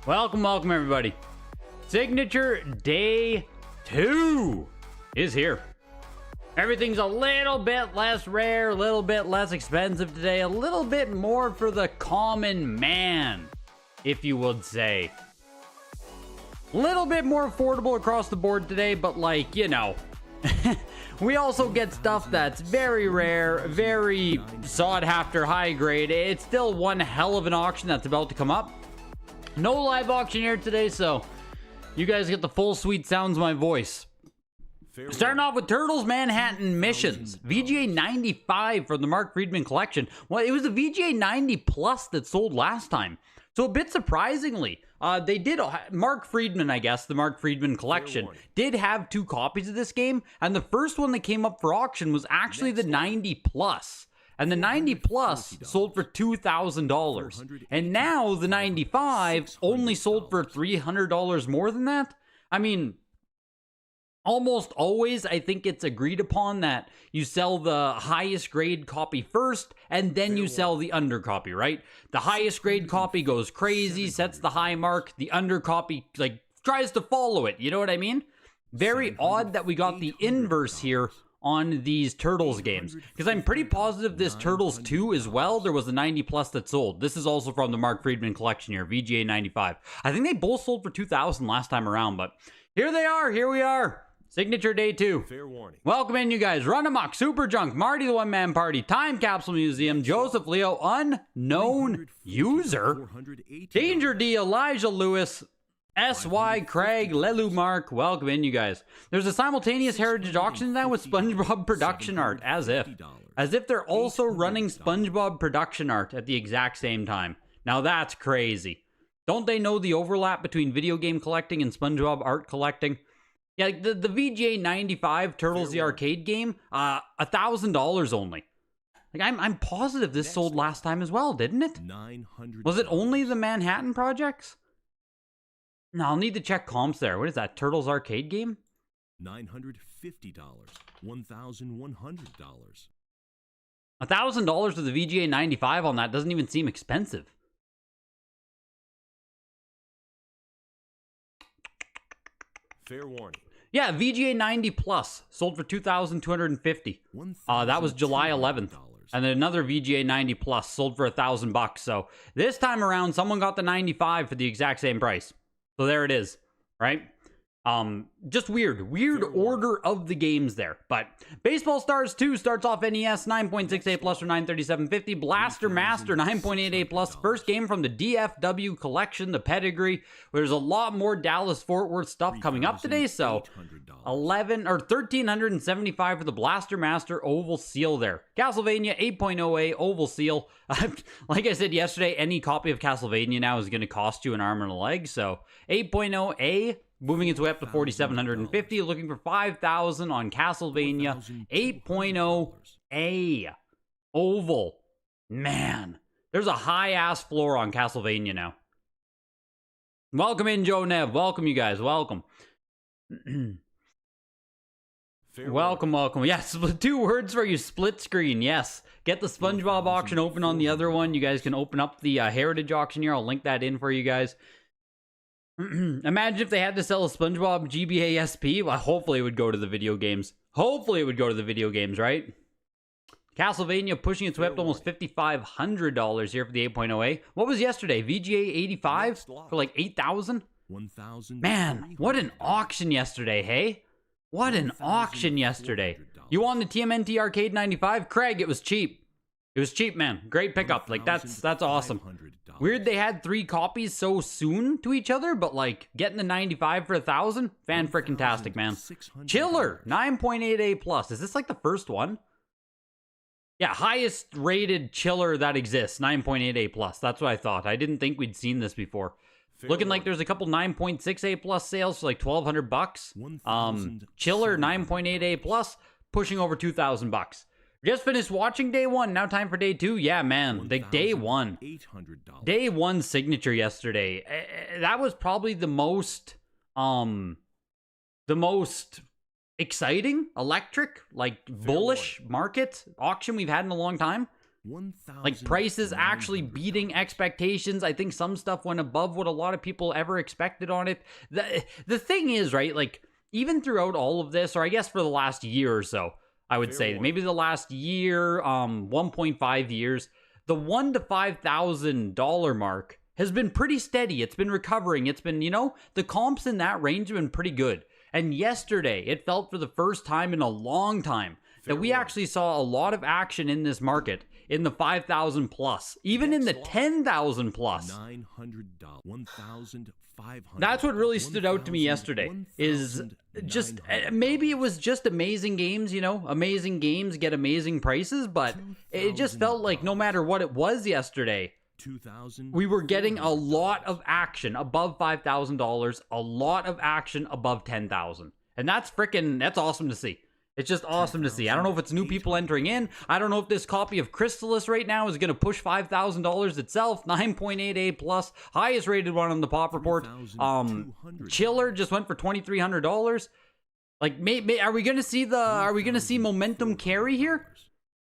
Welcome everybody. Signature Day 2 is here. Everything's a little bit less rare, a little bit less expensive today, a little bit more for the common man, if you would say. A little bit more affordable across the board today, but like, you know, we also get stuff that's very rare, very sought after, high grade. It's still one hell of an auction that's about to come up. No live auction here today, so you guys get the full sweet sounds of my voice. Starting off with Turtles Manhattan Missions, VGA 95 from the Mark Friedman collection. Well, it was the VGA 90 Plus that sold last time. So a bit surprisingly, they did, Mark Friedman, I guess, the Mark Friedman collection, did have 2 copies of this game. And the first one that came up for auction was actually the 90 Plus. And the 90 Plus sold for $2,000. And now the 95 only sold for $300 more than that. I mean, almost always, I think it's agreed upon that you sell the highest grade copy first, and then you sell the under copy, right? The highest grade copy goes crazy, sets the high mark. The under copy, like, tries to follow it. You know what I mean? Very odd that we got the inverse here on these Turtles games, because I'm pretty positive this Turtles 2 as well, there was a 90 Plus that sold. This is also from the Mark Friedman collection here, VGA 95. I think they both sold for $2,000 last time around, but here they are, here we are. Signature Day 2. Fair warning. Welcome in, you guys. Run Amok, Super Junk, Marty the One Man Party, Time Capsule Museum, Joseph Leo, Unknown User, Danger D, Elijah Lewis, S.Y. Craig, Lelu Mark. Welcome in, you guys. There's a simultaneous heritage auction now with SpongeBob production art, as if they're also running SpongeBob production art at the exact same time. Now that's crazy. Don't they know the overlap between video game collecting and SpongeBob art collecting? Yeah, like the VGA 95 Turtles the arcade game, $1,000 only. Like I'm positive this sold last time as well, didn't it? Was it only the Manhattan projects? No, I'll need to check comps there. What is that, Turtles arcade game? $950, $1,100. $1,000 for the VGA 95 on that doesn't even seem expensive. Fair warning. Yeah, VGA 90 Plus sold for $2,250. That was July 11th. And then another VGA 90 Plus sold for $1,000. So this time around, someone got the 95 for the exact same price. So there it is, right? Just weird order of the games there. But Baseball Stars 2 starts off NES 9.68 plus for $937.50. Blaster Master 9.88 plus, first game from the DFW collection, the pedigree. There's a lot more Dallas Fort Worth stuff coming up today, so $1,375 for the Blaster Master oval seal there. Castlevania 8.0A oval seal. Like I said yesterday, any copy of Castlevania now is going to cost you an arm and a leg, so 8.0A moving its way up to $4,750, looking for $5,000 on Castlevania 8.0A oval. Man, there's a high-ass floor on Castlevania now. Welcome in, Joe Nev. Welcome, you guys. Welcome. Welcome. Yes, 2 words for you, split screen. Yes. Get the SpongeBob auction open on the other one. You guys can open up the Heritage auction here. I'll link that in for you guys. Imagine if they had to sell a SpongeBob GBA SP. Well, hopefully it would go to the video games. Hopefully it would go to the video games, right? Castlevania pushing its way up to almost $5,500 here for the 8.0A. What was yesterday? VGA 85 for like $8,000? Man, what an auction yesterday, hey? What an auction yesterday. You won the TMNT Arcade 95? Craig, it was cheap. It was cheap, man. Great pickup. Like, that's awesome. Weird they had 3 copies so soon to each other, but like, getting the 95 for 1,000? Fan-frickin-tastic, man. Chiller, 9.88+. Is this like the first one? Yeah, highest rated chiller that exists, 9.88+. That's what I thought. I didn't think we'd seen this before. Looking like there's a couple 9.68+ sales for like $1,200. Chiller 9.88+, pushing over $2,000. Just finished watching day 1. Now time for day 2. Yeah, man, like day 1. Day 1 signature yesterday. That was probably the most exciting, electric, like bullish market auction we've had in a long time. Like prices actually beating expectations. I think some stuff went above what a lot of people ever expected on it. The thing is, right, like even throughout all of this, or I guess for the last year or so, I would say maybe the last year, 1.5 years, the $1,000 to $5,000 mark has been pretty steady. It's been recovering. It's been, you know, the comps in that range have been pretty good. And yesterday, it felt for the first time in a long time that we actually saw a lot of action in this market in the 5,000 plus, even in the 10,000 plus. That's what really stood out to me yesterday, is just, maybe it was just amazing games, you know, amazing games get amazing prices, but it just felt like no matter what it was yesterday, we were getting a lot of action above $5,000, a lot of action above 10,000. And that's awesome to see. It's just awesome to see. I don't know if it's new people entering in. I don't know if this copy of Crystalis right now is going to push $5,000 itself. 9.88+, highest rated one on the pop report. Chiller just went for $2,300. Like, are we going to see momentum carry here?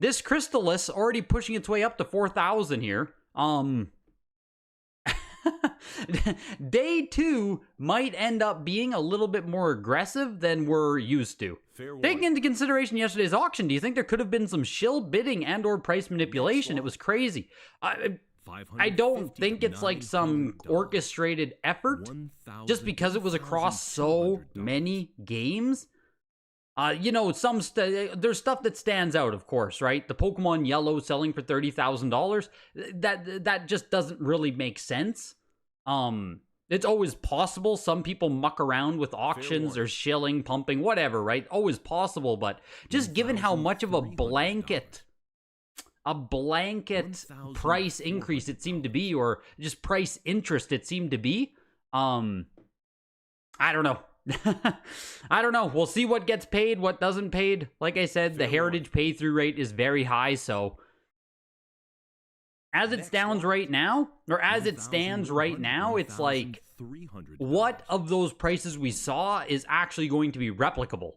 This Crystalis already pushing its way up to 4,000 here. Day 2 might end up being a little bit more aggressive than we're used to. Taking into consideration yesterday's auction, do you think there could have been some shill bidding and or price manipulation? It was crazy. I don't think it's like some orchestrated effort, just because it was across so many games. You know, there's stuff that stands out, of course, right? The Pokemon Yellow selling for $30,000. That just doesn't really make sense. It's always possible. Some people muck around with auctions or shilling, pumping, whatever, right? Always possible, but just given how much of a blanket price increase it seemed to be, or just price interest it seemed to be, I don't know. I don't know. We'll see what gets paid, what doesn't paid. Like I said, the heritage pay-through rate is very high, so as it stands right now, it's like, what of those prices we saw is actually going to be replicable?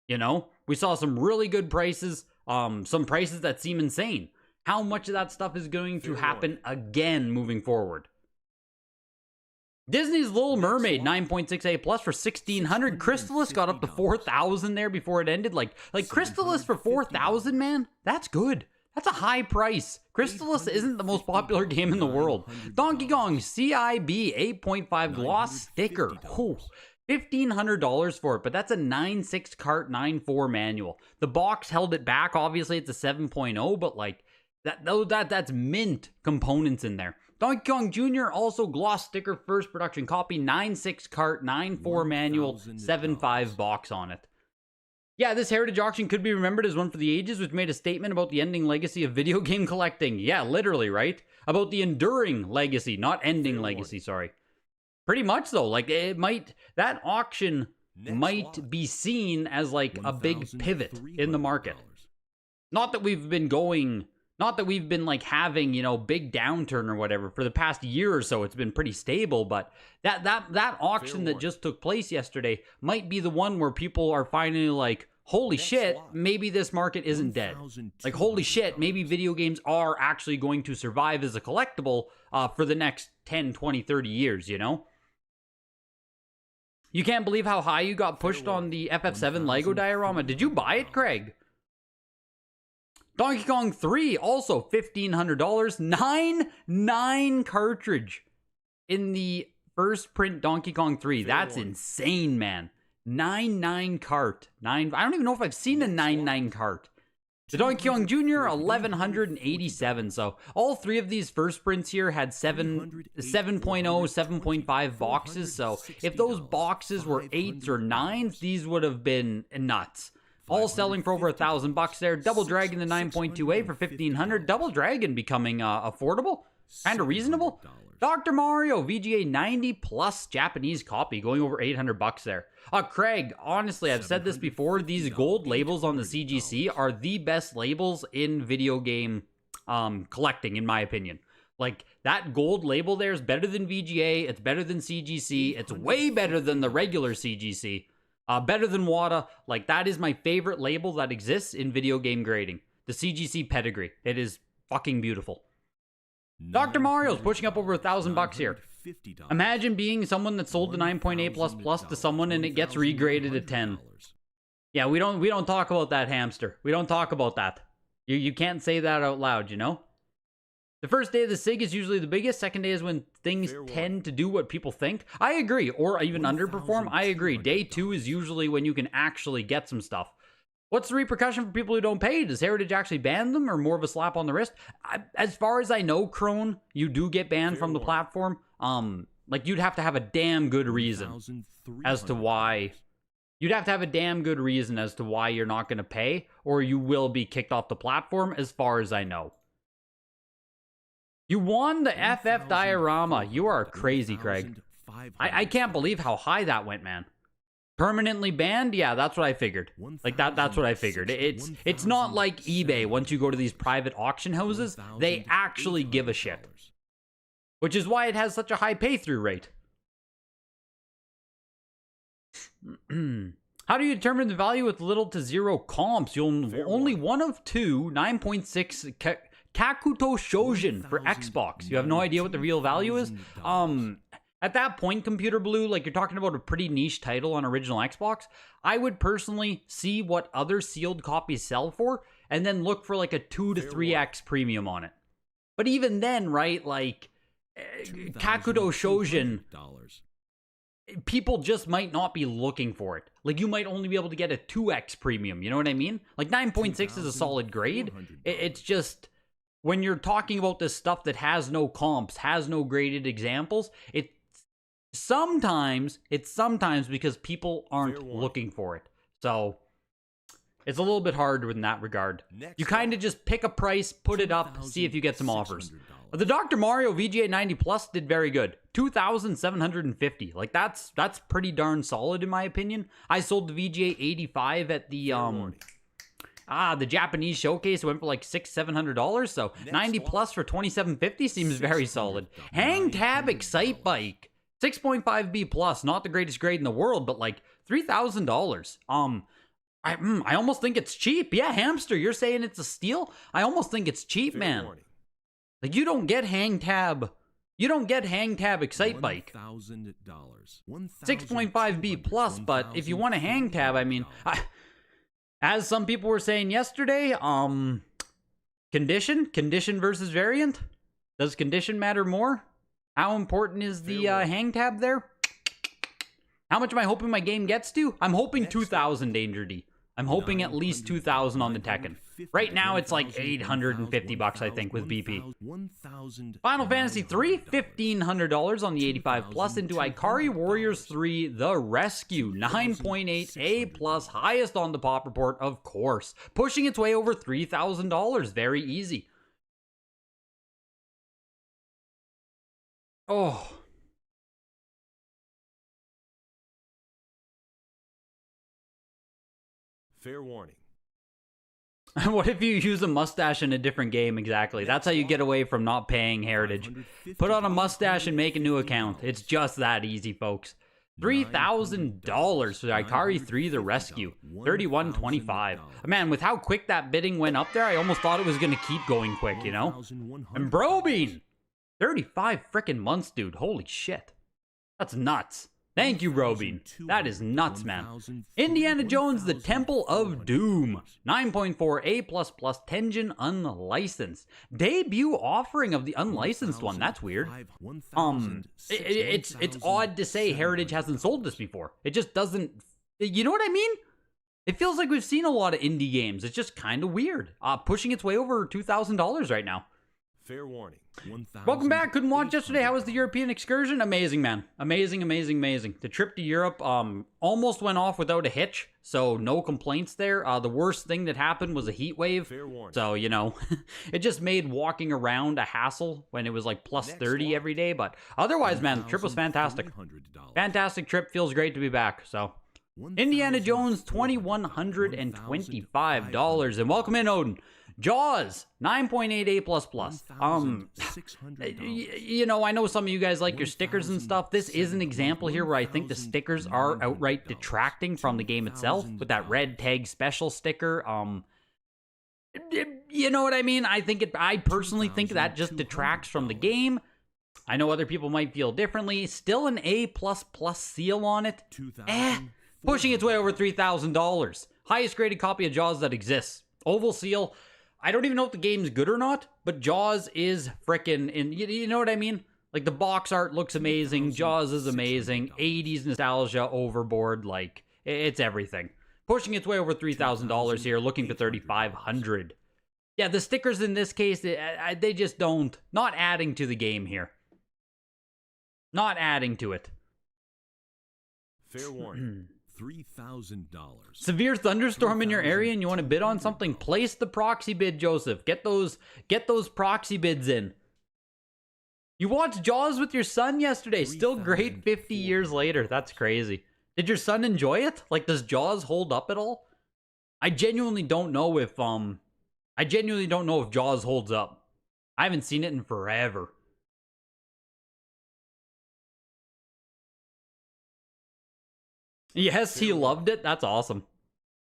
You know, we saw some really good prices, some prices that seem insane. How much of that stuff is going to happen again moving forward? Disney's Little Mermaid, 9.68+ for $1,600. Crystalis got up to 4,000 there before it ended. Like Crystalis for 4,000, man, that's good. That's a high price. Crystalis isn't the most popular game in the world. Donkey Kong CIB 8.5 gloss sticker. $1,500 for it, but that's a 9.6 cart 9.4 manual. The box held it back. Obviously, it's a 7.0, but like that's mint components in there. Donkey Kong Jr. also gloss sticker, first production copy, 9.6 cart 9.4 manual, 7.5 box on it. Yeah, this heritage auction could be remembered as one for the ages, which made a statement about the ending legacy of video game collecting. Yeah, literally, right? About the enduring legacy, not ending legacy, sorry. Pretty much, though. Like, that auction might be seen as, like, a big pivot in the market. Not that we've been like having, you know, big downturn or whatever. For the past year or so, it's been pretty stable, but that auction that just took place yesterday might be the one where people are finally like, holy shit, maybe this market isn't dead. Like, holy shit, maybe video games are actually going to survive as a collectible for the next 10, 20, 30 years, you know? You can't believe how high you got pushed on the FF7 Lego diorama. Did you buy it, Craig? Donkey Kong 3, also $1,500. 9 cartridge in the first print Donkey Kong 3. Fair That's warning. insane, man. 9.9 cart. I don't even know if I've seen a 9.9 cart. The Donkey Kong Jr. 1187. So all three of these first prints here had 7.0, 7.5 boxes. So if those boxes were 8s or 9s, these would have been nuts. All selling for over $1,000 there. Double Dragon the 9.2A for $1,500. Double Dragon becoming affordable, kind of reasonable. Dr. Mario VGA 90 plus Japanese copy going over $800 there. Craig, honestly, I've said this before. These gold labels on the CGC are the best labels in video game collecting, in my opinion. Like, that gold label there is better than VGA. It's better than CGC. It's way better than the regular CGC. Better than WATA. Like, that is my favorite label that exists in video game grading. The CGC pedigree. It is fucking beautiful. Dr. Mario's pushing up over $1,000 here. Imagine being someone that sold the 9.8++ to someone and it gets regraded at 10. Yeah, we don't talk about that, hamster. We don't talk about that. You can't say that out loud, you know? The first day of the SIG is usually the biggest. Second day is when things tend to do what people think. I agree. Or even underperform. I agree. Day 2 is usually when you can actually get some stuff. What's the repercussion for people who don't pay? Does Heritage actually ban them or more of a slap on the wrist? As far as I know, Crone, you do get banned from the platform. Like, you'd have to have a damn good reason as to why. You'd have to have a damn good reason as to why you're not going to pay, or you will be kicked off the platform, as far as I know. You won the FF diorama. You are crazy, Craig. I can't believe how high that went, man. Permanently banned? Yeah, that's what I figured. Like, that's what I figured. It's not like eBay. Once you go to these private auction houses, they actually give a shit. Which is why it has such a high pay-through rate. How do you determine the value with little to zero comps? You'll only one of two 9.6 Kakuto Shojin for Xbox. You have no idea what the real value is? At that point, Computer Blue, like, you're talking about a pretty niche title on original Xbox. I would personally see what other sealed copies sell for, and then look for like a 2 to 3x premium on it. But even then, right, like, Kakuto Shojin, people just might not be looking for it. Like, you might only be able to get a 2x premium, you know what I mean? Like, 9.6 is a solid grade. It's just, when you're talking about this stuff that has no comps, has no graded examples, it's sometimes because people aren't looking for it. So it's a little bit harder in that regard. You kind of just pick a price, put it up, see if you get some offers. The Dr. Mario VGA 90 Plus did very good. 2,750. Like, that's pretty darn solid in my opinion. I sold the VGA 85 at the the Japanese showcase. It went for like $600-700. So 90 plus for 2,750 seems very solid. Hang Tab Excite Bike 6.5B plus, not the greatest grade in the world, but like $3,000. I almost think it's cheap. Yeah, hamster, you're saying it's a steal? I almost think it's cheap, man. Like, you don't get Hang Tab. You don't get Hang Tab Excite Bike. $1,000. 6.5B plus, but if you want a Hang Tab, I mean, as some people were saying yesterday, condition versus variant. Does condition matter more? How important is the Hang Tab there? How much am I hoping my game gets to? I'm hoping 2,000, Danger D. I'm hoping at least 2,000 on the Tekken. Right now, it's like $850, I think, with BP. Final Fantasy 3, $1,500 on the 85 plus into Ikari Warriors 3, The Rescue, 9.8 A plus, highest on the pop report, of course. Pushing its way over $3,000, very easy. Oh. Fair warning. What if you use a mustache in a different game? Exactly. That's how you get away from not paying Heritage. Put on a mustache and make a new account. It's just that easy, folks. $3,000 for Ikari 3 The Rescue. $3,125. Man, with how quick that bidding went up there, I almost thought it was going to keep going quick, you know? And Brobean! 35 frickin' months, dude. Holy shit. That's nuts. Thank you, Robin. That is nuts, man. Indiana Jones, The Temple of Doom. 9.4 A++ Tenjin unlicensed. Debut offering of the unlicensed one. That's weird. It's odd to say Heritage hasn't sold this before. It just doesn't... You know what I mean? It feels like we've seen a lot of indie games. It's just kind of weird. Pushing its way over $2,000 right now. Fair warning. Welcome back. Couldn't watch yesterday. How was the European excursion? Amazing, man. Amazing, amazing, amazing. The trip to Europe almost went off without a hitch, so no complaints there. The worst thing that happened was a heat wave. So, you know, it just made walking around a hassle when it was like plus 30 every day. But otherwise, man, the trip was fantastic. Fantastic trip. Feels great to be back. So, Indiana Jones, $2,125. And welcome in, Odin. Jaws, 9.8 A++. You know, I know some of you guys like your stickers and stuff. This is an example here where I think the stickers are outright detracting from the game itself with that red tag special sticker. You know what I mean? I personally think that just detracts from the game. I know other people might feel differently. Still an A++ seal on it. Pushing its way over $3,000. Highest graded copy of Jaws that exists. Oval seal. I don't even know if the game's good or not, but Jaws is frickin' in. You know what I mean? Like, the box art looks amazing. Jaws is amazing. 80s nostalgia overboard. Like, it's everything. Pushing its way over $3,000 here, looking for $3,500. Yeah, the stickers in this case, they just don't. Not adding to the game here. Not adding to it. Fair warning. $3,000. Severe thunderstorm in your area and you want to bid on something? Place the proxy bid, Joseph. Get those proxy bids in. You watched Jaws with your son yesterday. Still great 50 years later. That's crazy. Did your son enjoy it? Like, does Jaws hold up at all? I genuinely don't know if Jaws holds up. I haven't seen it in forever. Yes, he loved it. That's awesome.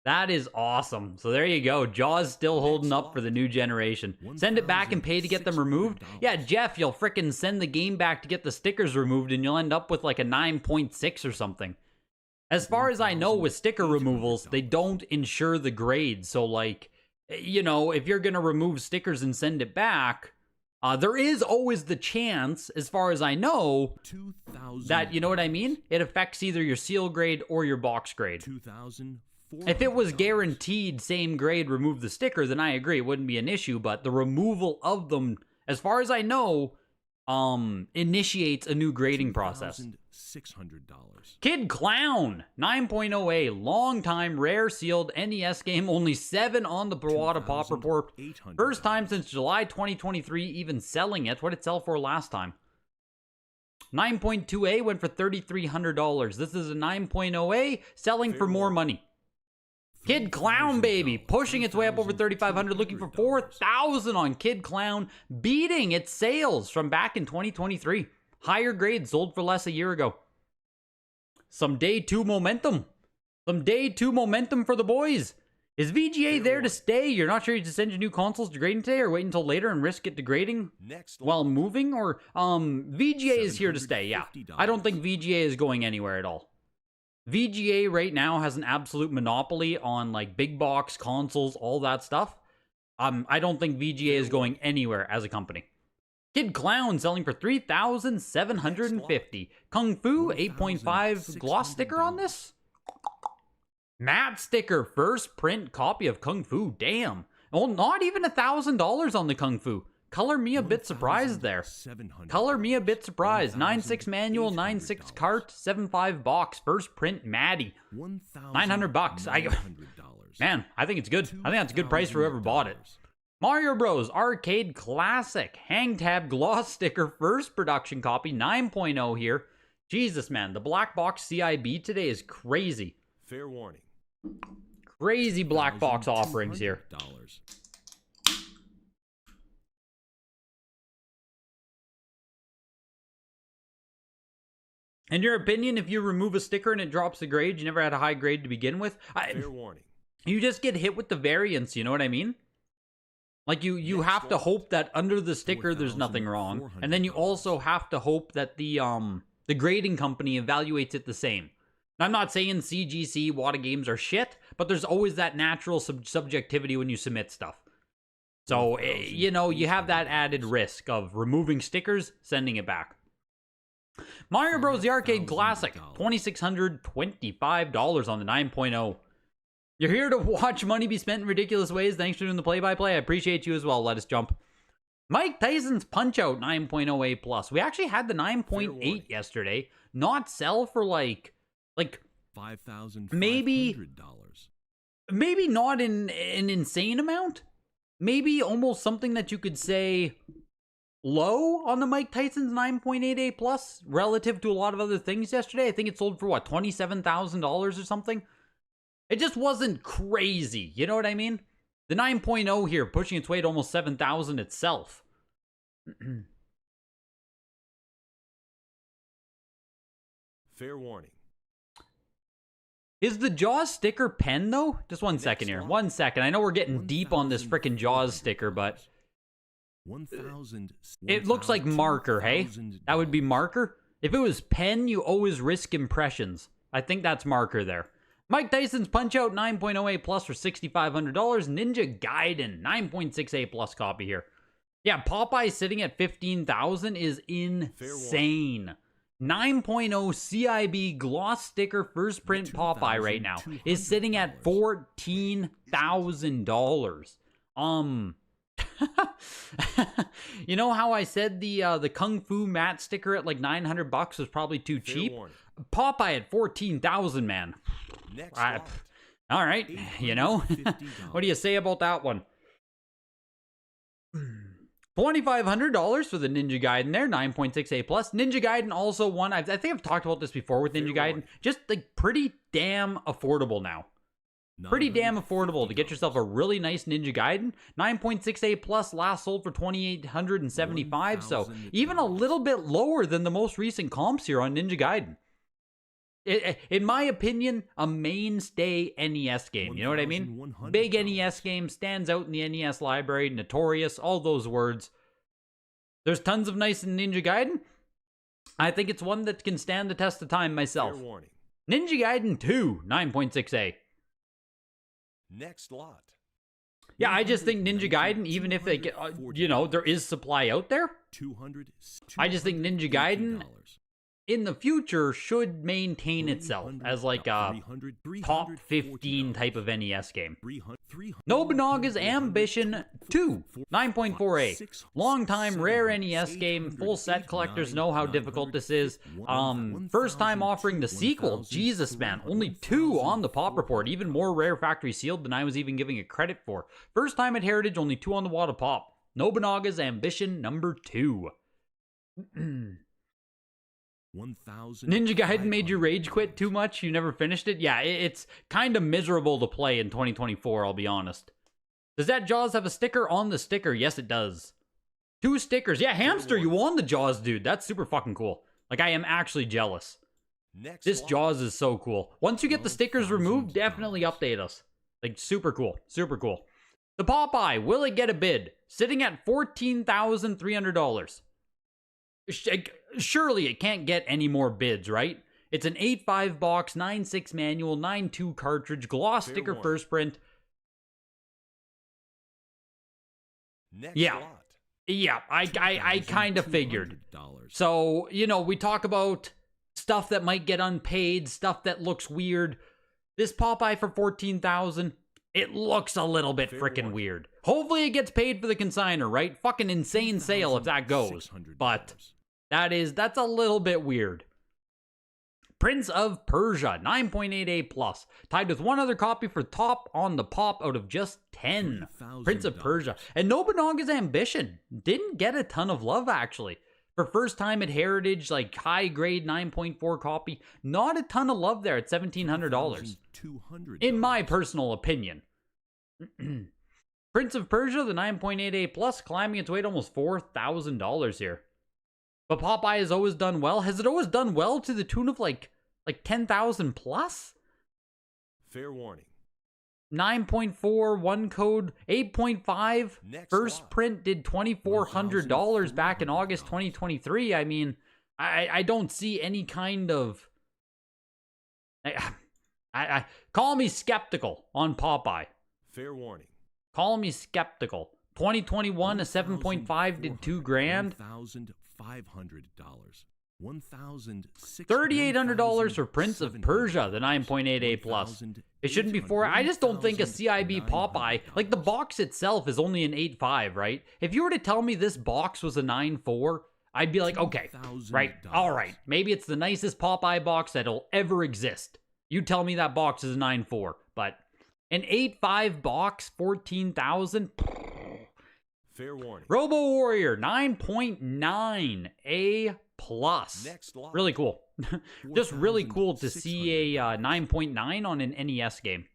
That is awesome. So there you go. Jaws still holding up for the new generation. Send it back and pay to get them removed? Yeah, Jeff, you'll frickin' send the game back to get the stickers removed and you'll end up with like a 9.6 or something. As far as I know, with sticker removals, they don't ensure the grade. So, like, you know, if you're going to remove stickers and send it back, there is always the chance, as far as I know, that, you know what I mean? It affects either your seal grade or your box grade. If it was guaranteed same grade, remove the sticker, then I agree, it wouldn't be an issue. But the removal of them, as far as I know, initiates a new grading process. Kid Clown, 9.0A, long time, rare sealed NES game, only 7 on the Brawada Pop Report. First time since July 2023 even selling it. What did it sell for last time? 9.2A went for $3,300. This is a 9.0A, selling for more money. Kid Clown, baby, pushing its way up over 3,500, looking for 4,000 on Kid Clown, beating its sales from back in 2023. Higher grade, sold for less a year ago. Some day 2 momentum. Some day 2 momentum for the boys. Is VGA there to stay? You're not sure you should send your new consoles degrading today or wait until later and risk it degrading while moving? Or, VGA is here to stay, yeah. I don't think VGA is going anywhere at all. VGA right now has an absolute monopoly on, like, big box consoles, all that stuff. I don't think VGA is going anywhere as a company. Kid Clown selling for $3,750. Kung Fu 8.5 gloss sticker on this? Matte sticker, first print copy of Kung Fu. Damn. Well, not even $1,000 on the Kung Fu. Color me a bit surprised there. Color me a bit surprised. 9.6 manual, 9.6 cart, 7.5 box. First print Maddie. $900. Man, I think it's good. I think that's a good price for whoever bought it. Mario Bros. Arcade Classic. Hang tab gloss sticker. First production copy. 9.0 here. Jesus, man. The black box CIB today is crazy. Fair warning. Crazy black box offerings here. In your opinion, if you remove a sticker and it drops the grade, you never had a high grade to begin with? Fair warning. You just get hit with the variance, you know what I mean? Like, you have to hope that under the sticker there's nothing wrong. And then you also have to hope that the The grading company evaluates it the same. I'm not saying CGC WATA games are shit, but there's always that natural subjectivity when you submit stuff. So, you have that added risk of removing stickers, sending it back. Mario Bros. The Arcade Classic, $2,625 on the 9.0. You're here to watch money be spent in ridiculous ways. Thanks for doing the play-by-play. I appreciate you as well. Let us jump. Mike Tyson's Punch-Out 9.08+. We actually had the 9.8 yesterday. Not sell for like $5,500. Maybe not in an insane amount. Maybe almost something that you could say low on the Mike Tyson's 9.88+ relative to a lot of other things yesterday. I think it sold for what, $27,000 or something. It just wasn't crazy. You know what I mean? The 9.0 here pushing its way to almost 7,000 itself. Fair warning. Is the Jaws sticker pen, though? Just one second here. 1 second. I know we're getting deep on this frickin' Jaws sticker, but it looks like marker, hey? That would be marker. If it was pen, you always risk impressions. I think that's marker there. Mike Tyson's Punch-Out 9.08+ for $6,500. Ninja Gaiden 9.68+ copy here. Yeah, Popeye sitting at $15,000 is insane. 9.0 CIB gloss sticker first print Popeye right now is sitting at $14,000. You know how I said the Kung Fu matte sticker at like $900 was probably too cheap? Popeye at $14,000, man. All right, what do you say about that one? $2,500 for the Ninja Gaiden there, 9.68+. Ninja Gaiden also one, I think I've talked about this before with Ninja Gaiden, just like pretty damn affordable now. Pretty damn affordable to get yourself a really nice Ninja Gaiden. 9.68+, last sold for $2,875, so even a little bit lower than the most recent comps here on Ninja Gaiden. In my opinion, a mainstay NES game. You know what I mean? Big NES game, stands out in the NES library, notorious, all those words. There's tons of nice in Ninja Gaiden. I think it's one that can stand the test of time myself. Ninja Gaiden 2, 9.6A. Next lot. Yeah, I just think Ninja Gaiden, even if they get, there is supply out there. I just think Ninja Gaiden in the future should maintain itself as like a top 15 type of NES game. Nobunaga's Ambition 2, 9.4A. Long-time rare NES game. Full set collectors know how difficult this is. First time offering the sequel. Jesus, man. Only 2 on the pop report. Even more rare factory sealed than I was even giving it credit for. First time at Heritage, only 2 on the WATA pop. Nobunaga's Ambition number 2. Ninja Gaiden made you rage quit too much? You never finished it? Yeah, it's kind of miserable to play in 2024, I'll be honest. Does that Jaws have a sticker on the sticker? Yes, it does. 2 stickers. Yeah, Hamster, you won the Jaws, dude. That's super fucking cool. Like, I am actually jealous. This Jaws is so cool. Once you get the stickers removed, definitely update us. Like, super cool. Super cool. The Popeye, will it get a bid? Sitting at $14,300. Surely it can't get any more bids, right? It's an 8.5 box, 9.6 manual, 9.2 cartridge, gloss sticker first print. Yeah, I kind of figured. So, we talk about stuff that might get unpaid, stuff that looks weird. This Popeye for $14,000, it looks a little bit freaking weird. Hopefully it gets paid for the consignor, right? Fucking insane sale if that goes. But that's a little bit weird. Prince of Persia, 9.88+. Tied with one other copy for top on the pop out of just 10. Prince of Persia. And Nobunaga's Ambition didn't get a ton of love, actually. For first time at Heritage, like high grade 9.4 copy, not a ton of love there at $1,700. In my personal opinion. Prince of Persia, the 9.88+, climbing its way to almost $4,000 here. But Popeye has always done well. Has it always done well to the tune of like 10,000 plus? Fair warning. 9.4, one code, 8.5. First print did $2,400 back in August 2023. I mean, I don't see any kind of... I call me skeptical on Popeye. Fair warning. Call me skeptical. 2021, a 7.5 did $2,000. $1,500. $3,800 for Prince of Persia, the 9.8A plus. It shouldn't be 4. I just don't think a CIB Popeye, like the box itself is only an 8.5, right? If you were to tell me this box was a 9.4, I'd be like, okay, right, all right. Maybe it's the nicest Popeye box that'll ever exist. You tell me that box is a 9.4, but an 8.5 box, 14,000. Fair warning. Robo Warrior 9.9 A plus. Next lot. Really cool. Just really cool to see a 9.9 on an NES game.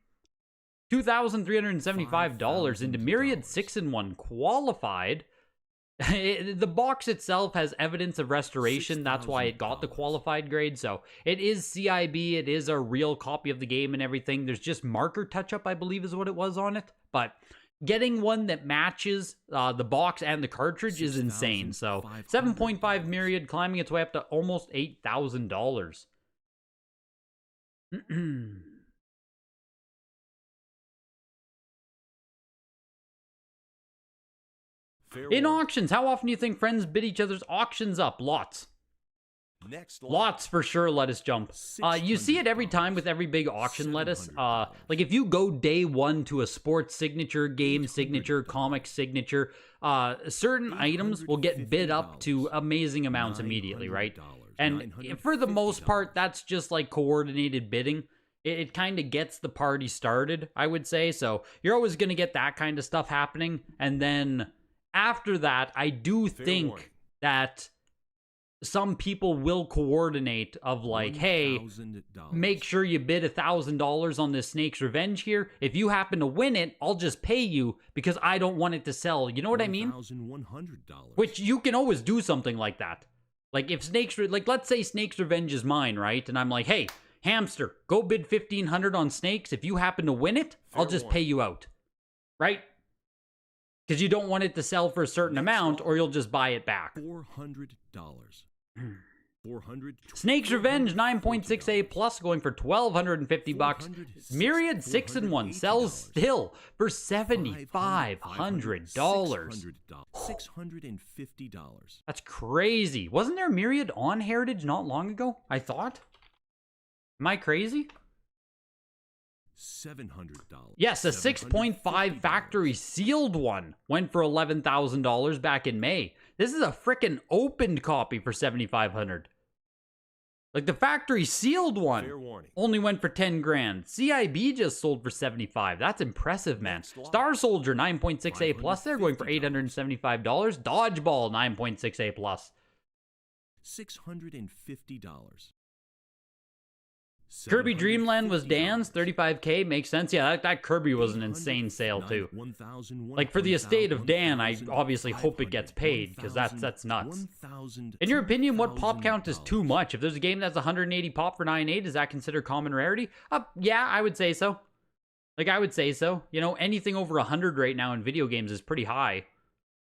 $2,375 into Myriad 6-in-1 qualified. The box itself has evidence of restoration. That's why it got the qualified grade. So it is CIB. It is a real copy of the game and everything. There's just marker touch-up, I believe is what it was on it. But getting one that matches the box and the cartridge is insane. So 7.5 Myriad, climbing its way up to almost $8,000. In auctions, how often do you think friends bid each other's auctions up? Lots. Next lot. Lots for sure, lettuce jump. You see it every time with every big auction lettuce. Like if you go day one to a sports signature, game signature, comic signature, certain items will get bid up to amazing amounts immediately, right? And for the most part, that's just like coordinated bidding. It kind of gets the party started, I would say. So you're always going to get that kind of stuff happening. And then after that, I do think that some people will coordinate of like, hey, make sure you bid $1,000 on this Snake's Revenge here. If you happen to win it, I'll just pay you because I don't want it to sell. You know what I mean? Which you can always do something like that. Like if let's say Snake's Revenge is mine, right? And I'm like, hey, Hamster, go bid $1,500 on Snakes. If you happen to win it, I'll just pay you out. Right? Because you don't want it to sell for a certain amount or you'll just buy it back. $400. Snake's Revenge 9.6A plus going for $1,250. Myriad 6-in-1 sells still for $7,500. $650. That's crazy. Wasn't there Myriad on Heritage not long ago? I thought. Am I crazy? $700. Yes, a 6.5 factory sealed one went for $11,000 back in May. This is a frickin' opened copy for $7,500. Like the factory sealed one only went for 10 grand. CIB just sold for 75. That's impressive, man. Star Soldier 9.6A plus, they're going for $875. Dodgeball 9.6A plus. $650. Kirby Dreamland was Dan's, $35K, makes sense. Yeah, that Kirby was an insane sale too. Like for the estate of Dan, I obviously hope it gets paid because that's nuts. In your opinion, what pop count is too much? If there's a game that's 180 pop for 9.8, is that considered common rarity? Yeah, I would say so. Like I would say so. You know, anything over 100 right now in video games is pretty high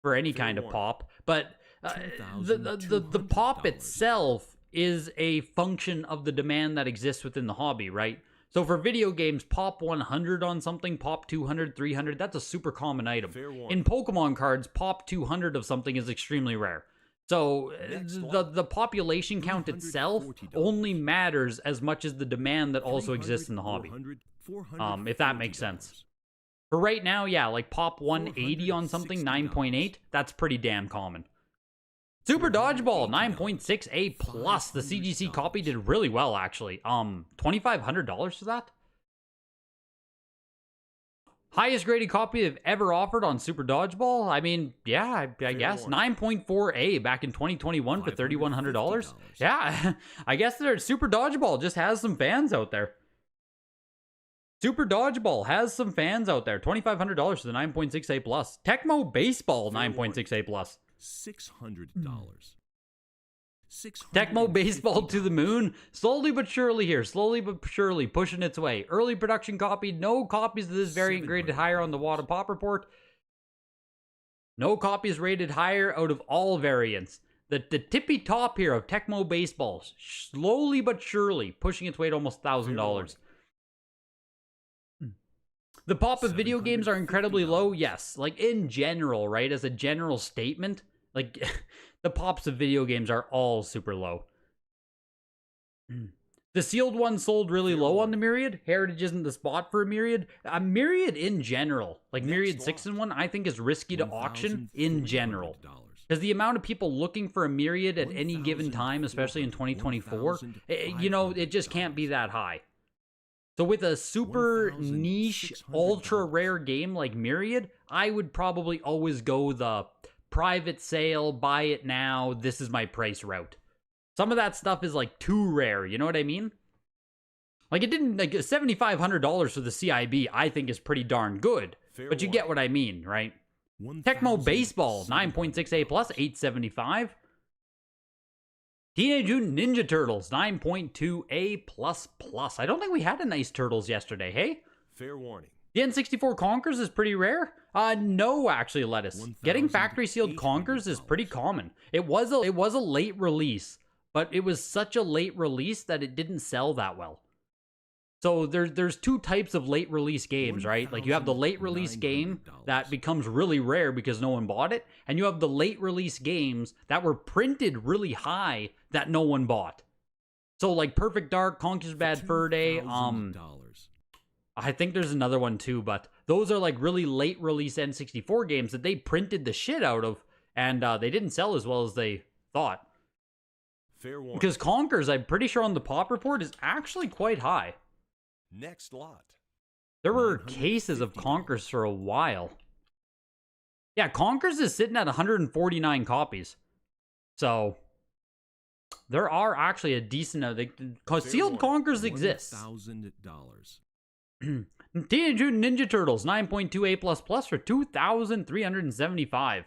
for any kind of pop. But the pop itself is a function of the demand that exists within the hobby, right? So for video games, pop 100 on something, pop 200, 300, that's a super common item. In Pokemon cards, pop 200 of something is extremely rare. So the population count itself only matters as much as the demand that also exists in the hobby. If that makes sense. For right now, yeah, like pop 180 on something, 9.8, that's pretty damn common. Super Dodgeball 9.6A plus. The CGC copy did really well, actually. $2,500 for that. Highest graded copy they've ever offered on Super Dodgeball. I mean, yeah, I guess 9.4A back in 2021 for $3,100. Yeah, I guess their Super Dodgeball just has some fans out there. Super Dodgeball has some fans out there. $2,500 for the 9.6A plus. Tecmo Baseball 9.6A plus. $600. Tecmo Baseball to the moon. Slowly but surely here. Slowly but surely pushing its way. Early production copy. No copies of this variant graded higher on the Wad of Pop report. No copies rated higher out of all variants. the tippy top here of Tecmo baseballs, slowly but surely pushing its way to almost $1,000. The pop of video games are incredibly low, yes. Like, in general, right? As a general statement, like, the pops of video games are all super low. The sealed one sold really low on the Myriad. Heritage isn't the spot for a Myriad. A Myriad in general, like Myriad 6-in-1, I think is risky to auction in general. Because the amount of people looking for a Myriad at any given time, especially in 2024, you know, it just can't be that high. So with a super niche, ultra rare game like Myriad, I would probably always go the private sale, buy it now, this is my price route. Some of that stuff is like too rare, you know what I mean? Like it didn't, like $7,500 for the CIB, I think is pretty darn good. But you get what I mean, right? Tecmo Baseball, 9.6A plus, $875. Teenage Mutant Ninja Turtles, 9.2A plus plus. I don't think we had a nice Turtles yesterday, hey? Fair warning. The N64 Conkers is pretty rare. No, actually, Lettuce. Getting factory sealed Conkers is pretty common. It was a late release, but it was such a late release that it didn't sell that well. So there's two types of late release games, right? Like you have the late release game that becomes really rare because no one bought it, and you have the late release games that were printed really high that no one bought. So like Perfect Dark, Conker's Bad Fur Day, I think there's another one too, but those are like really late release N64 games that they printed the shit out of, and they didn't sell as well as they thought. Fair warning. Because Conkers, I'm pretty sure on the pop report, is actually quite high. Next lot. There were cases of Conkers for a while. Yeah, Conkers is sitting at 149 copies. So, there are actually a decent... sealed Conkers exist. $1,000. Teenage Mutant Ninja Turtles, 9.2A++ for $2,375.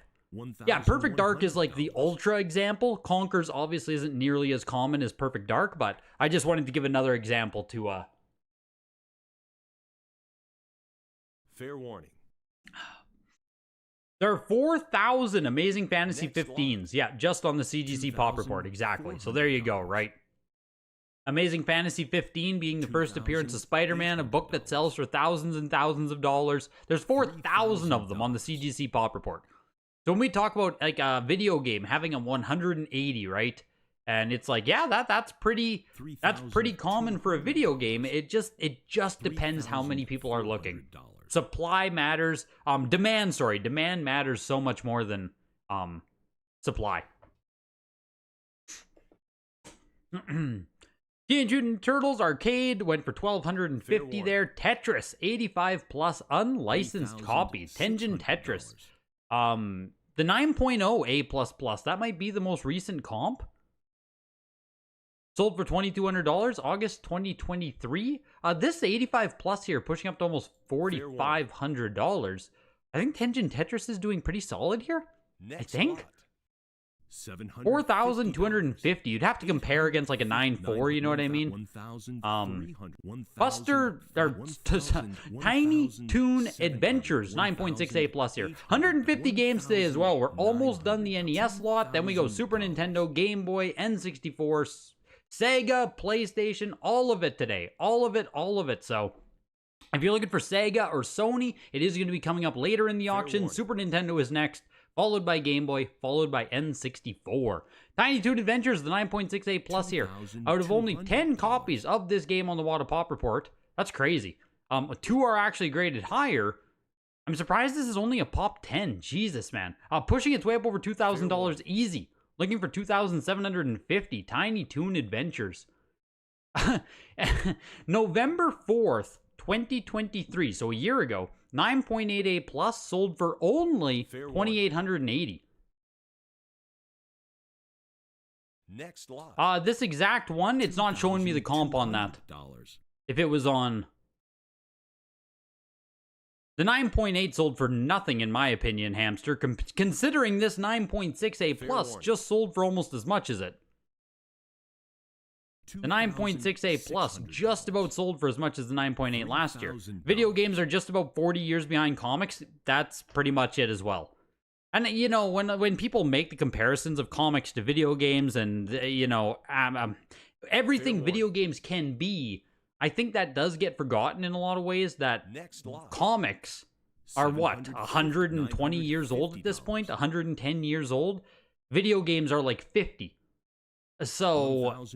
Yeah, Perfect Dark is like the ultra example. Conkers obviously isn't nearly as common as Perfect Dark, but I just wanted to give another example to... Fair warning. There are 4,000 Amazing Fantasy 15s. Yeah, just on the CGC Pop Report. Exactly. So there you go, right? Amazing Fantasy 15 being the first appearance of Spider-Man, a book that sells for thousands and thousands of dollars. There's 4,000 of them on the CGC Pop Report. So when we talk about like a video game having a 180, right? And it's like, yeah, that's pretty common for a video game. It just depends how many people are looking. Supply matters. Demand matters so much more than supply. Teenage Mutant Turtles Arcade went for $1,250 there. Tetris 85 plus unlicensed copy. Tengen Tetris. The 9.0 A++, that might be the most recent comp. Sold for $2,200, August 2023. This 85 plus here, pushing up to almost $4,500. I think Tengen Tetris is doing pretty solid here. I think. $4,250. You'd have to compare against like a 9.4, you know what I mean? Buster, or Tiny Toon Adventures, 9.6A plus here. 150 games today as well. We're almost done the NES lot. Then we go Super Nintendo, Game Boy, N64, Sega, PlayStation, all of it today. All of it. So if you're looking for Sega or Sony, it is going to be coming up later in the auction. Super Nintendo is next, followed by Game Boy, followed by N64. Tiny Toon Adventures, the 9.6A plus here. Out of only 10 copies of this game on the Wada Pop Report, that's crazy. 2 are actually graded higher. I'm surprised this is only a Pop 10. Jesus, man. Pushing its way up over $2,000 easy. Looking for $2,750. Tiny Toon Adventures. November 4th, 2023. So a year ago. 9.8A plus sold for only $2,880. Next lot. This exact one, it's not showing me the comp on that. If it was on... The 9.8 sold for nothing, in my opinion, Hamster, considering this 9.6A plus just sold for almost as much as it. The 9.6A plus just about sold for as much as the 9.8 last year. Video games are just about 40 years behind comics. That's pretty much it as well. And, you know, when people make the comparisons of comics to video games and, you know, everything video games can be, I think that does get forgotten in a lot of ways, that comics are what, 120 years old at this point? 110 years old? Video games are like 50. So,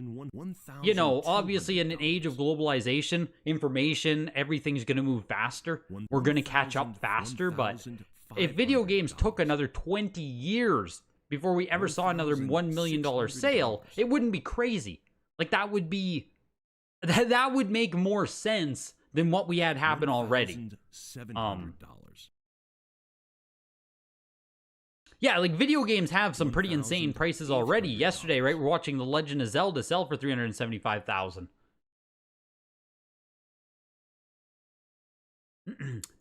you know, obviously in an age of globalization, information, everything's going to move faster. We're going to catch up faster, but if video games took another 20 years before we ever saw another $1 million sale, it wouldn't be crazy. Like, that would make more sense than what we had happen already. Yeah, like, video games have some pretty insane prices already. Yesterday, right, we're watching The Legend of Zelda sell for $375,000.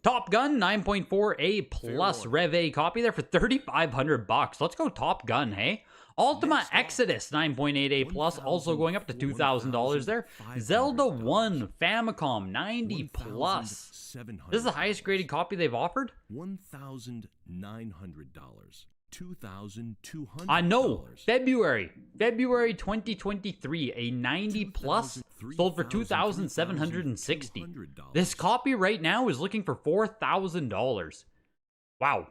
Top Gun 9.4A plus Rev A copy there for $3,500. Let's go Top Gun, hey? Ultima Exodus 9.8A plus also going up to $2,000 there. Zelda 1 Famicom 90 plus. This is the highest graded copy they've offered? $1,900. $2,200. I know. February 2023, a 90 plus sold for $2,760. This copy right now is looking for $4,000. Wow.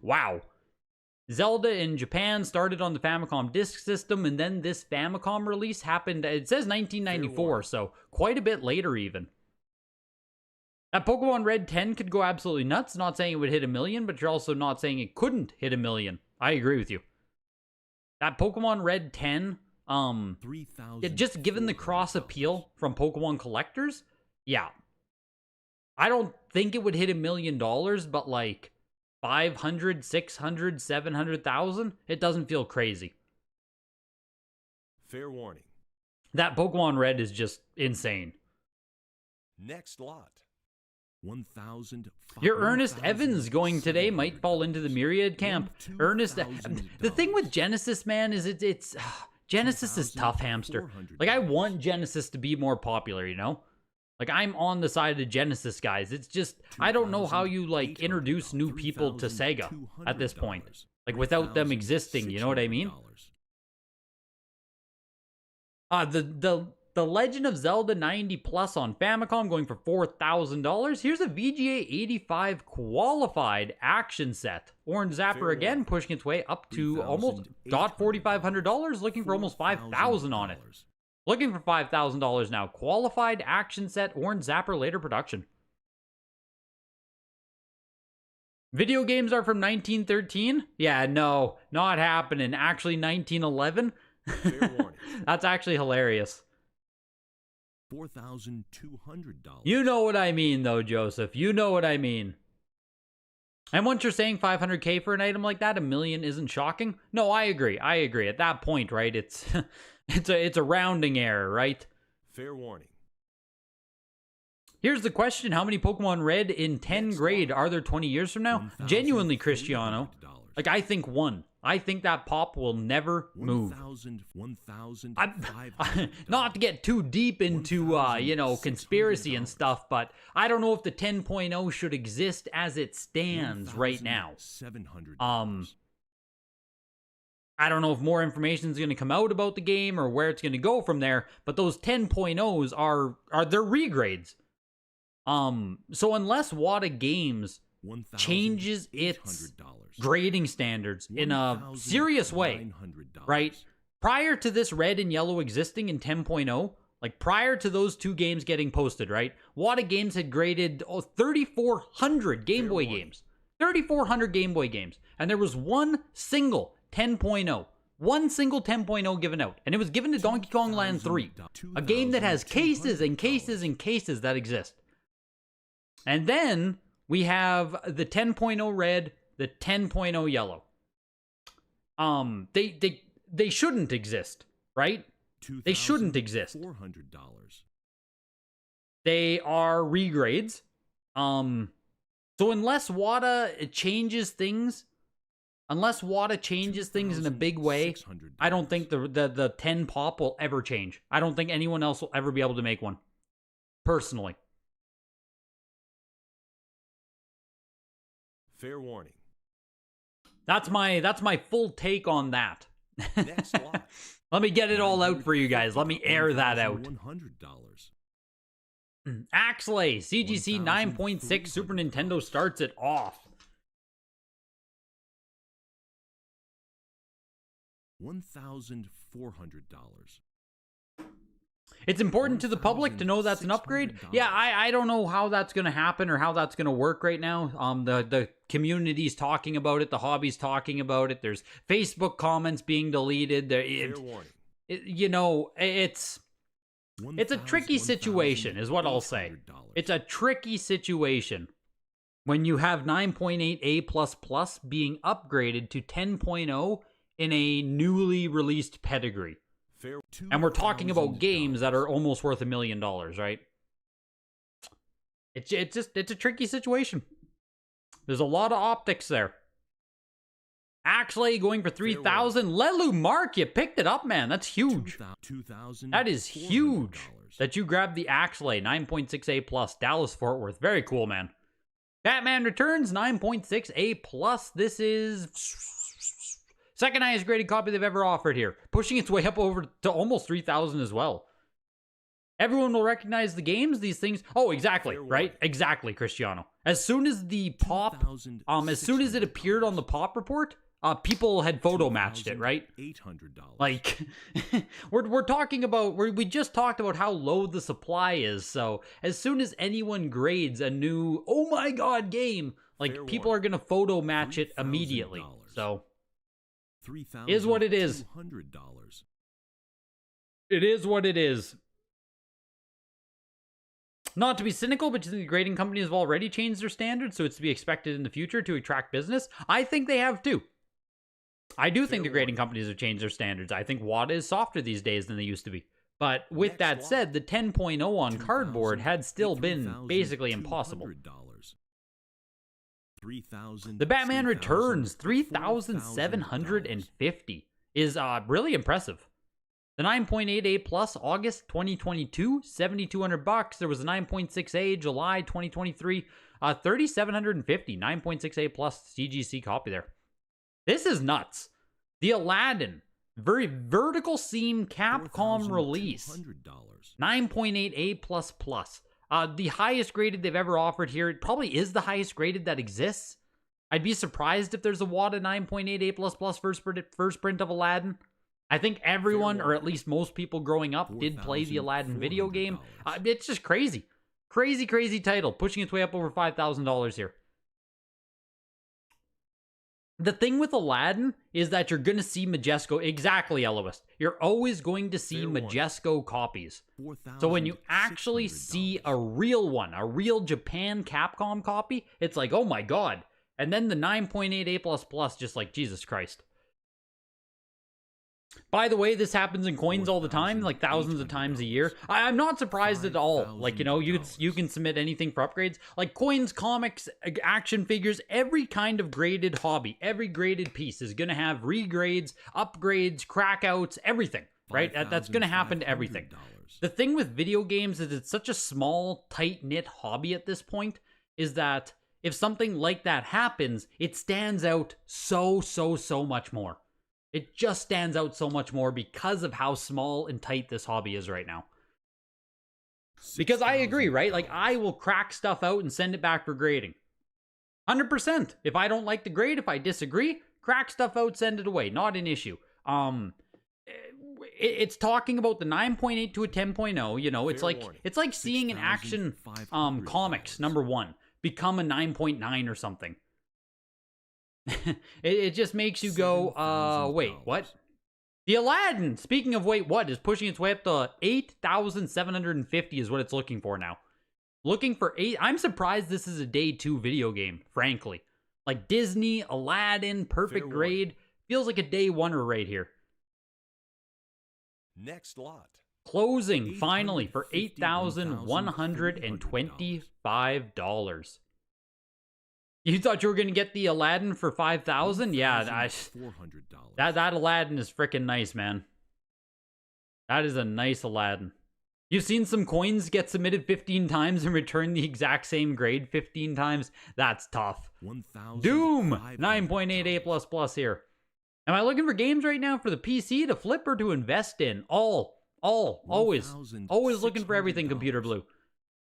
Wow. Zelda in Japan started on the Famicom Disk System, and then this Famicom release happened, it says 1994, so quite a bit later even. That Pokemon Red 10 could go absolutely nuts. Not saying it would hit 1 million, but you're also not saying it couldn't hit 1 million. I agree with you. That Pokemon Red 10, just given the cross appeal from Pokemon collectors, yeah. I don't think it would hit $1 million, but like 500, 600, 700,000, it doesn't feel crazy. Fair warning. That Pokemon Red is just insane. Next lot. 1,000. Your Ernest Evans going today might fall into the Myriad camp. Ernest, the thing with Genesis, man, is it's Genesis is tough, hamster. Like, I want Genesis to be more popular, you know? Like, I'm on the side of the Genesis guys. It's just, I don't know how you, like, introduce new people to Sega at this point. Like, without them existing, you know what I mean? The Legend of Zelda 90 plus on Famicom going for $4,000. Here's a VGA 85 qualified action set. Orange Zapper again pushing its way up to almost $4,500, looking for almost $5,000 on it. Looking for $5,000 now. Qualified action set, Orange Zapper later production. Video games are from 1913? Yeah, no, not happening. Actually, 1911? That's actually hilarious. $4,200. You know what I mean, though, Joseph. You know what I mean. And once you're saying $500K for an item like that, $1 million isn't shocking. No, I agree. I agree. At that point, right? It's it's a rounding error, right? Fair warning. Here's the question: how many Pokemon Red in 10 grade are there 20 years from now? Genuinely, Cristiano. Like, I think one. I think that pop will never move. Not to get too deep into, you know, conspiracy and stuff, but I don't know if the 10.0 should exist as it stands right now. I don't know if more information is going to come out about the game or where it's going to go from there, but those 10.0s are their regrades. So unless Wata Games changes its grading standards in a serious way, right? Prior to this red and yellow existing in 10.0, like prior to those two games getting posted, right? Wata Games had graded 3,400 Game Boy games. 3,400 Game Boy games. And there was one single 10.0. One single 10.0 given out. And it was given to Donkey Kong Land 3. A game that has cases and cases and cases that exist. And then we have the 10.0 red, the 10.0 yellow. They shouldn't exist, right? They shouldn't exist. $400. They are regrades. So unless Wata changes things in a big way, I don't think the 10 pop will ever change. I don't think anyone else will ever be able to make one. Personally. Fair warning. $1,000. That's my full take on that. Next lot. Let me get it all out for you guys. Let me air that out. $100. Axley CGC 9.6 Super Nintendo starts it off. $1,400. It's important to the public to know that's an upgrade. Yeah, I don't know how that's going to happen or how that's going to work right now. The community's talking about it. The hobby's talking about it. There's Facebook comments being deleted. Fair warning. It's a tricky situation is what I'll say. It's a tricky situation when you have 9.8 A++ being upgraded to 10.0 in a newly released pedigree. And we're talking about games that are almost worth $1 million, right? It's a tricky situation. There's a lot of optics there. Actually, going for 3,000. Lelu Mark, you picked it up, man. That's huge. That is huge. That you grabbed the Axley 9.6 A+, Dallas Fort Worth. Very cool, man. Batman Returns 9.6 A+. This is second highest graded copy they've ever offered here, pushing its way up over to almost 3,000 as well. Everyone will recognize the games, these things. Oh, exactly, right? Exactly, Cristiano. As soon as the pop, as soon as it appeared on the pop report, people had photo matched it, right? $800. Like, we're talking about, we just talked about how low the supply is. So as soon as anyone grades a new, oh my God, game, like people are going to photo match it immediately. So is what it is. It is what it is. Not to be cynical, but the grading companies have already changed their standards, so it's to be expected in the future to attract business. I think they have too. I do think the grading companies have changed their standards. I think WADA is softer these days than they used to be. But with that said, the 10.0 on cardboard had still been basically impossible. The Batman Returns, 3,750 is really impressive. The 9.8 A+, August 2022, $7,200. There was a 9.6A, July 2023, 3,750, 9.6 A+ CGC copy there. This is nuts. The Aladdin, very vertical seam Capcom release, 9.8 A++. The highest graded they've ever offered here. It probably is the highest graded that exists. I'd be surprised if there's a WADA 9.8 A++ first print of Aladdin. I think everyone, or at least most people growing up, did play the Aladdin video game. It's just crazy. Crazy title. Pushing its way up over $5,000 here. The thing with Aladdin is that you're going to see Majesco. Exactly, Eloist. You're always going to see Majesco copies. So when you actually see a real one, a real Japan Capcom copy, it's like, oh my God. And then the 9.8 A++, just like, Jesus Christ. By the way, this happens in coins all the time, like thousands of times a year. I'm not surprised at all. Like, you can submit anything for upgrades. Like coins, comics, action figures, every kind of graded hobby, every graded piece is going to have regrades, upgrades, crackouts, everything, right? That's going to happen to everything. The thing with video games is it's such a small, tight-knit hobby at this point, is that if something like that happens, it stands out so much more. It just stands out so much more because of how small and tight this hobby is right now. Because I agree, right? Like, I will crack stuff out and send it back for grading. 100%. If I don't like the grade, if I disagree, crack stuff out, send it away. Not an issue. It's talking about the 9.8 to a 10.0. You know, it's like seeing an Action Comics #1 become a 9.9 or something. it just makes you go, wait, what? The Aladdin, speaking of wait, what, is pushing its way up to 8,750 is what it's looking for now. Looking for 8. I'm surprised this is a day 2 video game, frankly. Like Disney, Aladdin, perfect grade. Feels like a day 1er right here. Next lot. Closing, finally, for $8,125. You thought you were going to get the Aladdin for $5,000? Yeah, that Aladdin is freaking nice, man. That is a nice Aladdin. You've seen some coins get submitted 15 times and return the exact same grade 15 times? That's tough. Doom! 9.88++ here. Am I looking for games right now for the PC to flip or to invest in? Always looking for everything, Computer Blue.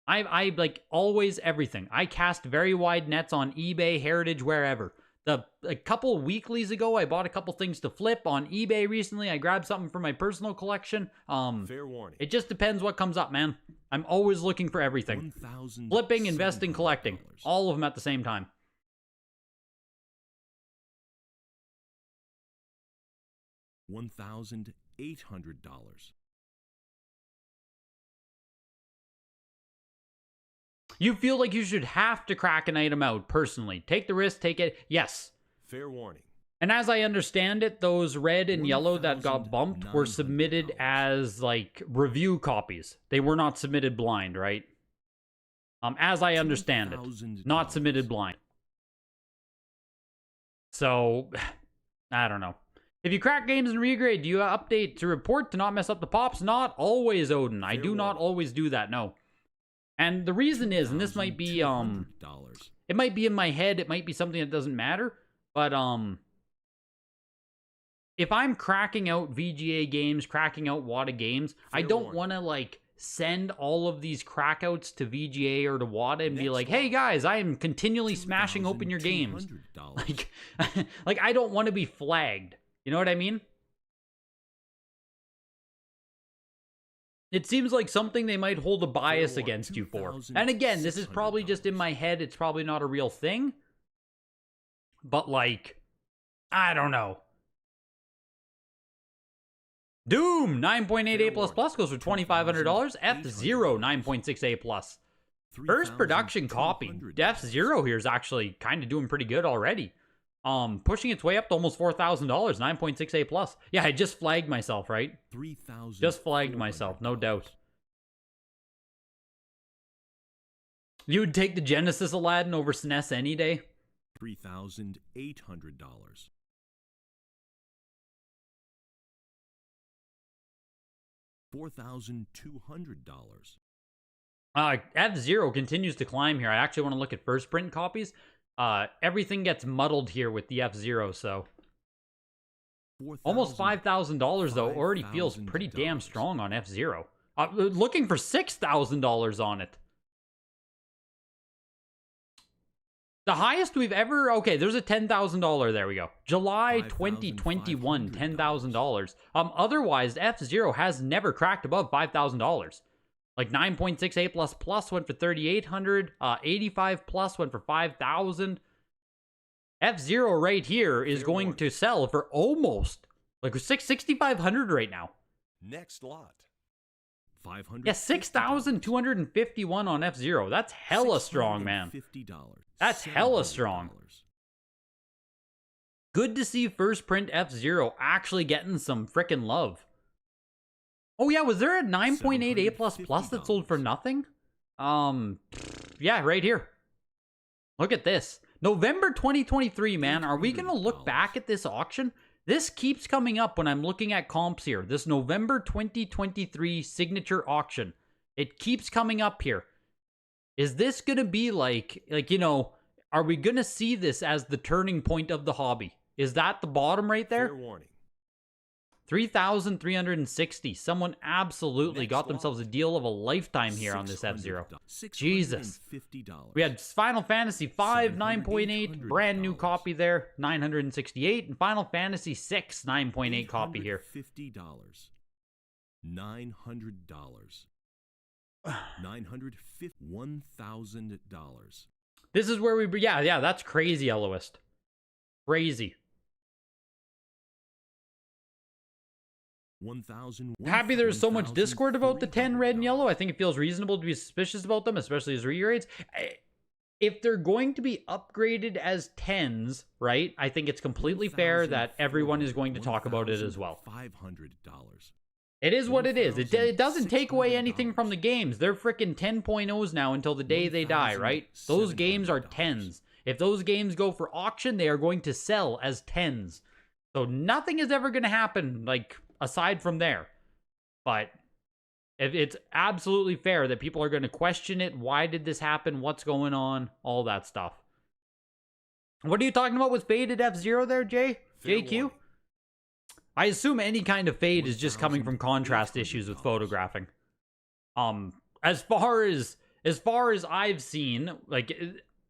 I like always everything. I cast very wide nets on eBay, Heritage, wherever. A couple weeklies ago, I bought a couple things to flip on eBay recently. I grabbed something for my personal collection. Fair warning. It just depends what comes up, man. I'm always looking for everything. Flipping, investing, collecting. All of them at the same time. $1,800. You feel like you should have to crack an item out, personally. Take the risk, take it. Yes. Fair warning. And as I understand it, those red and yellow that got bumped were submitted as, like, review copies. They were not submitted blind, right? As I understand it. Not submitted blind. So, I don't know. If you crack games and regrade, do you update to report to not mess up the pops? Not always, Odin. I do not always do that, no. And the reason is, and this might be, it might be in my head, it might be something that doesn't matter, but, if I'm cracking out VGA games, cracking out WADA games, I don't want to, like, send all of these crackouts to VGA or to WADA and be like, hey guys, I am continually smashing open your games. Like, I don't want to be flagged. You know what I mean? It seems like something they might hold a bias against you for. And again, this is probably just in my head. It's probably not a real thing. But, like, I don't know. Doom, 9.88++ goes for $2,500. F-Zero, 9.68+. First production copy. F-Zero here is actually kind of doing pretty good already. Pushing its way up to almost $4,000, 9.68+. Yeah, I just flagged myself, right? Just flagged myself, no doubt. You would take the Genesis Aladdin over SNES any day? $3,800. $4,200. F-Zero continues to climb here. I actually want to look at first print copies. Everything gets muddled here with the F-Zero, so. Almost $5,000, though, already feels pretty damn strong on F-Zero. Looking for $6,000 on it. The highest we've ever... Okay, there's a $10,000. There we go. July 2021, $10,000. Otherwise, F-Zero has never cracked above $5,000. Like 9.68++ went for $3,800. 85+ went for $5,000. F-Zero right here is going to sell for almost like $6,500 right now. Next lot. $500. Yeah, 6,251 on F-Zero. That's hella strong, man. That's hella strong. Good to see first print F-Zero actually getting some frickin' love. Oh yeah, was there a 9.88++ that sold for nothing? Yeah, right here. Look at this. November 2023, man. Are we gonna look back at this auction? This keeps coming up when I'm looking at comps here. This November 2023 signature auction. It keeps coming up here. Is this gonna be like, you know, are we gonna see this as the turning point of the hobby? Is that the bottom right there? Fair warning. 3,360. Someone absolutely got themselves a deal of a lifetime here on this F-Zero. Jesus. We had Final Fantasy V, 9.8, brand new copy there, 968, and Final Fantasy VI, 9.8 copy here. $50. $900. $950. $1,000. This is where we, yeah, that's crazy, Eloist. Crazy. Happy there's so much Discord about the 10 red and yellow. I think it feels reasonable to be suspicious about them, especially as regrades. If they're going to be upgraded as 10s, right, I think it's completely fair that everyone is going to talk about it as well. $500. It is what it is. It doesn't take away anything from the games. They're freaking 10.0s now until the day they die, right? Those games are 10s. If those games go for auction, they are going to sell as 10s. So nothing is ever going to happen, like, aside from there. But It's absolutely fair that people are going to question it. Why did this happen? What's going on? All that stuff. What are you talking about with faded F-Zero there, JQ? I assume any kind of fade is just coming from contrast issues with photographing. As far as I've seen, like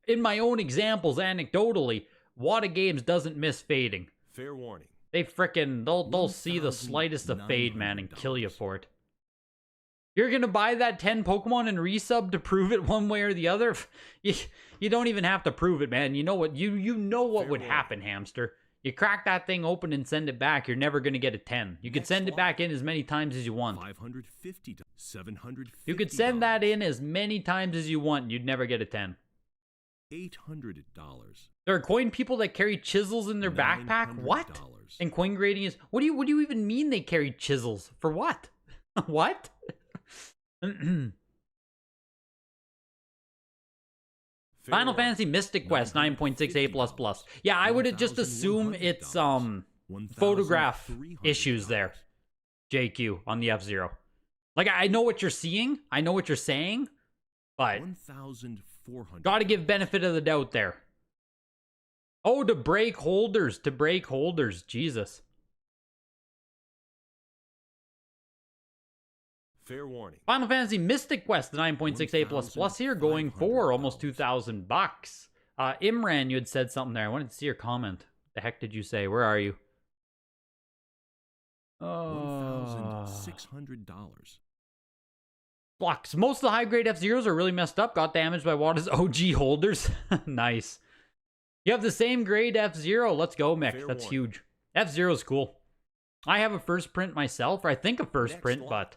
in my own examples, anecdotally, Wata Games doesn't miss fading. Fair warning. They frickin' they'll see the slightest of fade, man, and kill you for it. You're gonna buy that 10 Pokemon and resub to prove it one way or the other? You don't even have to prove it, man. You know what would happen, hamster. You crack that thing open and send it back, you're never gonna get a 10. You could send it back in as many times as you want. $550, $750. You could send that in as many times as you want, you'd never get a 10. $800. There are coin people that carry chisels in their backpack? What? And coin grading is... What do you even mean they carry chisels? For what? What? Final Fantasy Mystic Quest 9.68++. Yeah, I would just assume it's photograph issues there. JQ on the F-Zero. Like, I know what you're seeing. I know what you're saying. But gotta give benefit of the doubt there. Oh, to break holders. Jesus. Fair warning. Final Fantasy Mystic Quest, the 9.68++ here, going for almost $2,000. Imran, you had said something there. I wanted to see your comment. The heck did you say? Where are you? $1,600. Blocks. Most of the high-grade F-Zeros are really messed up. Got damaged by Wata's OG holders. Nice. You have the same grade F-Zero. Let's go, Mick. That's huge. F-Zero's cool. I have a first print myself, or I think a first print, but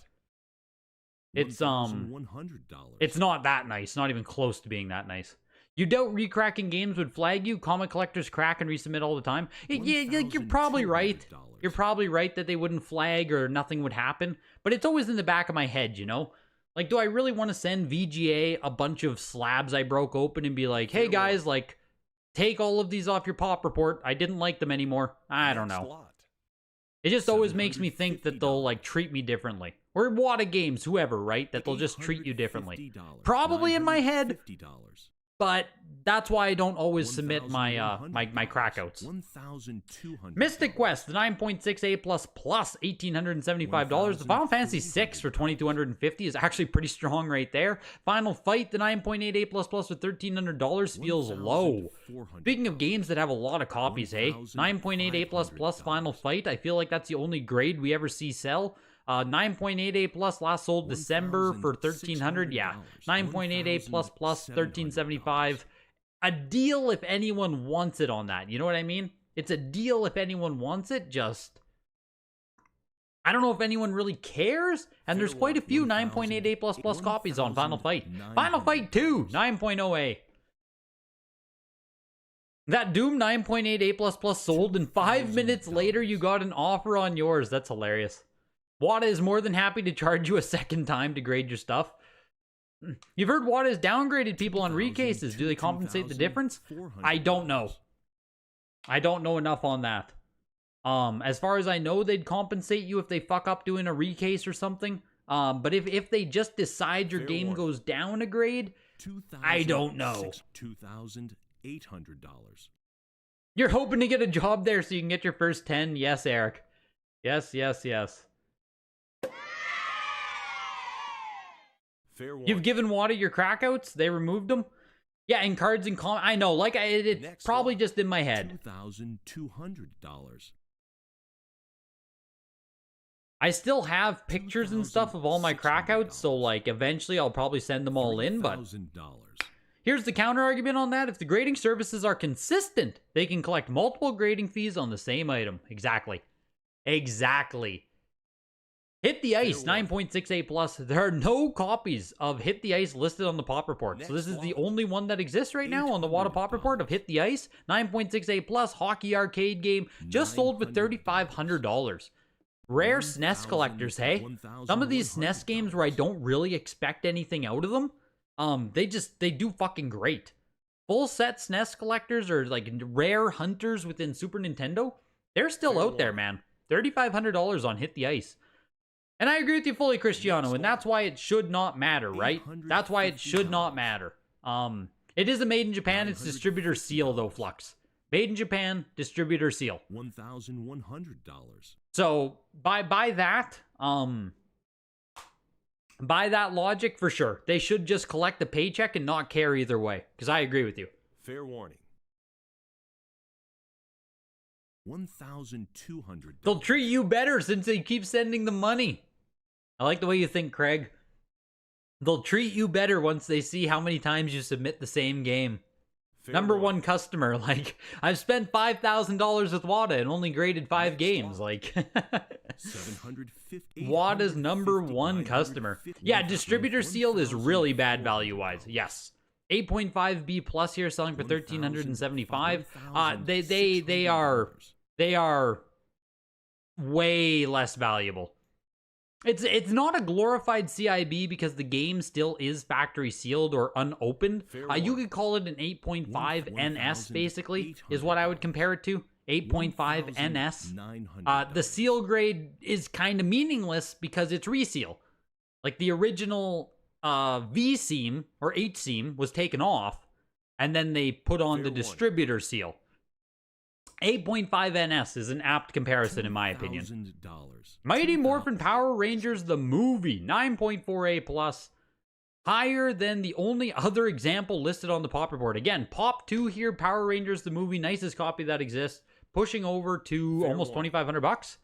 it's not that nice. Not even close to being that nice. You doubt recracking games would flag you? Comic collectors crack and resubmit all the time? Yeah, like, you're probably right. You're probably right that they wouldn't flag or nothing would happen. But it's always in the back of my head, you know? Like, do I really want to send VGA a bunch of slabs I broke open and be like, hey guys, like, take all of these off your pop report. I didn't like them anymore. I don't know. It just always makes me think that they'll, like, treat me differently. Or Wata Games, whoever, right? That they'll just treat you differently. Probably in my head. But that's why I don't always submit my my crackouts. Mystic Quest, the 9.68++, $1,875. The Final Fantasy VI for $2,250 is actually pretty strong right there. Final Fight, the 9.88++ with $1,300 feels low. Speaking of games that have a lot of copies, hey? 9.88++ Final Fight, I feel like that's the only grade we ever see sell. 9.88+ last sold December for $1,300. Yeah, 9.88++, $1,375. A deal if anyone wants it on that. You know what I mean? It's a deal if anyone wants it. Just, I don't know if anyone really cares. And there's quite a few 9.88++ copies on Final Fight. Final Fight 2, 9.0A. That Doom 9.88++ sold, and 5 minutes later you got an offer on yours. That's hilarious. Wata is more than happy to charge you a second time to grade your stuff. You've heard Wata has downgraded people on recases. Do they compensate the difference? I don't know. I don't know enough on that. As far as I know, they'd compensate you if they fuck up doing a recase or something. But if they just decide your game goes down a grade, I don't know. $2,800. You're hoping to get a job there so you can get your first 10? Yes, Eric. Yes, yes, yes. You've given Wata your crackouts? They removed them? Yeah, and cards and comments. I know, like, it's probably just in my head. $2,200. I still have pictures and stuff of all my crackouts, so, like, eventually I'll probably send them all in, but here's the counter argument on that. If the grading services are consistent, they can collect multiple grading fees on the same item. Exactly. Exactly. Hit the Ice 9.68+. There are no copies of Hit the Ice listed on the pop report. So this is the only one that exists right now on the Wata pop report of Hit the Ice. 9.68+, hockey arcade game, just sold for $3,500. Rare SNES collectors, hey? Some of these SNES games where I don't really expect anything out of them, they do fucking great. Full set SNES collectors or like rare hunters within Super Nintendo, they're still out there, man. $3,500 on Hit the Ice. And I agree with you fully, Cristiano, and that's why it should not matter, right? That's why it should not matter. It is a made in Japan. It's distributor seal, though, Flux. Made in Japan, distributor seal. $1,100. So, by that logic, for sure, they should just collect the paycheck and not care either way, because I agree with you. Fair warning. $1,200. They'll treat you better since they keep sending the money. I like the way you think, Craig. They'll treat you better once they see how many times you submit the same game. Fair Number warning. one customer. Like, I've spent $5,000 with WADA and only graded 5 games. Like, WADA's number one customer. Yeah, distributor seal is really bad value-wise. Yes. 8.5B plus here, selling for $1,375. They are way less valuable. It's not a glorified CIB because the game still is factory sealed or unopened. You could call it an 8.5 NS, basically, is what I would compare it to. 8.5 NS. The seal grade is kind of meaningless because it's reseal. Like the original V seam or H seam was taken off, and then they put on the distributor seal. 8.5 NS is an apt comparison, in my opinion. Mighty Morphin Power Rangers the movie, 9.4A plus, higher than the only other example listed on the pop report. Again, pop 2 here, Power Rangers the movie, nicest copy that exists, pushing over to almost $2,500.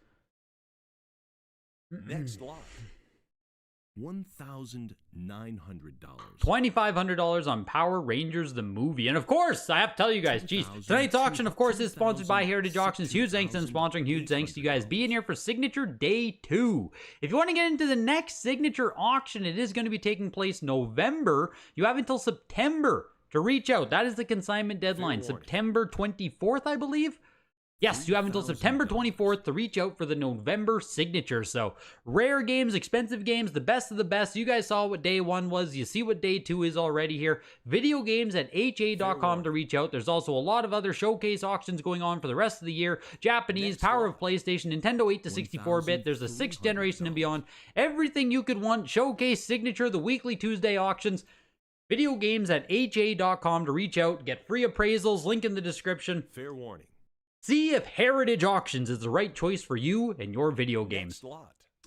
Next lot. $1,900. $2,500 on Power Rangers the movie. And of course, I have to tell you guys, geez, tonight's auction, of course, is sponsored by Heritage Auctions. Huge thanks to them sponsoring. Huge thanks to you guys being here for Signature Day 2. If you want to get into the next Signature auction, it is going to be taking place November. You have until September to reach out. That is the consignment deadline. September 24th, I believe. Yes, you have until September 24th to reach out for the November signature. So, rare games, expensive games, the best of the best. You guys saw what day 1 was. You see what day 2 is already here. Video games at ha.com to reach out. There's also a lot of other showcase auctions going on for the rest of the year. Japanese, Power of PlayStation, Nintendo 8 to 64-bit. There's the 6th generation and beyond. Everything you could want. Showcase, signature, the weekly Tuesday auctions. Video games at ha.com to reach out. Get free appraisals. Link in the description. Fair warning. See if Heritage Auctions is the right choice for you and your video games.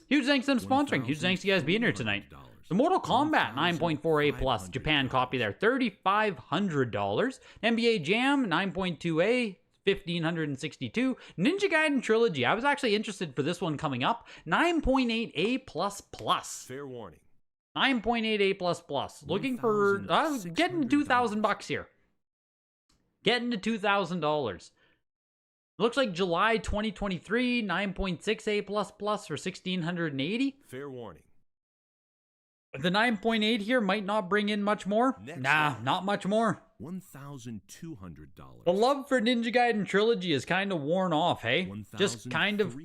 Huge thanks to them sponsoring. Huge thanks to you guys being here tonight. The Mortal Kombat 9.4A plus Japan copy there, $3,500. NBA Jam 9.2A, $1,562. Ninja Gaiden Trilogy. I was actually interested for this one coming up. 9.8A plus plus. Fair warning. 9.8A plus plus. Looking for getting $2,000 here. Getting to $2,000. Looks like July 2023, 9.6A++ for $1,680. Fair warning. The 9.8 here might not bring in much more. Not much more. $1,200. The love for Ninja Gaiden Trilogy is kind of worn off, hey? Just kind of.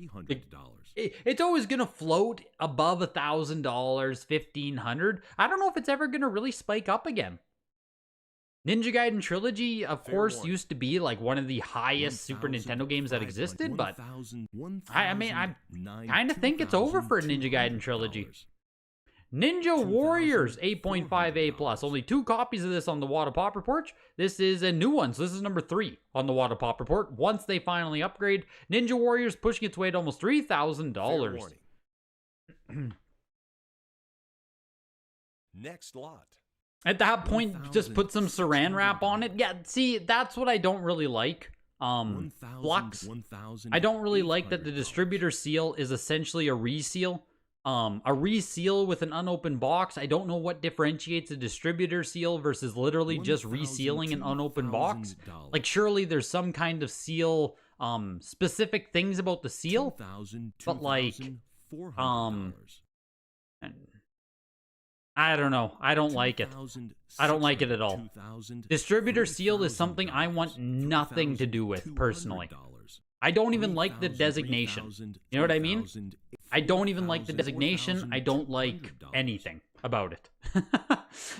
It's always going to float above $1,000, $1,500. I don't know if it's ever going to really spike up again. Ninja Gaiden Trilogy, of course, used to be like one of the highest Super Nintendo games that existed, but I kind of think it's over for Ninja Gaiden Trilogy. Ninja Warriors 8.5A plus. Only 2 copies of this on the WADA Pop Report. This is a new one, so this is number 3 on the WADA Pop Report. Once they finally upgrade, Ninja Warriors pushing its way to almost $3,000. Next lot. At that point, just put some saran wrap on it. Yeah, see, that's what I don't really like. Flux. I don't really like that the distributor seal is essentially a reseal. A reseal with an unopened box. I don't know what differentiates a distributor seal versus literally just resealing an unopened box. Like, surely there's some kind of seal, specific things about the seal. But like, I don't know. I don't like it. I don't like it at all. Distributor seal is something I want nothing to do with, personally. I don't even like the designation. You know what I mean? I don't even like the designation. I don't like anything about it.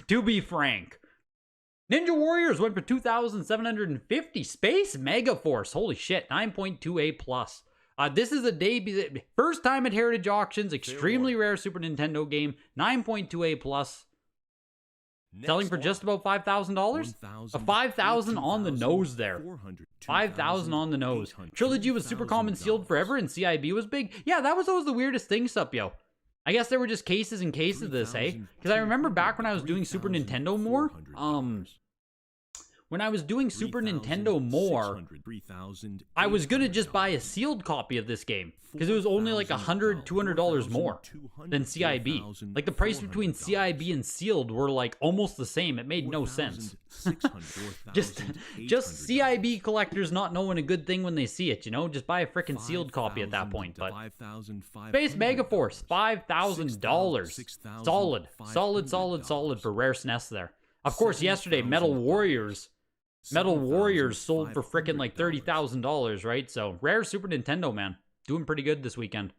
To be frank. Ninja Warriors went for $2,750. Space Megaforce. Holy shit. 9.2A plus. This is a debut, first time at Heritage Auctions, extremely rare Super Nintendo game, 9.2A plus. Selling for just about $5,000? A 5,000 on the nose there. 5,000 on the nose. Trilogy was super common, sealed forever, and CIB was big. Yeah, that was always the weirdest thing, sup, yo. I guess there were just cases and cases of this, eh? Because I remember back when I was doing Super Nintendo more, when I was doing Super Nintendo more, I was gonna just buy a sealed copy of this game because it was only like $100, $200 more than CIB. Like the price between CIB and sealed were like almost the same. It made no sense. just CIB collectors not knowing a good thing when they see it, you know? Just buy a freaking sealed copy at that point. But Space Megaforce, $5,000. Solid for rare SNES there. Of course, yesterday Metal Warriors sold for frickin' like $30,000, right? So rare Super Nintendo, man, doing pretty good this weekend.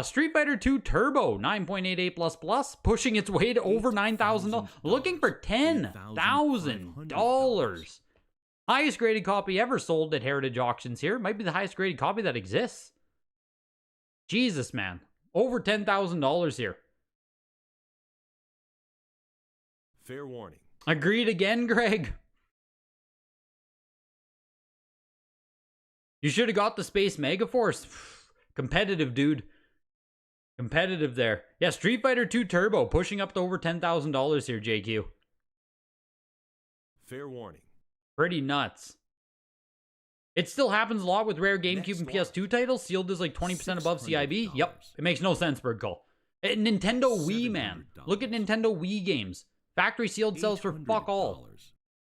Street Fighter 2 Turbo, 9.88++, pushing its way to over $9,000, looking for $10,000. Highest graded copy ever sold at Heritage Auctions here. Might be the highest graded copy that exists. Jesus, man, over $10,000 here. Fair warning. Agreed again, Greg. You should have got the Space Megaforce. Competitive, dude. Competitive there. Yeah, Street Fighter 2 Turbo pushing up to over $10,000 here, JQ. Fair warning. Pretty nuts. It still happens a lot with rare GameCube and PS2 titles. Sealed is like 20% above CIB. Yep, it makes no sense, Birdcall. Nintendo Wii, man. Look at Nintendo Wii games. Factory sealed sells for fuck all.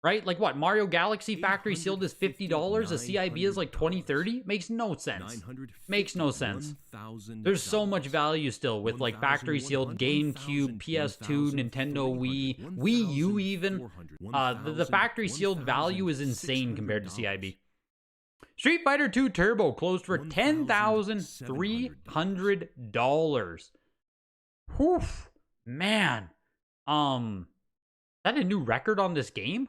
Right? Like what? Mario Galaxy factory sealed is $50. A CIB is like 20, 30? Makes no sense. Makes no sense. There's so much value still with like factory sealed GameCube, PS2, Nintendo Wii, Wii U even. The factory sealed value is insane compared to CIB. Street Fighter 2 Turbo closed for $10,300. Whew. Man. That a new record on this game?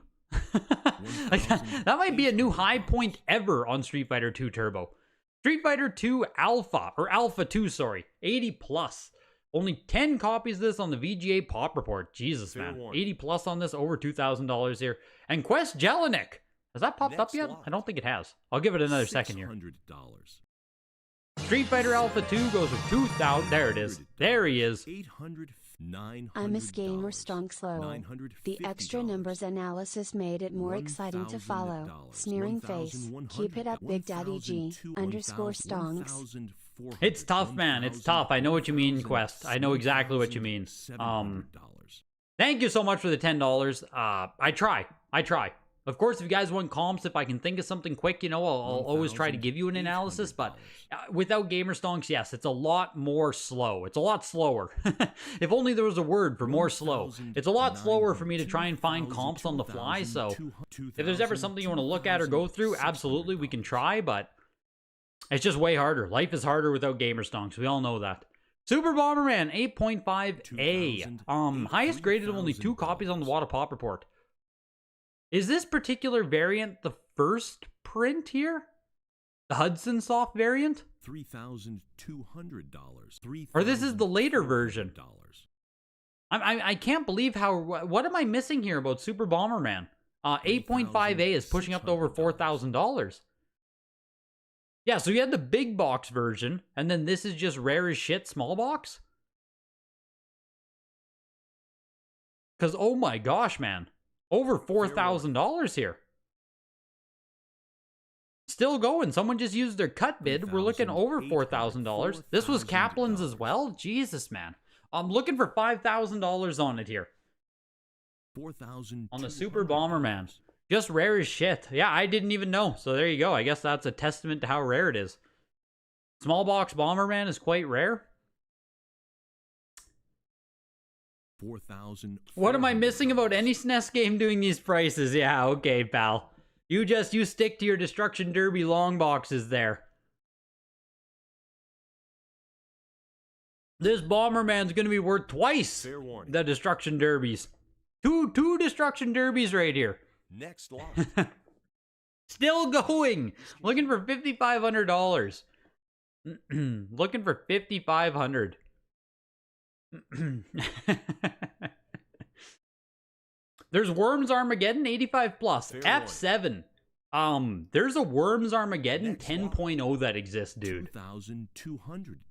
Like that might be a new high point ever on Street Fighter 2 Turbo. Street Fighter 2 Alpha, or Alpha 2, sorry, 80 plus. Only 10 copies of this on the VGA Pop Report. Jesus, man. 80 plus on this, over $2,000 here. And Quest Jelinek. Has that popped up yet? I don't think it has. I'll give it another second here. Street Fighter Alpha 2 goes for $2,000. There it is. There he is. I'm a gamer strong slow. The extra numbers analysis made it more exciting to follow. Sneering face. Keep it up, Big Daddy G. _stonks. It's tough, man. It's tough. I know what you mean, Quest. I know exactly what you mean. Thank you so much for the $10. I try. Of course, if you guys want comps, if I can think of something quick, you know, I'll always try to give you an analysis. But without Gamer Stonks, yes, it's a lot more slow. It's a lot slower. If only there was a word for more slow. It's a lot slower for me to try and find comps on the fly. So if there's ever something you want to look at or go through, absolutely, we can try. But it's just way harder. Life is harder without Gamer Stonks. We all know that. Super Bomberman 8.5A. Highest graded, only 2 copies on the Wada Pop Report. Is this particular variant the first print here? The Hudson Soft variant? $3,200. Or this is the later version? I can't believe how... What am I missing here about Super Bomberman? 8.5A is pushing up to over $4,000. Yeah, so you had the big box version, and then this is just rare as shit small box? Because, oh my gosh, man. Over $4,000 here. Still going. Someone just used their cut bid. We're looking over $4,000. This was Kaplan's as well? Jesus, man. I'm looking for $5,000 on it here. On the Super Bomberman. Just rare as shit. Yeah, I didn't even know. So there you go. I guess that's a testament to how rare it is. Small box Bomberman is quite rare. What am I missing about any SNES game doing these prices? Yeah, okay, pal. You stick to your Destruction Derby long boxes there. This Bomberman's gonna be worth twice the Destruction Derbies. Two Destruction Derbies right here. Next lot. Still going. Looking for $5,500. Looking for 5,500. There's Worms Armageddon 85 plus. F7. There's a Worms Armageddon 10.0 that exists, dude.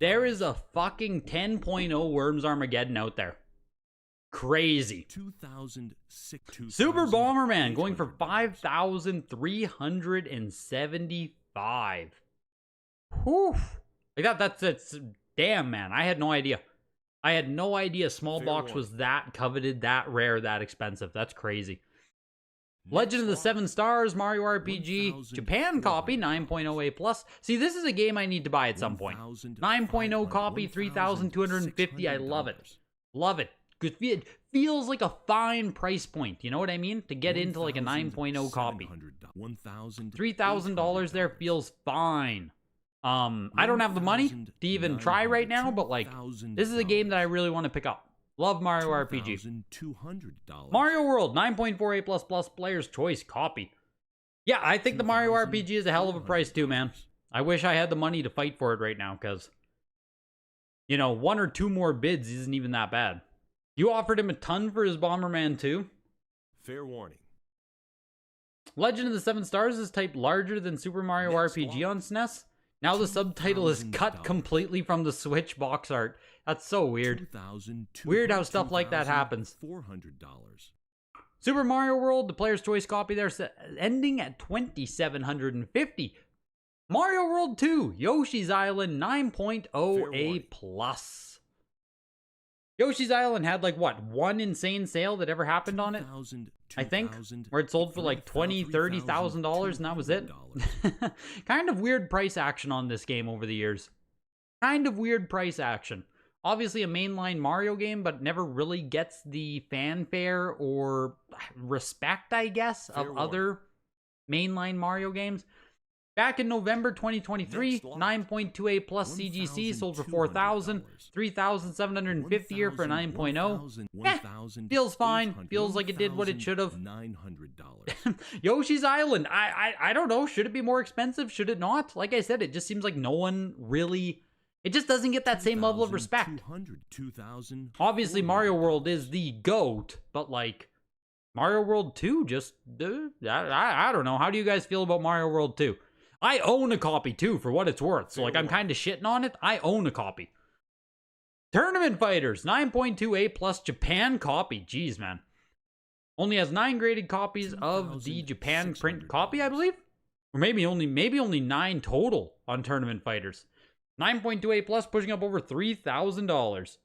There is a fucking 10.0 Worms Armageddon out there. Crazy. Super Bomberman going for 5,375. Whew. Like that's damn, man. I had no idea. I had no idea small box was that coveted, that rare, that expensive. That's crazy. Legend of the Seven Stars, Mario RPG, Japan copy, 9.0 A+. See, this is a game I need to buy at some point. 9.0 copy, 3,250. I love it. Love it. It feels like a fine price point. You know what I mean? To get into like a 9.0 copy. $3,000 there feels fine. I don't have the money to even try right now, but like, this is a game that I really want to pick up. Love Mario RPG. Mario World, 9.4 A++ Player's Choice copy. Yeah, I think the Mario RPG is a hell of a price too, man. I wish I had the money to fight for it right now, because, you know, 1 or 2 more bids isn't even that bad. You offered him a ton for his Bomberman 2. Fair warning. Legend of the Seven Stars is typed larger than Super Mario RPG on SNES. Now the subtitle is cut completely from the Switch box art. That's so weird. Weird how stuff like that happens. Super Mario World, the Player's Choice copy there, ending at 2,750. Mario World 2, Yoshi's Island, 9.0 A+. Yoshi's Island had like, what, one insane sale that ever happened on it? I think, where it sold for like $20,000, $30,000 and that was it. Kind of weird price action on this game over the years. Kind of weird price action. Obviously a mainline Mario game, but never really gets the fanfare or respect, I guess, of other mainline Mario games. Back in November 2023, 9.2 A+ CGC sold for $4,000, $3,750 here for a 9.0. Feels fine. Feels like it did what it should have. Yoshi's Island. I don't know. Should it be more expensive? Should it not? Like I said, it just seems like no one really... It just doesn't get that same level of respect. Obviously, Mario World is the GOAT, but like, Mario World 2 just... I don't know. How do you guys feel about Mario World 2? I own a copy too, for what it's worth. So like, I'm kind of shitting on it. I own a copy. Tournament Fighters, 9.2 A+ Japan copy. Jeez, man. Only has 9 graded copies of the Japan print copy, I believe. Or maybe only 9 total on Tournament Fighters. 9.2 A+, pushing up over $3,000.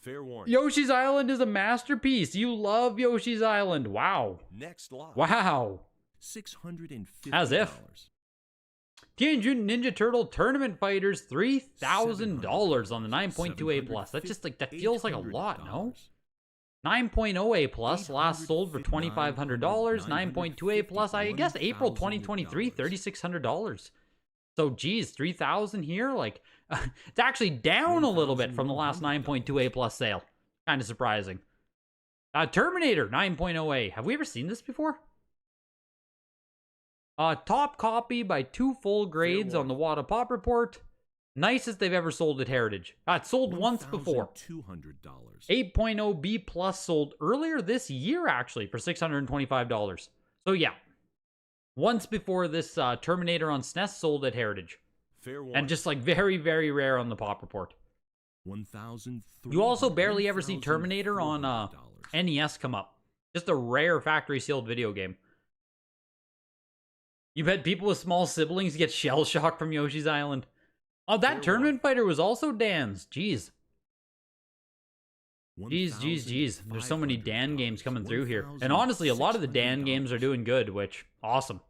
Fair warning. Yoshi's Island is a masterpiece. You love Yoshi's Island. Wow. Next lot. Wow. $650. As if. Teenage Mutant Ninja Turtle Tournament Fighters, $3,000 on the 9.2 A+. That's just like, that feels like a lot, no? 9.0 A+, last sold for $2,500. 9.2 A+, I guess April 2023, $3,600. So, geez, 3,000 here? Like, it's actually down a little bit from the last 9.2 A+ sale. Kind of surprising. Terminator, 9.0 A. Have we ever seen this before? Top copy by 2 full grades on the Wada Pop Report. Nicest they've ever sold at Heritage. It sold once before. 8.0 B+ sold earlier this year, actually, for $625. So, yeah. Once before this Terminator on SNES sold at Heritage. And just like very, very rare on the Pop Report. You also barely ever see Terminator on NES come up. Just a rare factory sealed video game. You bet people with small siblings get shell shocked from Yoshi's Island. Oh, that Tournament Fighter was also Dan's. Jeez. Jeez. There's so many Dan games coming through here. And honestly, a lot of the Dan games are doing good, which, awesome.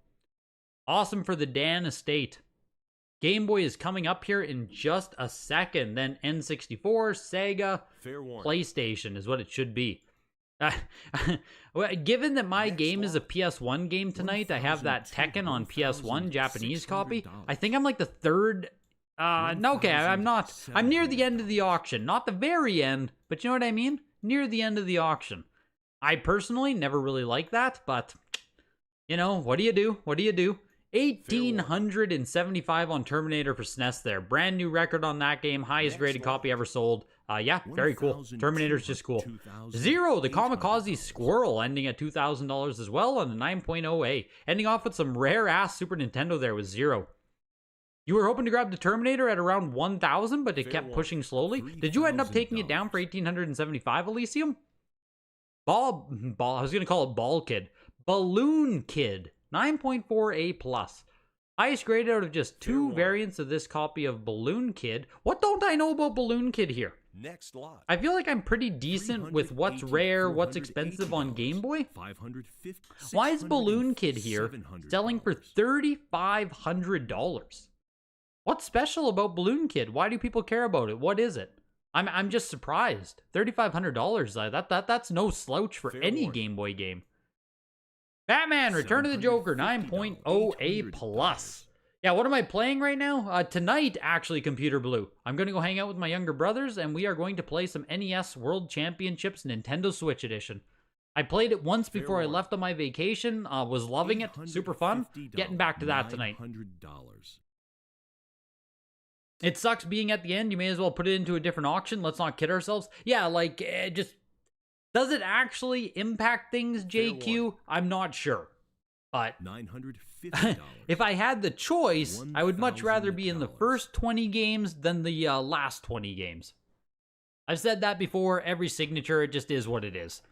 Awesome for the Dan estate. Game Boy is coming up here in just a second. Then N64, Sega, PlayStation is what it should be. Given that my game is a PS1 game tonight, I have that Tekken on PS1 Japanese copy. I think I'm like the third... no, okay, I'm not. I'm near the end of the auction. Not the very end, but you know what I mean? Near the end of the auction. I personally never really like that, but, you know, what do you do? What do you do? 1,875 on Terminator for SNES there. Brand new record on that game. Highest graded copy ever sold. Yeah, very cool. Terminator's just cool. Zero, the Kamikaze Squirrel, ending at $2,000 as well on the 9.0A. Ending off with some rare-ass Super Nintendo there with Zero. You were hoping to grab the Terminator at around 1,000, but it kept pushing slowly. Did you end up taking it down for 1,875, Elysium? I was going to call it Ball Kid. Balloon Kid, 9.4A+. Highest graded out of just two variants of this copy of Balloon Kid. What don't I know about Balloon Kid here? Next lot. I feel like I'm pretty decent with what's rare, what's expensive on Game Boy. Why is Balloon Kid here selling for $3,500? What's special about Balloon Kid? Why do people care about it? What is it? I'm just surprised. $3,500. That's no slouch for any Game Boy game. Batman: Return of the Joker, 9.0A+. Yeah, what am I playing right now? Tonight, actually, Computer Blue. I'm going to go hang out with my younger brothers, and we are going to play some NES World Championships Nintendo Switch Edition. I played it once before I left on my vacation. Was loving it. Super fun. Getting back to that tonight. It sucks being at the end. You may as well put it into a different auction. Let's not kid ourselves. Yeah, like, just... Does it actually impact things, JQ? I'm not sure. But if I had the choice, I would much rather be in the first 20 games than the last 20 games. I've said that before. Every signature, it just is what it is.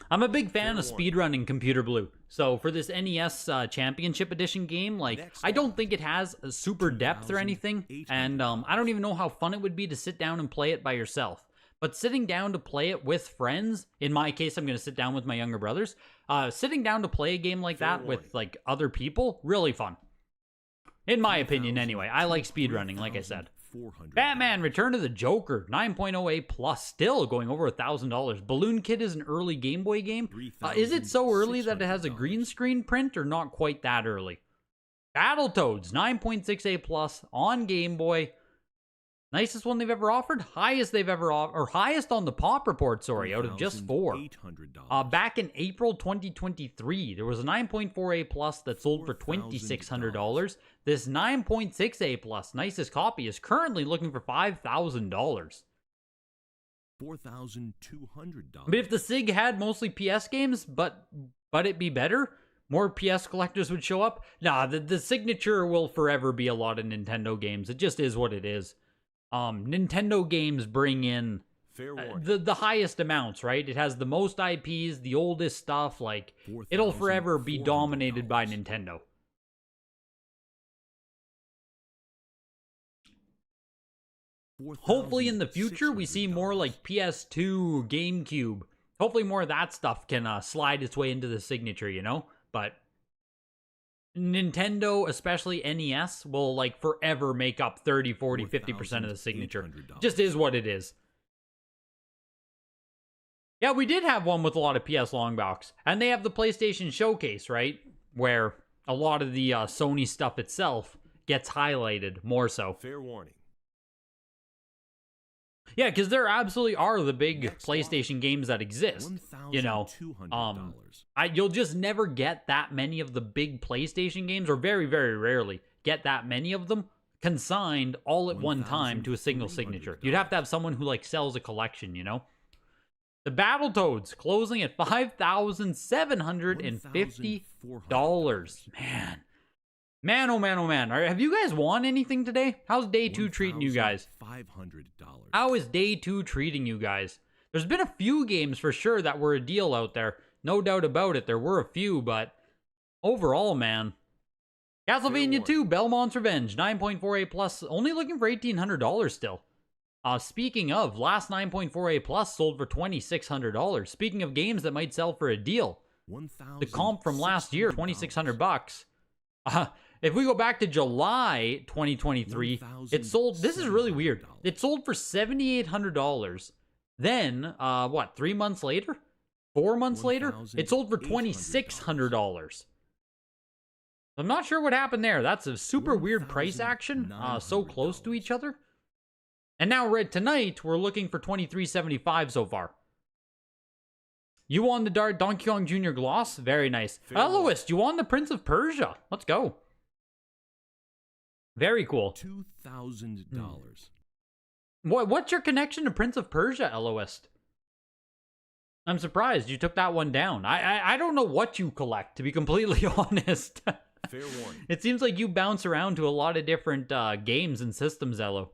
I'm a big fan of speedrunning Computer Blue. So for this NES Championship Edition game, like, I don't think it has a super depth or anything. And I don't even know how fun it would be to sit down and play it by yourself. But sitting down to play it with friends, in my case, I'm going to sit down with my younger brothers. Sitting down to play a game like that with, like, other people, really fun. In my opinion, anyway. I like speedrunning, like I said. Batman: Return of the Joker, 9.0A+, still going over $1,000. Balloon Kid is an early Game Boy game. Is it so early that it has a green screen print, or not quite that early? Battletoads, 9.6A+, on Game Boy. Nicest one they've ever offered? Highest they've ever offered, or highest on the Pop Report, sorry, out of just 4. Back in April 2023, there was a 9.4A+ that sold for $2,600. This 9.6A+, nicest copy, is currently looking for $5,000. $4,200. But if the SIG had mostly PS games, but it be better, more PS collectors would show up. Nah, the signature will forever be a lot of Nintendo games. It just is what it is. Nintendo games bring in the highest amounts, right? It has the most IPs, the oldest stuff, like, it'll forever be dominated by Nintendo. Hopefully in the future we see more like PS2, GameCube. Hopefully more of that stuff can slide its way into the signature, you know? But Nintendo, especially NES, will, like, forever make up 30, 40, 50% of the signature. Just is what it is. Yeah, we did have one with a lot of PS long box. And they have the PlayStation Showcase, right? Where a lot of the Sony stuff itself gets highlighted more so. Fair warning. Yeah, because there absolutely are the big PlayStation games that exist. You know, you'll just never get that many of the big PlayStation games, or very, very rarely get that many of them consigned all at one time to a single signature. You'd have to have someone who, like, sells a collection, you know? The Battletoads closing at $5,750. Man, oh man, oh man. Have you guys won anything today? How's day 2 treating you guys? How is day 2 treating you guys? There's been a few games for sure that were a deal out there. No doubt about it. There were a few, but overall, man. Castlevania 2, Belmont's Revenge, 9.4A+, only looking for $1,800 still. Speaking of, last 9.4A+ sold for $2,600. Speaking of games that might sell for a deal, the comp from last year, $2,600. If we go back to July 2023, it sold, this is really weird, it sold for $7,800. Then, 3 months later? 4 months later? It sold for $2,600. I'm not sure what happened there. That's a super weird price action, so close to each other. And now, tonight, we're looking for $2,375 so far. You won the Donkey Kong Jr. Gloss? Very nice. Eloist, you won the Prince of Persia. Let's go. Very cool. $2,000. What's your connection to Prince of Persia, Eloist? I'm surprised you took that one down. I don't know what you collect, to be completely honest. Fair warning. It seems like you bounce around to a lot of different games and systems, Elo.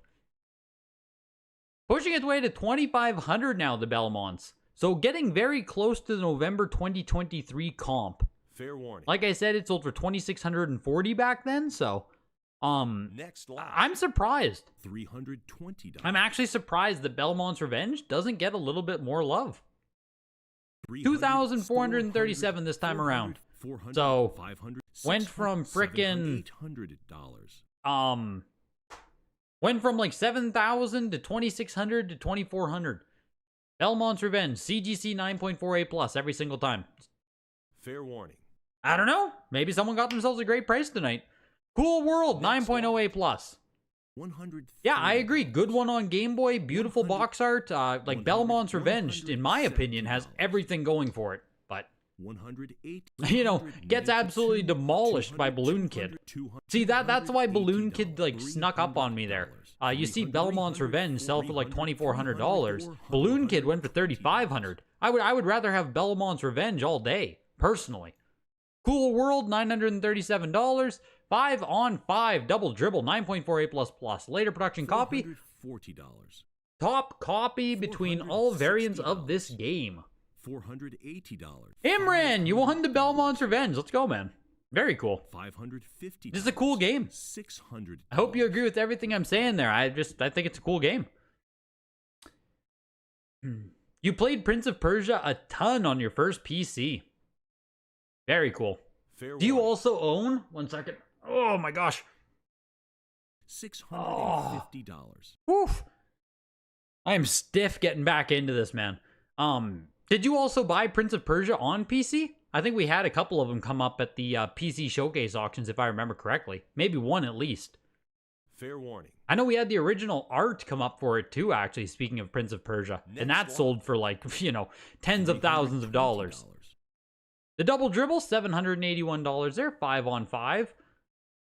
Pushing its way to 2,500 now, the Belmonts. So getting very close to the November 2023 comp. Fair warning. Like I said, it sold for 2,640 back then, so Next lot. I'm surprised. $320. I'm actually surprised that Belmont's Revenge doesn't get a little bit more love. 2,437 this time around. So went from frickin' went from like 7,000 to 2,600 to 2,400. Belmont's Revenge, CGC 9.48 plus every single time. Fair warning. I don't know. Maybe someone got themselves a great price tonight. Cool World 9.08 plus. 100. Yeah, I agree. Good one on Game Boy. Beautiful box art. Like Belmont's Revenge, in my opinion, has everything going for it. But 108. you know, gets absolutely demolished by Balloon Kid. See, that's why Balloon Kid like snuck up on me there. You see Belmont's Revenge sell for like $2,400. Balloon Kid went for $3,500. I would rather have Belmont's Revenge all day, personally. Cool World, $937. 5 on 5 double dribble, 9.48 plus plus. Later production copy. $40. Top copy between all variants of this game. $480. Imran, you won the Belmont's Revenge. Let's go, man. Very cool. $550. This is a cool game. $600. I hope you agree with everything I'm saying there. I think it's a cool game. You played Prince of Persia a ton on your first PC. Very cool. Do you also own? One second. Oh my gosh. $650. Oof. I am stiff getting back into this, man. Did you also buy Prince of Persia on PC? I think we had a couple of them come up at the PC showcase auctions, if I remember correctly. Maybe one at least. Fair warning. I know we had the original art come up for it too, actually, speaking of Prince of Persia. And that sold for like, you know, tens of thousands of dollars. The double dribble, $781 there, 5 on 5.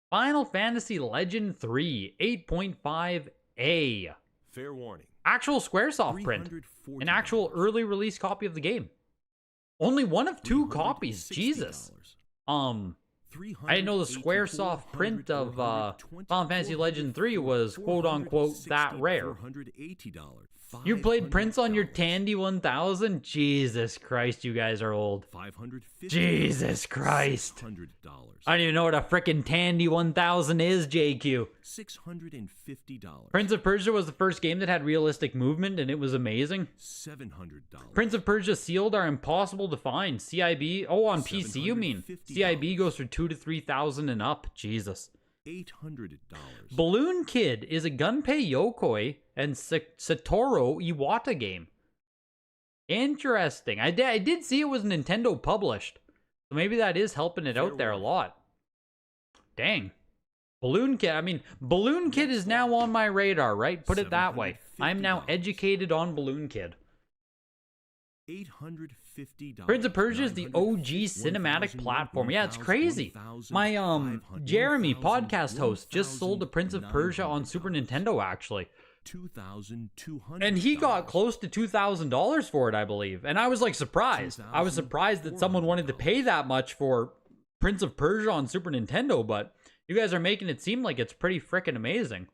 Final Fantasy Legend 3, 8.5A. Fair warning. Actual Squaresoft print. An actual early release copy of the game. Only one of 2 copies. Jesus. I didn't know the Squaresoft print of Final Fantasy Legend 3 was quote-unquote that rare. You played Prince on your Tandy 1000? Jesus Christ, you guys are old. Jesus Christ. I don't even know what a frickin' Tandy 1000 is, JQ. $650. Prince of Persia was the first game that had realistic movement, and it was amazing. $700. Prince of Persia sealed are impossible to find. CIB, oh, on PC you mean? CIB goes for 2,000 to 3,000 and up. Jesus. $800. Balloon Kid is a Gunpei Yokoi and Satoru Iwata game. Interesting. I did see it was Nintendo published. So maybe that is helping it out there a lot. Dang. Balloon Kid. I mean, Balloon Kid is now on my radar, right? Put it that way. I'm now educated on Balloon Kid. $850. Prince of Persia is the OG cinematic platform. Yeah, it's crazy. My Jeremy, podcast host, just sold a Prince of Persia on Super Nintendo, actually. $2,200. And he got close to $2,000 for it, I believe. And I was like surprised. I was surprised that someone wanted to pay that much for Prince of Persia on Super Nintendo, but you guys are making it seem like it's pretty freaking amazing.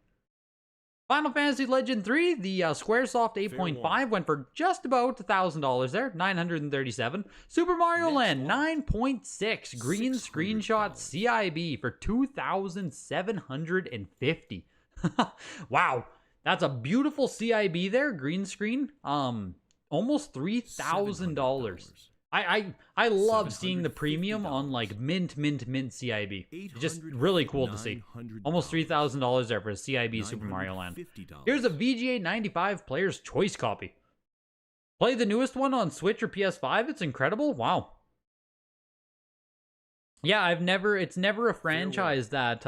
Final Fantasy Legend 3, the Squaresoft 8.5 went for just about $1,000 there, $937. Super Mario Land 9.6 green screenshot CIB for $2,750. Wow, that's a beautiful CIB there, green screen. Almost $3,000. I love seeing the premium on like mint CIB. It's just really cool to see. Almost $3,000 there for a CIB Super Mario Land. Here's a VGA 95 Player's Choice copy. Play the newest one on Switch or PS5. It's incredible. Wow. Yeah, it's never a franchise that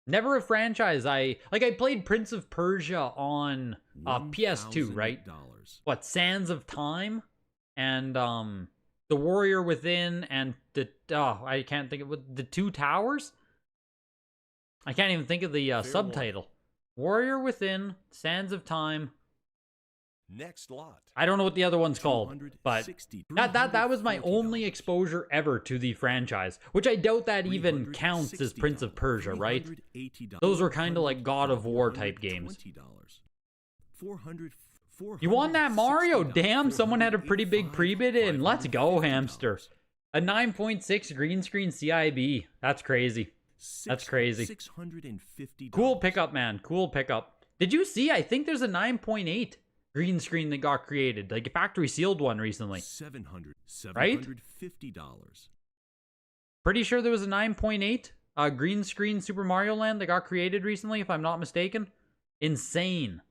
never a franchise I played Prince of Persia on PS2, right? What, Sands of Time? and The Warrior Within, and I can't think of the Two Towers. I can't even think of the subtitle. Warrior Within, Sands of Time. Next lot. I don't know what the other one's called, but that was my only exposure ever to the franchise, which I doubt that even counts as Prince of Persia, right? Those were kind of like God of War type games. You won that Mario? Damn, someone had a pretty big pre-bid in. Let's go, hamster. A 9.6 green screen CIB. That's crazy. That's crazy. Cool pickup, man. Cool pickup. Did you see? I think there's a 9.8 green screen that got created, like a factory sealed one recently. Right? Pretty sure there was a 9.8 green screen Super Mario Land that got created recently, if I'm not mistaken. Insane.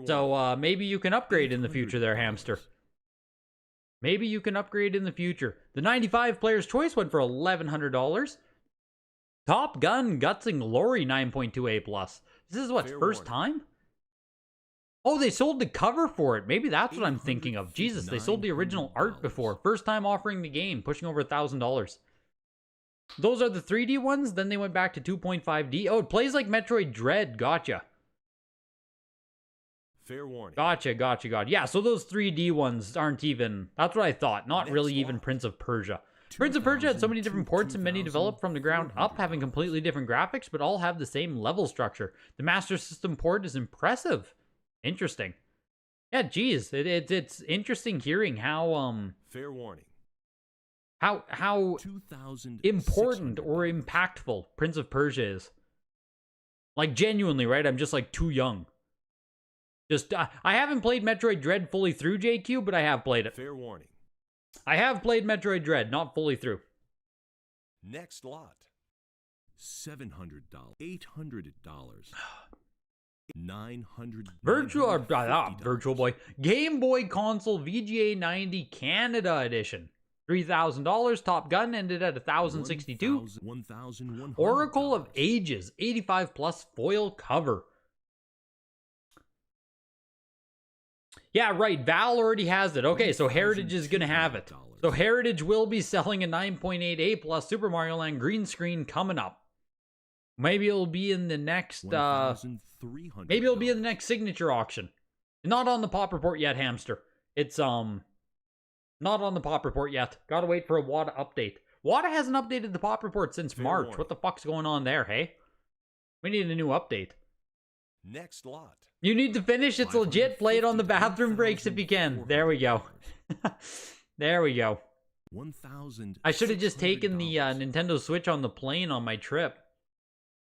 So maybe you can upgrade in the future there, hamster. Maybe you can upgrade in the future. The 95 Player's Choice went for $1,100. Top Gun Guts and Glory 9.2A+. This is what, first time? Oh, they sold the cover for it. Maybe that's what I'm thinking of. Jesus, they sold the original art before. First time offering the game, pushing over $1,000. Those are the 3D ones. Then they went back to 2.5D. Oh, it plays like Metroid Dread. Gotcha. Fair warning. Gotcha. Yeah, so those 3D ones aren't even... That's what I thought. Not really even Prince of Persia. Prince of Persia had so many different ports and many developed from the ground up, having completely different graphics, but all have the same level structure. The Master System port is impressive. Interesting. Yeah, geez. It's interesting hearing how... Fair warning. How important or impactful Prince of Persia is. Like, genuinely, right? I'm just, like, too young. Just, I haven't played Metroid Dread fully through, JQ, but I have played it. Fair warning. I have played Metroid Dread, not fully through. Next lot. $700. $800. $900. Virtual Boy. Game Boy Console VGA 90 Canada Edition. $3,000. Top Gun ended at $1,062. Oracle of Ages 85+ foil cover. Yeah, right. Val already has it. Okay, so Heritage is going to have it. So Heritage will be selling a 9.8A+ Super Mario Land green screen coming up. Maybe it'll be in the next maybe it'll be in the next signature auction. Not on the pop report yet, hamster. It's not on the pop report yet. Gotta wait for a WADA update. WADA hasn't updated the pop report since March. What the fuck's going on there, hey? We need a new update. Next lot. You need to finish. It's legit. Play it on the bathroom breaks if you can. There we go. There we go. I should have just taken the Nintendo Switch on the plane on my trip.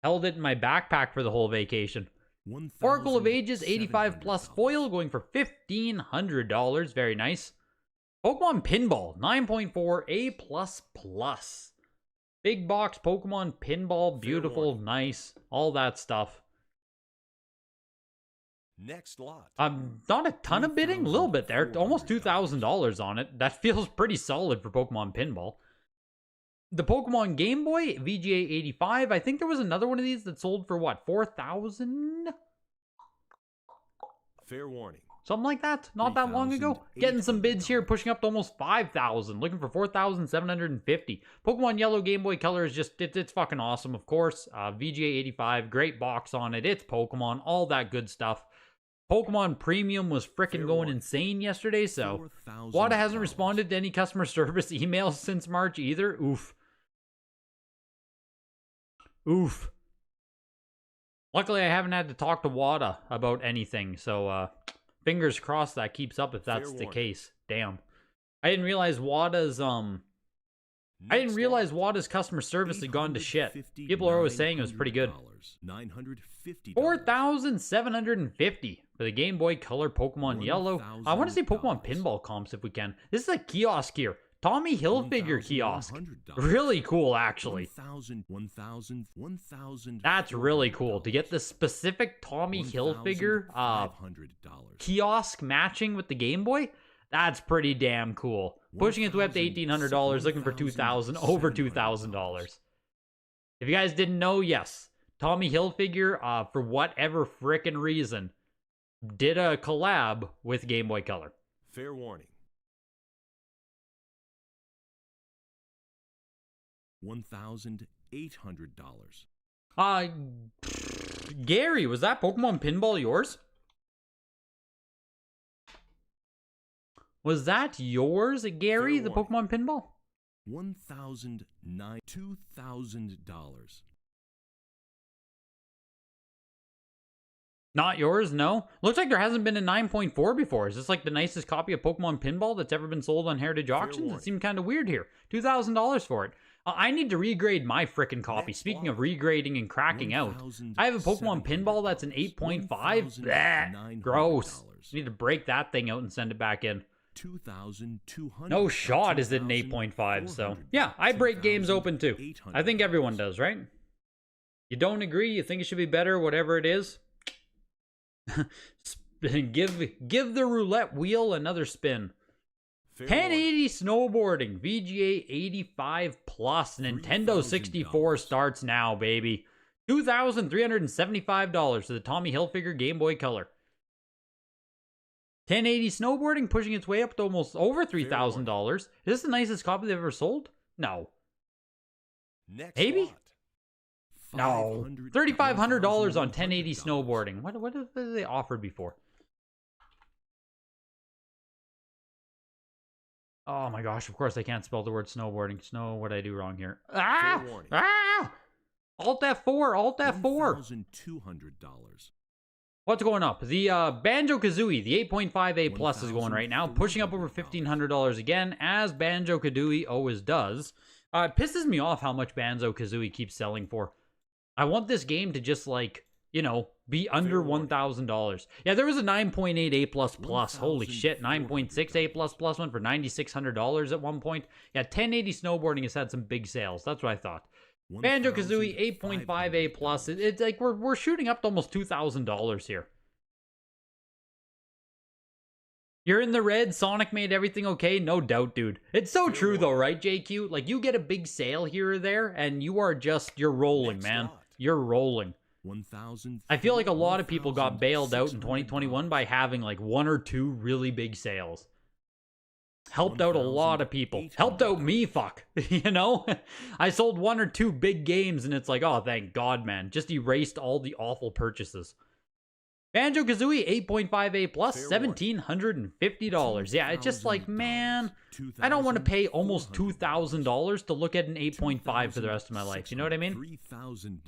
Held it in my backpack for the whole vacation. Oracle of Ages 85+ foil going for $1,500. Very nice. Pokemon Pinball 9.4A++. Big box Pokemon Pinball. Beautiful. Nice. All that stuff. Next lot. Not a ton of bidding, a little bit there. Almost $2,000 on it. That feels pretty solid for Pokemon Pinball. The Pokemon Game Boy VGA 85. I think there was another one of these that sold for what, 4,000? Fair warning. Something like that. Not that long ago. Getting some bids here, pushing up to almost 5,000. Looking for 4,750. Pokemon Yellow Game Boy Color is just, it's fucking awesome, of course. VGA 85, great box on it. It's Pokemon, all that good stuff. Pokemon Premium was frickin' going insane yesterday, so WADA hasn't responded to any customer service emails since March either. Oof. Oof. Luckily, I haven't had to talk to WADA about anything, so fingers crossed that keeps up if that's the case. Damn. I didn't realize WADA's customer service had gone to shit. People are always saying it was pretty good. $4,750 for the Game Boy Color Pokemon Yellow. I want to see Pokemon Pinball comps if we can. This is a kiosk here. Tommy Hilfiger kiosk. Really cool, actually. That's really cool. To get the specific Tommy Hilfiger kiosk matching with the Game Boy, that's pretty damn cool. Pushing its way up to $1,800, looking for $2,000, over $2,000. If you guys didn't know, yes, Tommy Hilfiger, for whatever frickin' reason, did a collab with Game Boy Color. Fair warning. $1,800. Gary, was that Pokemon Pinball yours? Was that yours, Gary, the Pokemon Pinball? $2,000. Not yours, no. Looks like there hasn't been a 9.4 before. Is this like the nicest copy of Pokemon Pinball that's ever been sold on Heritage Auctions? It seemed kind of weird here. $2,000 for it. I need to regrade my frickin' copy. Speaking of regrading and cracking out, I have a Pokemon Pinball that's an 8.5. Bleh, gross. Need to break that thing out and send it back in. No shot is it an 8.5, so yeah, I break games open too. I think everyone does, right? You don't agree, you think it should be better, whatever it is? give the roulette wheel another spin. 1080 snowboarding, VGA 85 plus, Nintendo 64 starts now, baby. $2,375 to the Tommy Hilfiger Game Boy Color. 1080 snowboarding pushing its way up to almost over $3,000. Is this the nicest copy they've ever sold? No. Maybe? No. $3,500 on 1080 snowboarding. What have they offered before? Oh my gosh, of course I can't spell the word snowboarding. Snow, what did I do wrong here? Ah! Ah! Alt F4, Alt F4. $1,200. What's going up? The Banjo-Kazooie, the 8.5A Plus is going right now, pushing up over $1,500 again, as Banjo-Kazooie always does. It pisses me off how much Banjo-Kazooie keeps selling for. I want this game to just, like, you know, be under $1,000. Yeah, there was a 9.8A++. Holy shit, 9.6A++ went for $9,600 at one point. Yeah, 1080 snowboarding has had some big sales. That's what I thought. Banjo-Kazooie 8.5A+. It's like we're shooting up to almost $2,000 here. You're in the red. Sonic made everything okay. No doubt, dude. It's so true though, right, JQ? Like, you get a big sale here or there, and you're rolling, man. You're rolling. I feel like a lot of people got bailed out in 2021 by having like one or two really big sales. Helped out a lot of people. Helped out me, fuck. You know? I sold one or two big games and it's like, oh, thank God, man. Just erased all the awful purchases. Banjo-Kazooie 8.5A+, $1,750. Yeah, it's just like, man, I don't want to pay almost $2,000 to look at an 8.5 for the rest of my life. You know what I mean? $3,000.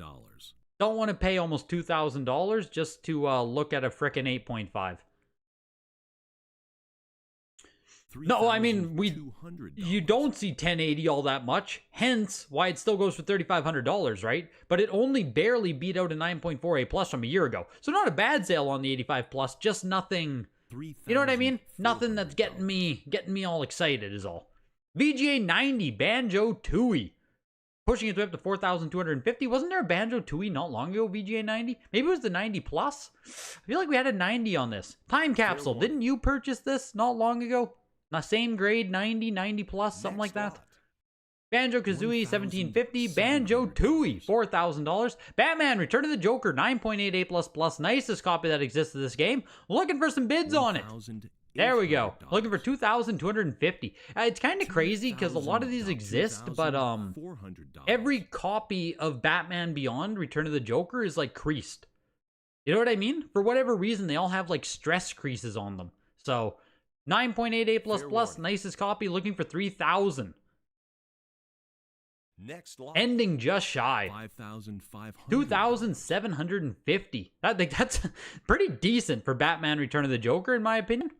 Don't want to pay almost $2,000 just to look at a frickin' 8.5. No, I mean, you don't see 1080 all that much, hence why it still goes for $3,500, right? But it only barely beat out a 9.4A plus from a year ago. So not a bad sale on the 85 plus, just nothing, you know what I mean? Nothing that's getting me all excited is all. VGA 90 Banjo-Tooie. Pushing its way up to $4,250. Wasn't there a Banjo-Tooie not long ago, VGA 90? Maybe it was the 90 plus? I feel like we had a 90 on this. Time Capsule, didn't you purchase this not long ago? Same grade, 90, 90 plus, something like that. Banjo-Kazooie, $1,750. Banjo-Tooie, $4,000. Batman, Return of the Joker, 9.8A++. Nicest copy that exists of this game. Looking for some bids on it. There we go. Looking for $2,250. It's kind of crazy because a lot of these exist, but every copy of Batman Beyond, Return of the Joker is like creased. You know what I mean? For whatever reason, they all have like stress creases on them. So 9.8A++, nicest copy, looking for $3,000. Next lot. Ending just shy. $2,750. That's pretty decent for Batman Return of the Joker, in my opinion.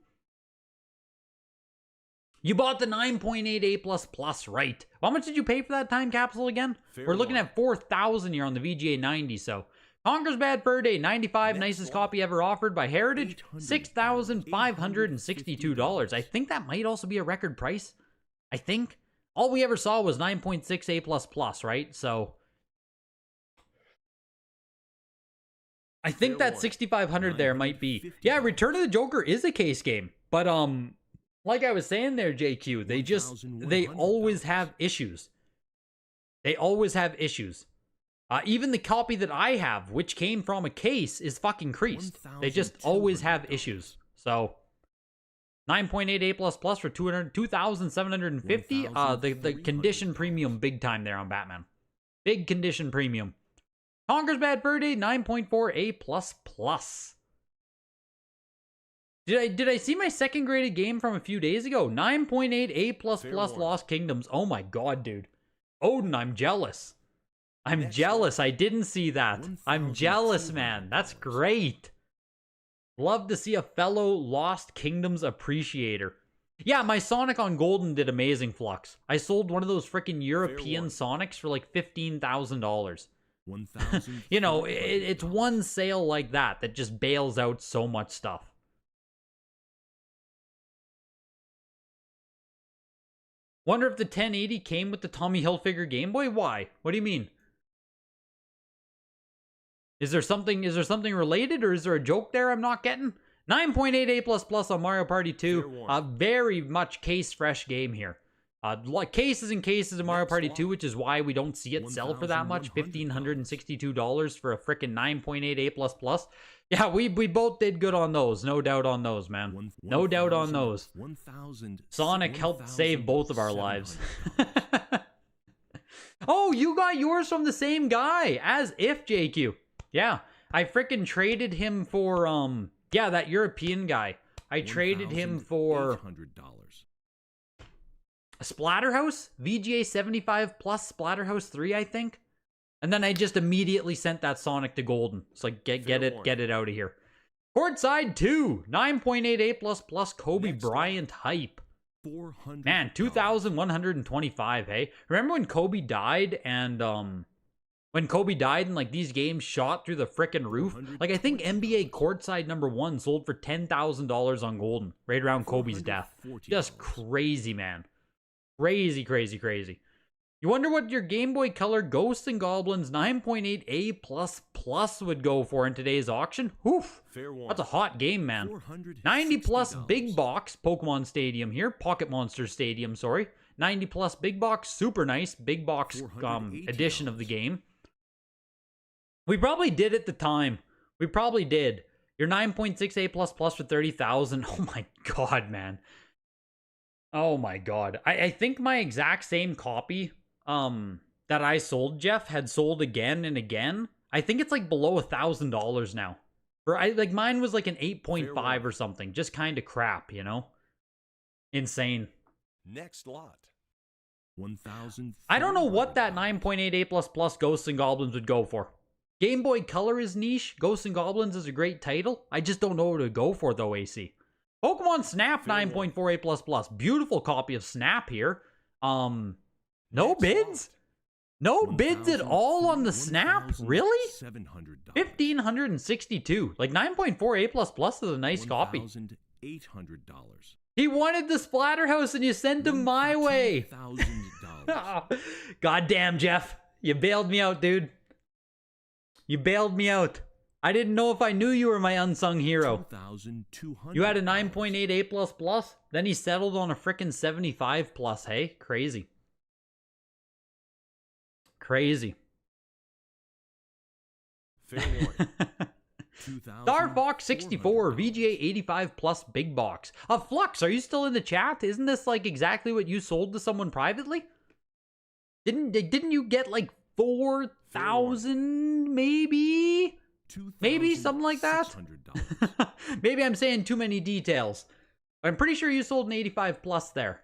You bought the 9.8A++, right? How much did you pay for that time capsule again? We're looking at $4,000 here on the VGA 90, so Conker's Bad Fur Day, 95, nicest copy ever offered by Heritage, $6,562. I think that might also be a record price. I think. All we ever saw was 9.6A++, right? So I think that 6,500 there might be. Yeah, Return of the Joker is a case game. But, like I was saying there, JQ, they always have issues. They always have issues. Even the copy that I have, which came from a case, is fucking creased. They just always have issues. So 9.8 A++ for 2,750. The condition premium big time there on Batman. Big condition premium. Conker's Bad Fur Day, 9.4 A++. Did I see my second graded game from a few days ago? 9.8 A++ Lost Kingdoms. Oh my god, dude. Odin, I'm jealous. I'm jealous. I didn't see that. I'm jealous, man. That's great. Love to see a fellow Lost Kingdoms appreciator. Yeah, my Sonic on Golden did amazing, Flux. I sold one of those freaking European Sonics for like $15,000. You know, it's one sale like that just bails out so much stuff. Wonder if the 1080 came with the Tommy Hilfiger Game Boy? Why? What do you mean? Is there something related, or is there a joke there I'm not getting? 9.8 A++ on Mario Party 2. Very much case fresh game here. Like cases and cases of Mario Party 2, which is why we don't see it sell for that much. $1,562 for a freaking 9.8 A++. Yeah, we both did good on those. No doubt on those, man. No doubt on those. Sonic helped save both of our lives. Oh, you got yours from the same guy. As if, JQ. Yeah, I freaking traded him for, yeah, that European guy. I traded him for a Splatterhouse? VGA 75 plus Splatterhouse 3, I think. And then I just immediately sent that Sonic to Golden. It's like, get it out of here. Courtside 2, 9.8 A++ Kobe Bryant hype. Man, 2,125, hey? Remember when Kobe died and, when Kobe died and, like, these games shot through the frickin' roof? Like, I think NBA Courtside #1 sold for $10,000 on Golden, right around Kobe's death. Just crazy, man. Crazy, crazy, crazy. You wonder what your Game Boy Color Ghosts and Goblins 9.8 A++ would go for in today's auction? Oof, that's a hot game, man. 90 plus big box Pokemon Stadium here. Pocket Monster Stadium, sorry. 90 plus big box, super nice big box edition of the game. We probably did at the time. We probably did. Your 9.6 A++ for 30,000. Oh my god, man. Oh my god. I think my exact same copy that I sold, Jeff, had sold again and again. I think it's like below $1,000 now. Like mine was like an 8.5 or something. Just kind of crap, you know? Insane. Next lot. 1,000. I don't know what that 9.8 A++ Ghosts and Goblins would go for. Game Boy Color is niche. Ghosts and Goblins is a great title. I just don't know what to go for though, AC. Pokemon Snap 9.4 A++. Beautiful copy of Snap here. No bids? No bids at all on the Snap? Really? $1,562. Like 9.4 A++ is a nice copy. $1,800. He wanted the Splatterhouse and you sent him my way. Goddamn, Jeff. You bailed me out, dude. You bailed me out. I didn't know if I knew you were my unsung hero. You had a 9.8 A++, then he settled on a frickin' 75 plus, hey? Crazy. Crazy. Star Fox 64, VGA 85 plus big box. Flux, are you still in the chat? Isn't this like exactly what you sold to someone privately? Didn't you get like 4,000 maybe? Maybe something like that. Maybe I'm saying too many details. I'm pretty sure you sold an 85 plus there.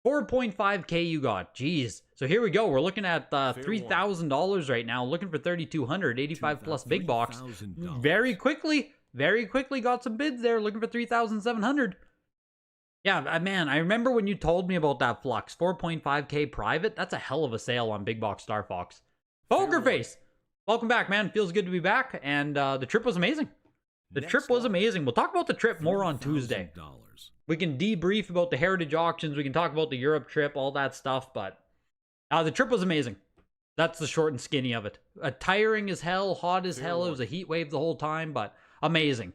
4.5K you got. Jeez. So here we go. We're looking at $3,000 right now. Looking for 3,200. 85 plus big box. Very quickly got some bids there. Looking for 3,700. Yeah, man, I remember when you told me about that, Flux. 4.5K private. That's a hell of a sale on big box Star Fox. Poker Face. Welcome back, man. Feels good to be back. And the trip was amazing. The trip was amazing. We'll talk about the trip more on Tuesday. We can debrief about the heritage auctions. We can talk about the Europe trip, all that stuff. But the trip was amazing. That's the short and skinny of it. Tiring as hell, hot as hell. It was a heat wave the whole time, but amazing.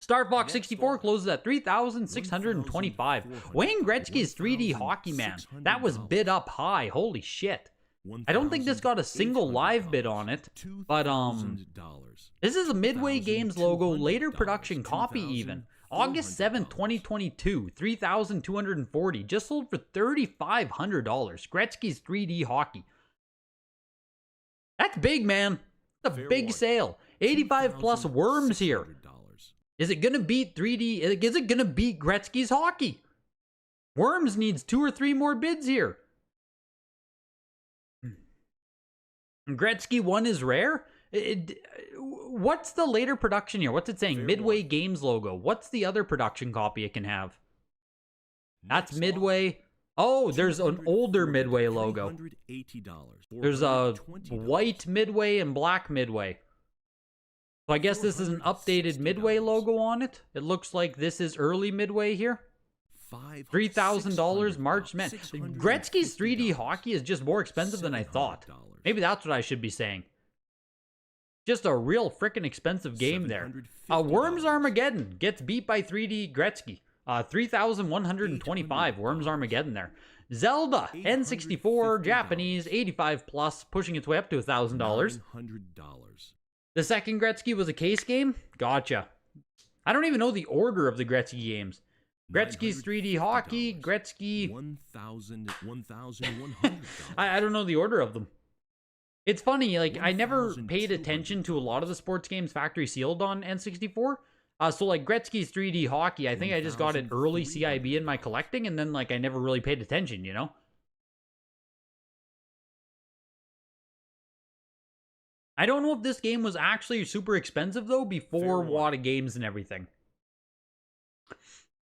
Star Fox 64 closes at 3,625. Wayne Gretzky's 3D Hockey Man. That was bid up high. Holy shit. I don't think this got a single live bid on it, but this is a Midway Games logo, later production copy even. August 7th, 2022, $3,240, just sold for $3,500. Gretzky's 3D Hockey. That's big, man. That's a big sale. 85 plus Worms here. Is it gonna beat 3D? Is it gonna beat Gretzky's Hockey? Worms needs 2 or 3 more bids here. Gretzky 1 is rare? What's the later production here? What's it saying? Midway Games logo. What's the other production copy it can have? That's Midway. Oh, there's an older Midway logo. There's a white Midway and black Midway. So I guess this is an updated Midway logo on it. It looks like this is early Midway here. $3,000 March Man. Gretzky's 3D Hockey is just more expensive than I thought. Maybe that's what I should be saying. Just a real freaking expensive game there. Worms Armageddon gets beat by 3D Gretzky. 3,125 Worms Armageddon there. Zelda N64 Japanese 85 plus, pushing its way up to $1,000. The second Gretzky was a case game? Gotcha. I don't even know the order of the Gretzky games. Gretzky's 3D Hockey, Gretzky... I don't know the order of them. It's funny, like, I never paid attention to a lot of the sports games factory sealed on N64. So, like, Gretzky's 3D Hockey, I think I just got it early CIB in my collecting, and then, like, I never really paid attention, you know? I don't know if this game was actually super expensive, though, before Wada Games and everything.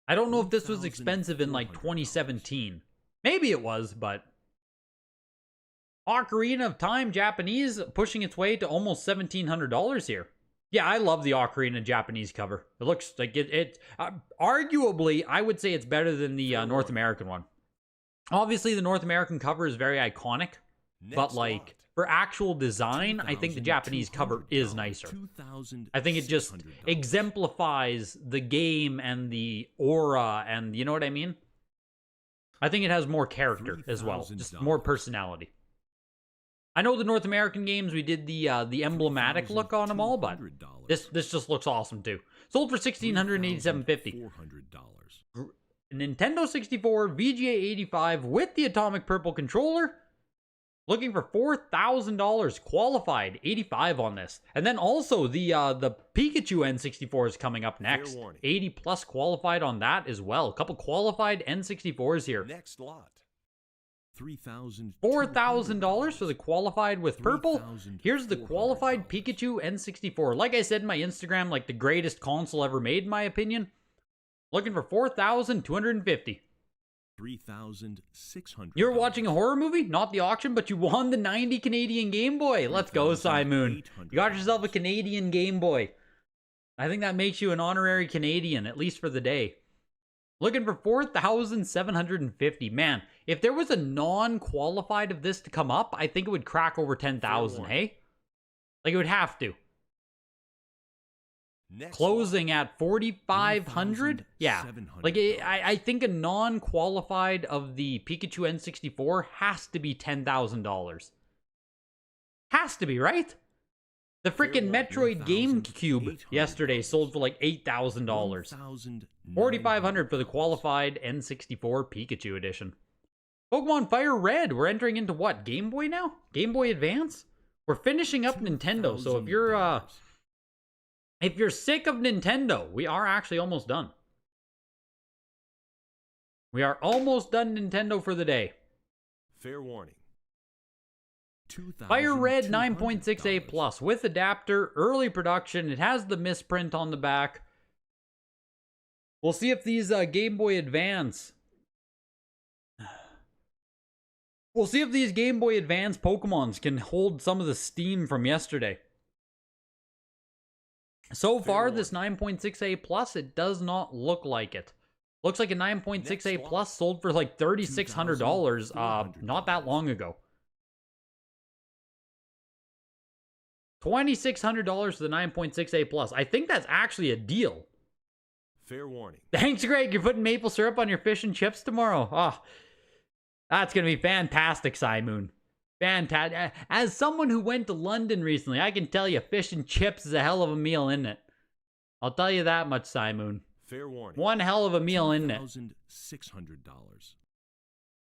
I don't know if this was expensive in, like, 2017. Maybe it was, but... Ocarina of Time Japanese pushing its way to almost $1,700 here. Yeah, I love the Ocarina Japanese cover. It looks like it arguably, I would say it's better than the North American one. Obviously, the North American cover is very iconic, but like for actual design, I think the Japanese cover is nicer. I think it just exemplifies the game and the aura, and you know what I mean? I think it has more character as well, just more personality. I know the North American games, we did the emblematic look on them all, but this just looks awesome too. Sold for $1,687.50. Nintendo 64 VGA 85 with the Atomic Purple controller. Looking for $4,000, qualified, 85 on this. And then also the Pikachu N64 is coming up next. 80 plus qualified on that as well. A couple qualified N64s here. Next lot. $4,000 for the qualified with purple. Here's the qualified Pikachu N64. Like I said in my Instagram, like the greatest console ever made, in my opinion. Looking for $4,250. $3,600. You're watching a horror movie? Not the auction, but you won the 90 Canadian Game Boy. Let's go, Simon. You got yourself a Canadian Game Boy. I think that makes you an honorary Canadian, at least for the day. Looking for $4,750. Man, if there was a non-qualified of this to come up, I think it would crack over 10,000, hey? Like, it would have to. Closing at 4,500? Yeah. Like, I think a non-qualified of the Pikachu N64 has to be $10,000. Has to be, right? The freaking Metroid GameCube yesterday sold for like $8,000. $4,500 for the qualified N64 Pikachu edition. Pokemon Fire Red. We're entering into what? Game Boy now? Game Boy Advance? We're finishing up Nintendo. So if you're sick of Nintendo, we are actually almost done. We are almost done Nintendo for the day. Fair warning. Fire Red 9.6A Plus with adapter, early production. It has the misprint on the back. We'll see if these Game Boy Advance. We'll see if these Game Boy Advance Pokemons can hold some of the steam from yesterday. So far, this 9.6A Plus, it does not look like it. Looks like a 9.6A Plus sold for like $3,600 not that long ago. $2,600 for the 9.6A Plus. I think that's actually a deal. Fair warning. Thanks, Greg. You're putting maple syrup on your fish and chips tomorrow. Oh, that's going to be fantastic, Simoon. Fantastic. As someone who went to London recently, I can tell you fish and chips is a hell of a meal, isn't it? I'll tell you that much, Simoon. Fair warning. One hell of a meal, isn't it? $2,600.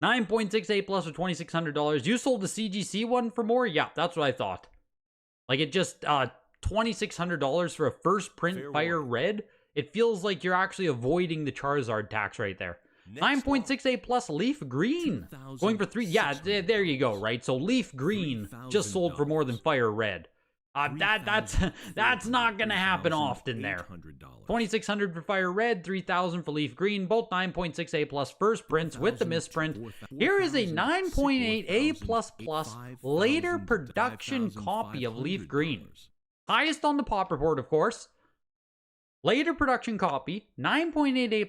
9.68 plus for $2,600. You sold the CGC one for more? Yeah, that's what I thought. Like it just, $2,600 for a first print Fair Fire warning. Red? It feels like you're actually avoiding the Charizard tax right there. 9.68 plus Leaf Green. Going for 3. Yeah, there you go, right? So Leaf Green just sold for more than Fire Red. That's not gonna happen often there. 2,600 for Fire Red, 3,000 for Leaf Green, both 9.68 plus first prints with the misprint. Here is a 9.8 A++ later production copy of Leaf Green. Highest on the pop report, of course. Later production copy, 9.8 A++,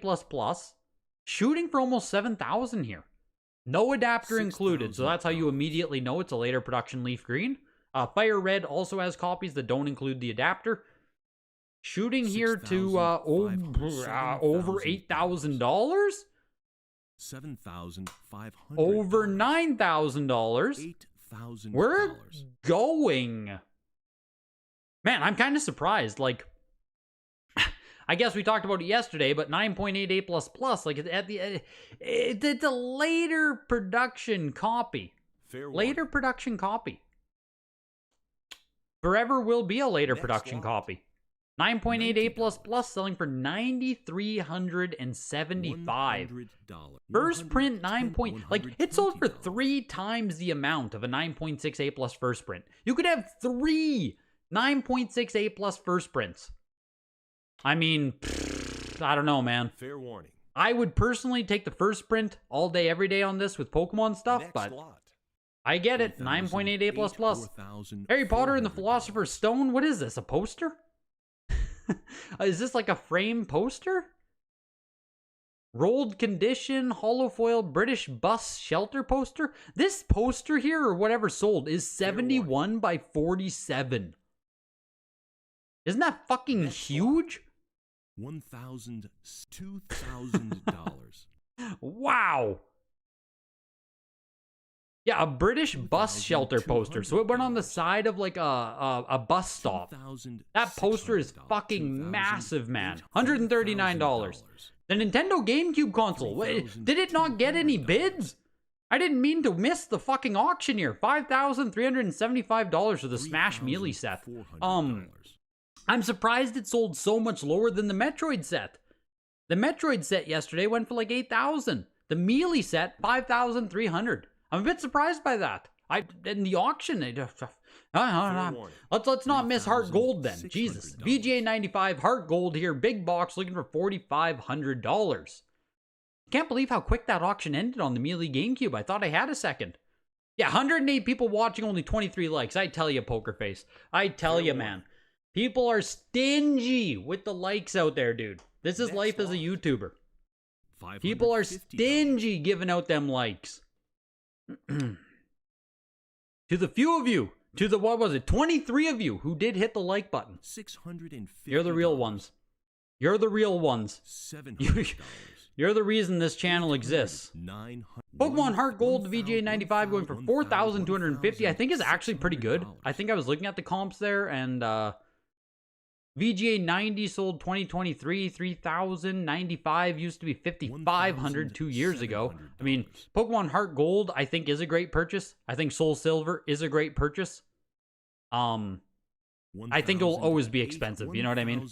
shooting for almost 7,000 here. No adapter included, so that's how you immediately know it's a later production Leaf Green. Fire Red also has copies that don't include the adapter. Shooting here to over $8,000? $7,500. Over $9,000. $8,000. We're going. Man, I'm kind of surprised. Like, I guess we talked about it yesterday, but 9.8 A++, like it's a later production copy. Fair Later warning. production copy. Forever will be a later Next production lot. copy. 9.8 A++ selling for $9,375. $100. First print 9 point, like it sold for $120. 3 times the amount of a 9.6 A+ first print. You could have 3 9.6 A+ first prints. I mean, I don't know, man. Fair warning. I would personally take the first print all day, every day on this with Pokemon stuff, Next but lot. I get it. 9.8 A++. Harry Potter and the Philosopher's Stone. What is this? A poster? Is this like a frame poster? Rolled condition, holofoil British bus shelter poster? This poster here, or whatever sold, is 71 by 47. Isn't that fucking huge? $2,000. Wow. Yeah, a British bus shelter poster. So it went on the side of like a bus stop. That poster is fucking massive, man. $139. The Nintendo GameCube console. Wait, did it not get any bids? I didn't mean to miss the fucking auction here. $5,375 for the Smash Melee set. I'm surprised it sold so much lower than the Metroid set. The Metroid set yesterday went for like $8,000. The Melee set, $5,300. I'm a bit surprised by that. In the auction, let's not miss Heart Gold then. Jesus, VGA 95 Heart Gold here, big box, looking for $4,500. Can't believe how quick that auction ended on the Melee GameCube. I thought I had a second. Yeah, 108 people watching, only 23 likes. I tell you, Poker Face. I tell you, man. People are stingy with the likes out there, dude. This is life as a YouTuber. People are stingy giving out them likes. To the few of you, to the, 23 of you who did hit the like button. You're the real ones. You're the real ones. You're the reason this channel exists. Pokemon Heart Gold VGA 95 going for $4,250. I think is actually pretty good. I think I was looking at the comps there, and VGA 90 sold 2023, 3,095, used to be 5,500 2 years ago. I mean, Pokemon Heart Gold, I think, is a great purchase. I think Soul Silver is a great purchase. I think it will always be expensive, you know what I mean?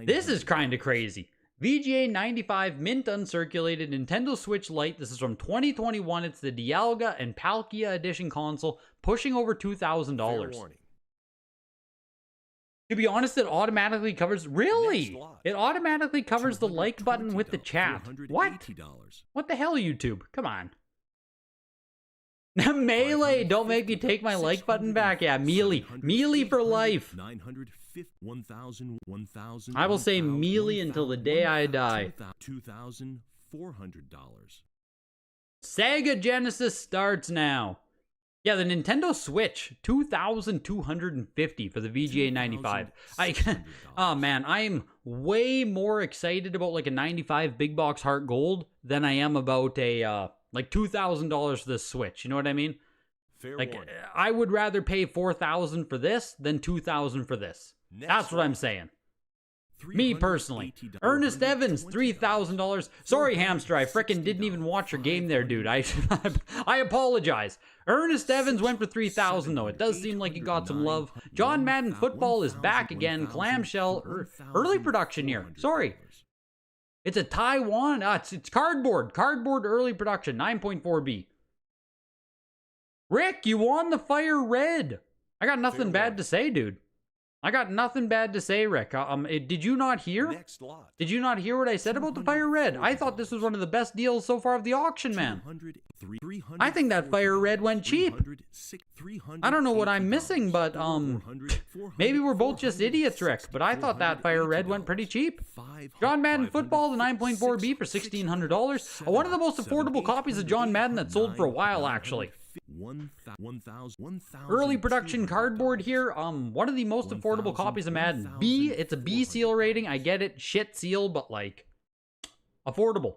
This is kind of crazy. VGA 95 mint uncirculated Nintendo Switch Lite. This is from 2021. It's the Dialga and Palkia edition console, pushing over $2,000. To be honest, it automatically covers... Really? It automatically covers the like button with the chat. What? What the hell, YouTube? Come on. Melee! Don't make me take my like button back. Yeah, Melee. Melee for life. I will say Melee until the day I die. $2,400. Sega Genesis starts now. Yeah, the Nintendo Switch, $2,250 for the VGA 95. Oh man, I am way more excited about like a 95 big box Heart Gold than I am about a like $2,000 for the Switch. You know what I mean? Like, I would rather pay $4,000 for this than $2,000 for this. That's what I'm saying. Me personally. Ernest Evans, $3,000. Sorry, Hamster, I frickin' didn't even watch your game there, dude. I apologize. Ernest Evans went for $3,000 though. It does seem like he got some love. John Madden Football is back again. Clamshell, early production here. Sorry. It's a Taiwan. It's cardboard. Cardboard early production, 9.4B. Rick, you won the Fire Red. I got nothing bad to say, dude. I got nothing bad to say, Rick. Did you not hear? Did you not hear what I said about the Fire Red? I thought this was one of the best deals so far of the auction, man. I think that Fire Red went cheap. I don't know what I'm missing, but maybe we're both just idiots, Rick. But I thought that Fire Red went pretty cheap. John Madden Football, the 9.4B for $1,600. One of the most affordable copies of John Madden that sold for a while, actually. Early production cardboard here. One of the most affordable copies of Madden. B, it's a B seal rating. I get it. Shit seal, but like affordable.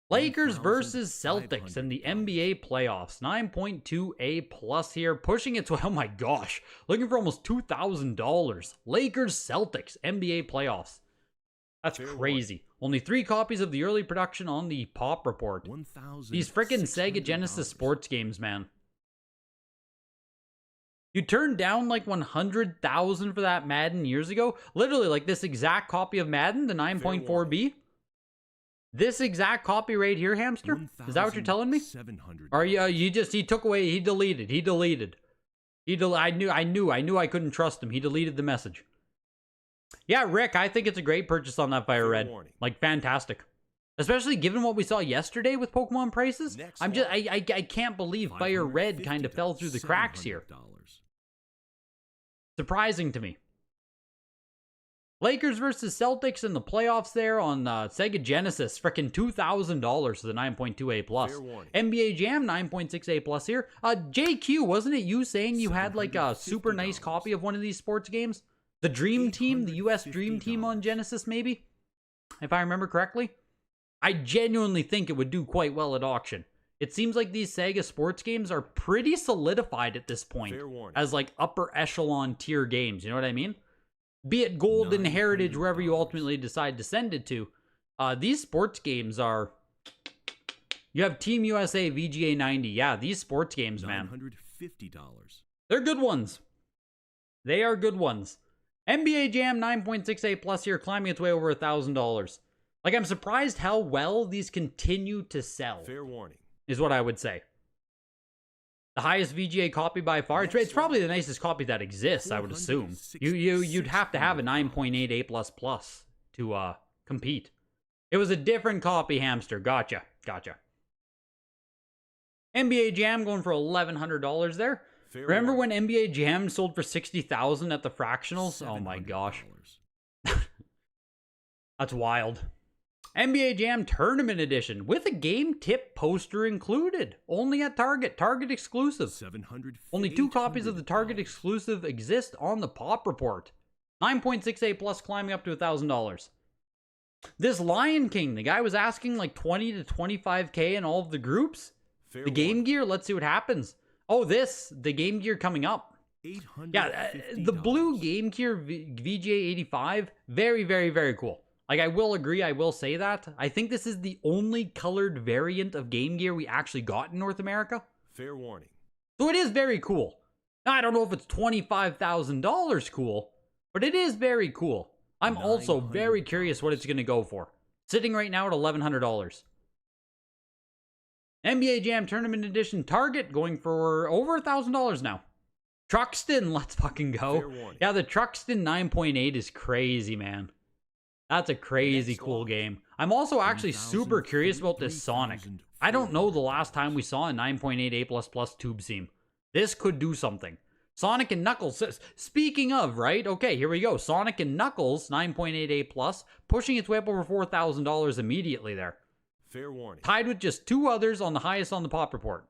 Lakers versus Celtics in the NBA playoffs. 9.2A plus here. Pushing its way. Oh my gosh. Looking for almost $2,000. Lakers Celtics NBA playoffs. That's crazy. Only 3 copies of the early production on the Pop Report. These frickin' Sega Genesis sports games, man. You turned down like $100,000 for that Madden years ago? Literally, like this exact copy of Madden, the 9.4B? This exact copy right here, Hamster? Is that what you're telling me? Or he took away, he deleted. I knew I couldn't trust him. He deleted the message. Yeah, Rick, I think it's a great purchase on that Fire Red. Like, fantastic. Especially given what we saw yesterday with Pokemon prices. I can't believe Fire Red kind of fell through the cracks here. Surprising to me. Lakers versus Celtics in the playoffs there on Sega Genesis. Frickin' $2,000 for the 9.2A plus. NBA Jam 9.6A plus here. JQ, wasn't it you saying you had like a super nice copy of one of these sports games? The Dream Team, the US Dream Team on Genesis, maybe? If I remember correctly. I genuinely think it would do quite well at auction. It seems like these Sega sports games are pretty solidified at this point as like upper echelon tier games, you know what I mean? Be it gold and heritage, wherever you ultimately decide to send it to. These sports games are... You have Team USA VGA 90. Yeah, these sports games, man. $950. They're good ones. They are good ones. NBA Jam 9.6A plus here, climbing its way over $1,000. Like, I'm surprised how well these continue to sell. Fair warning. Is what I would say. The highest VGA copy by far. It's probably the nicest copy that exists, I would assume. You'd have to have a 9.8A++ to compete. It was a different copy, Hamster. Gotcha. NBA Jam going for $1,100 there. Remember when NBA Jam sold for $60,000 at the fractionals? Oh my gosh. That's wild. NBA Jam Tournament Edition with a game tip poster included. Only at Target. Target exclusive. Only 2 copies of the Target exclusive exist on the Pop Report. 9.6A plus climbing up to $1,000. This Lion King, the guy was asking like 20 to 25K in all of the groups. The Game Gear, let's see what happens. Oh, the Game Gear coming up. Yeah, the blue Game Gear VGA 85, very, very, very cool. Like, I will agree, I will say that. I think this is the only colored variant of Game Gear we actually got in North America. Fair warning. So it is very cool. Now, I don't know if it's $25,000 cool, but it is very cool. I'm also very curious what it's going to go for. Sitting right now at $1,100. NBA Jam Tournament Edition Target going for over $1,000 now. Truxton, let's fucking go. Yeah, the Truxton 9.8 is crazy, man. That's a crazy cool game. I'm also actually super curious about this Sonic. I don't know the last time we saw a 9.8A++ tube seam. This could do something. Sonic and Knuckles. Speaking of, right? Okay, here we go. Sonic and Knuckles, 9.8A+, pushing its way up over $4,000 immediately there. Fair warning. Tied with just 2 others on the highest on the Pop Report.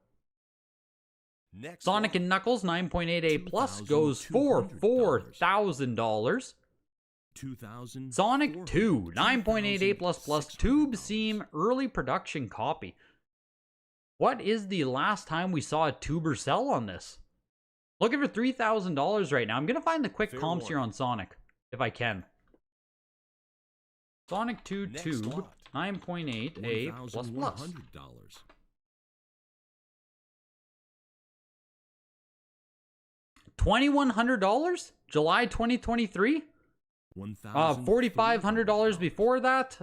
Sonic and Knuckles, 9.8A+, goes for $4,000. Sonic 2, 9.8A++ tube seam early production copy. What is the last time we saw a tuber sell on this? Looking for $3,000 right now. I'm going to find the quick comps here on Sonic, if I can. Sonic 2 Tube, 9.8 A++. $2,100? July 2023? $4,500 before that?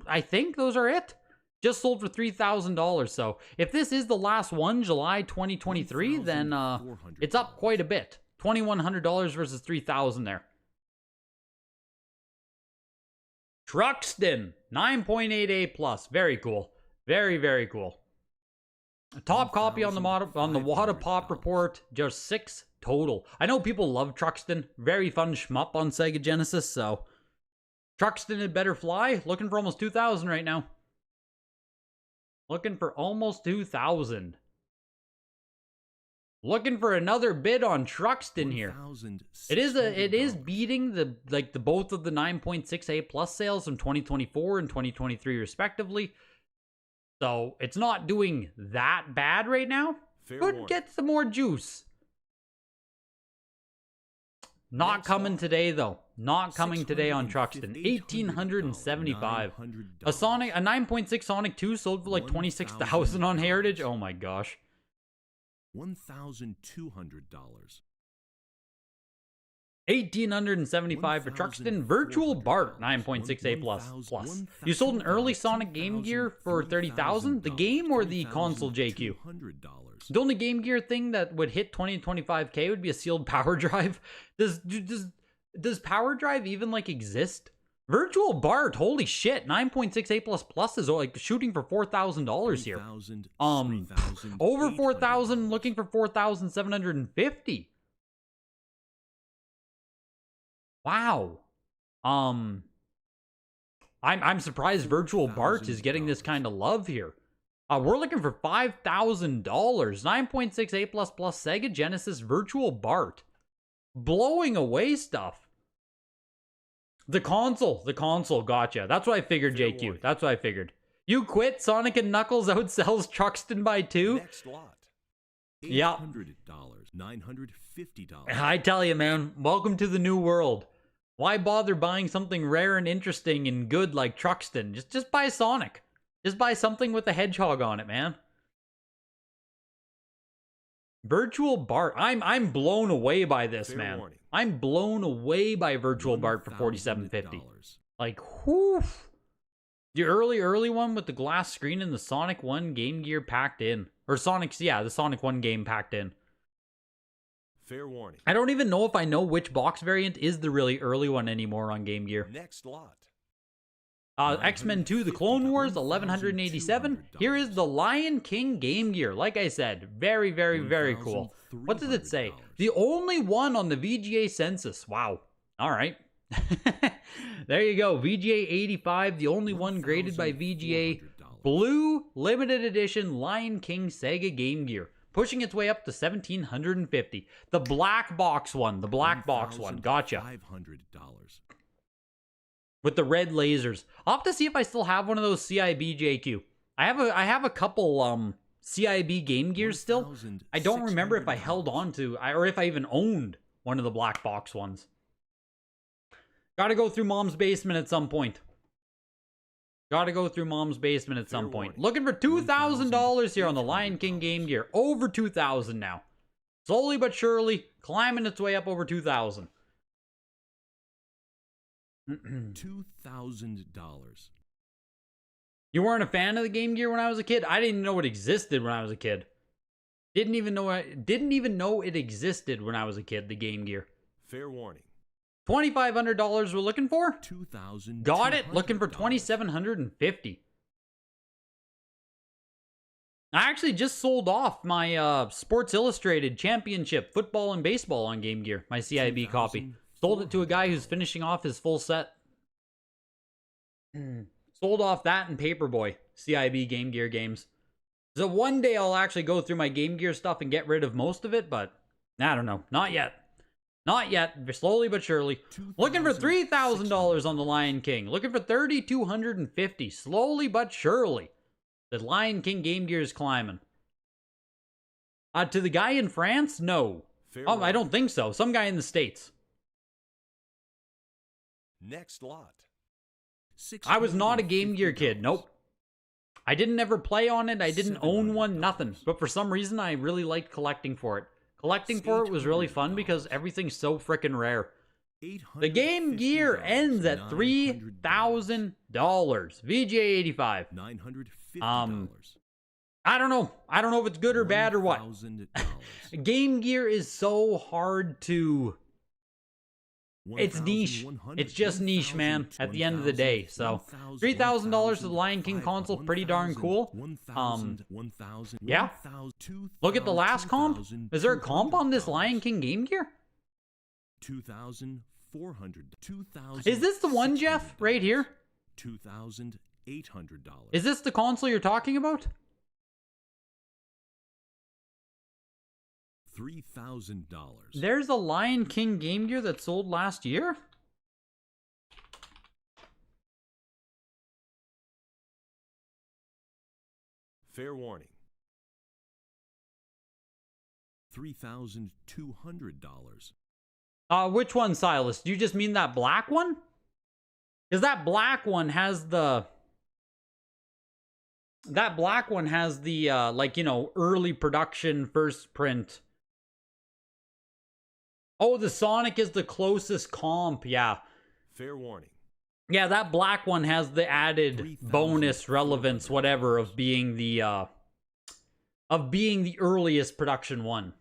I think those are it. Just sold for $3,000. So if this is the last one, July 2023, then it's up quite a bit. $2,100 versus $3,000 there. Truxton, 9.8 A+. Very cool. Very, very cool. Top copy on the Wada Pop report, just 6 total. I know people love Truxton. Very fun shmup on Sega Genesis, so Truxton had better fly. Looking for almost 2,000 right now. Looking for almost 2,000. Looking for another bid on Truxton here. It is beating the both of the 9.6 A+ sales from 2024 and 2023 respectively. So it's not doing that bad right now. Could get some more juice. Not coming today though. Not coming today on Truxton. 1,875. A 9.6 Sonic 2 sold for like 26,000 on Heritage. Oh my gosh. $1,200. 1,875 for Truxton. Virtual Bart, 9.6 A++. You sold an early Sonic Game Gear for 30,000. The game or the console, JQ? The only Game Gear thing that would hit 20 and 25K would be a sealed power drive. Does power drive even like exist? Virtual Bart, holy shit, 9.6 A++ is like shooting for $4,000 here. Over 4,000, looking for 4,750. Wow. I'm surprised Virtual Bart is getting this kind of love here. We're looking for $5,000. 9.6 A++ Sega Genesis Virtual Bart. Blowing away stuff. The console, gotcha. That's what I figured, JQ. That's what I figured. You quit, Sonic and Knuckles outsells Truxton by 2. Next lot. Yeah. $800, $950. I tell you, man, welcome to the new world. Why bother buying something rare and interesting and good like Truxton? Just buy Sonic. Just buy something with a hedgehog on it, man. Virtual Bart. I'm blown away by this, man. I'm blown away by Virtual Bart for $4,750. Like, whoo. The early one with the glass screen and the Sonic 1 Game Gear packed in. Or the Sonic 1 game packed in. Fair warning. I don't even know if I know which box variant is the really early one anymore on Game Gear. Next lot. X-Men 2, The Clone Wars, 1,187. Here is the Lion King Game Gear. Like I said, very, very, very cool. What does it say? The only one on the VGA census. Wow. All right. There you go. VGA 85, the only one graded by VGA. Blue, limited edition Lion King Sega Game Gear. Pushing its way up to $1,750. The black box one. The black box one. Gotcha. $500. With the red lasers. I'll have to see if I still have one of those CIB JQ. I have a couple CIB Game Gears still. I don't remember if I held on to or if I even owned one of the black box ones. Gotta go through Mom's basement at some point. Looking for $2,000 here on the Lion King Game Gear. Over 2,000 now. Slowly but surely climbing its way up over 2,000. $2,000. You weren't a fan of the Game Gear when I was a kid? I didn't even know it existed when I was a kid. Didn't even know it existed when I was a kid, the Game Gear. Fair warning. $2,500 we're looking for? $2,000. Got it. Looking for $2,750. I actually just sold off my Sports Illustrated Championship Football and Baseball on Game Gear, my CIB copy. Sold it to a guy who's finishing off his full set. Sold off that and Paperboy, CIB Game Gear games. So one day I'll actually go through my Game Gear stuff and get rid of most of it, but I don't know. Not yet. Not yet. Slowly but surely. Looking for $3,000 on the Lion King. Looking for $3,250. Slowly but surely. The Lion King Game Gear is climbing. To the guy in France? No. Fair I warning. don't think so. Some guy in the States. Next lot. I was not a Game Gear kid. Nope. I didn't ever play on it. I didn't own one. Nothing. But for some reason, I really liked collecting for it. Collecting for it was really fun because everything's so freaking rare. The Game Gear ends at $3,000. VJ85. $950. I don't know. I don't know if it's good or bad or what. Game Gear is so hard to... It's niche. It's just niche, man, at the end of the day. So, $3,000 for the Lion King console, pretty darn cool. Yeah. Look at the last comp. Is there a comp on this Lion King Game Gear? $2,400. Is this the one, Jeff, right here? $2,800. Is this the console you're talking about? $3,000. There's a Lion King Game Gear that sold last year? Fair warning. $3,200. Which one, Silas? Do you just mean that black one? Because that black one has the... That black one has the, like, you know, early production first print. Oh, the Sonic is the closest comp, yeah. Fair warning. Yeah, that black one has the added bonus relevance, whatever, of being the earliest production one.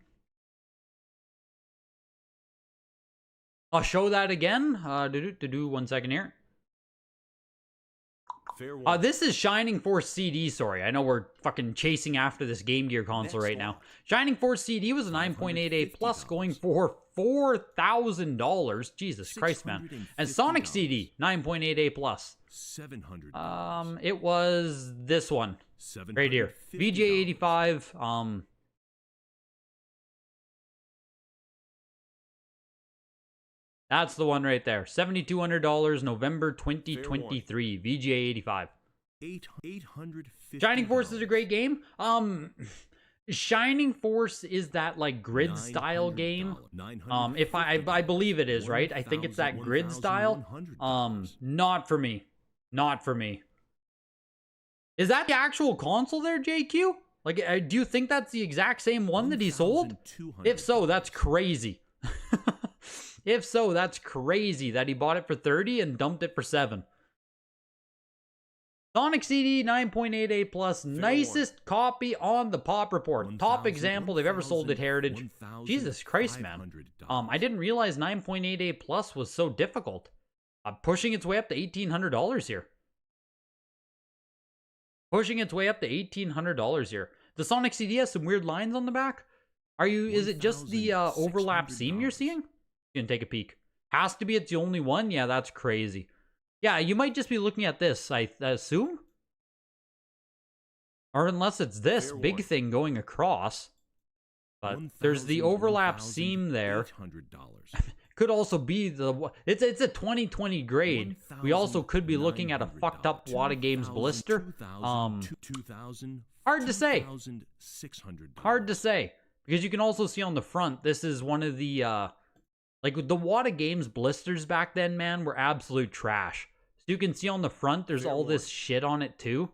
I'll show that again. 1 second here. This is Shining Force CD, sorry. I know we're fucking chasing after this Game Gear console right now. Shining Force CD was a 9.88 plus going for $4,000. Jesus Christ, man. And Sonic CD, 9.88 plus. $700. It was this one. Right here. VJ85. That's the one right there. $7,200, November 2023. VJ85. Shining Force is a great game. Shining Force is that like grid style game. If I believe it is, right? I think it's that grid style. Not for me. Not for me. Is that the actual console there, JQ? Like, do you think that's the exact same one that he sold? If so, that's crazy. If so, that's crazy that he bought it for 30 and dumped it for 7. Sonic CD 9.88 plus, nicest copy on the Pop Report. Top example they've ever sold at Heritage. Jesus Christ, man. I didn't realize 9.88 plus was so difficult. Pushing its way up to $1,800 here. Pushing its way up to $1,800 here. The Sonic CD has some weird lines on the back. Is it just the overlap seam you're seeing? You can take a peek. Has to be it's the only one? Yeah, that's crazy. Yeah, you might just be looking at this, I assume? Or unless it's this big thing going across. But there's the overlap seam there. Could also be the... It's a 2020 grade. We also could be looking at a fucked up Wada Games blister. Hard to say. Hard to say. Because you can also see on the front, this is one of the... Like, the Wada Games blisters back then, man, were absolute trash. So you can see on the front, there's all this shit on it, too.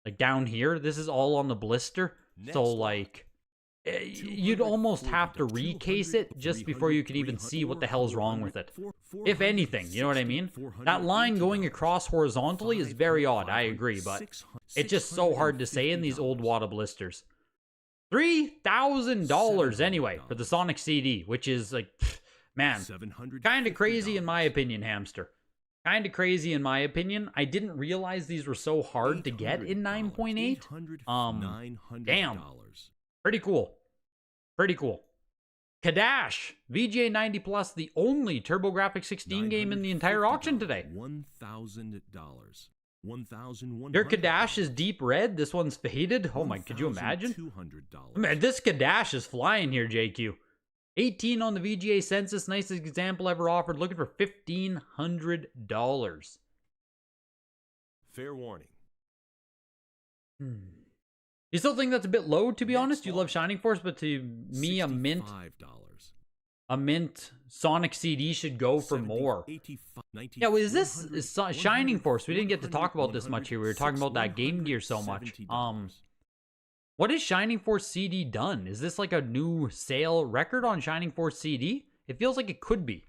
Like, down here, this is all on the blister. So, like, you'd almost have to recase it just before you could even see what the hell's wrong with it. If anything, you know what I mean? That line going across horizontally is very odd, I agree, but it's just so hard to say in these old Wada blisters. $3,000 anyway for the Sonic CD, which is, like... Man, kind of crazy in my opinion, Hamster. Kind of crazy in my opinion. I didn't realize these were so hard to get in 9.8. Damn. Pretty cool. Pretty cool. Kadash, VGA 90 Plus, the only TurboGrafx 16 game in the entire auction today. $1,000. Your Kadash is deep red. This one's faded. Oh my, could you imagine? Man, this Kadash is flying here, JQ. 18 on the VGA Census, nicest example ever offered, looking for $1,500. Fair warning. You still think that's a bit low, to be honest? You love Shining Force, but to me, a mint Sonic CD should go for more. Yeah, well, is this Shining Force? We didn't get to talk about this much here. We were talking about that Game Gear so much. What has Shining Force CD done? Is this like a new sale record on Shining Force CD? It feels like it could be.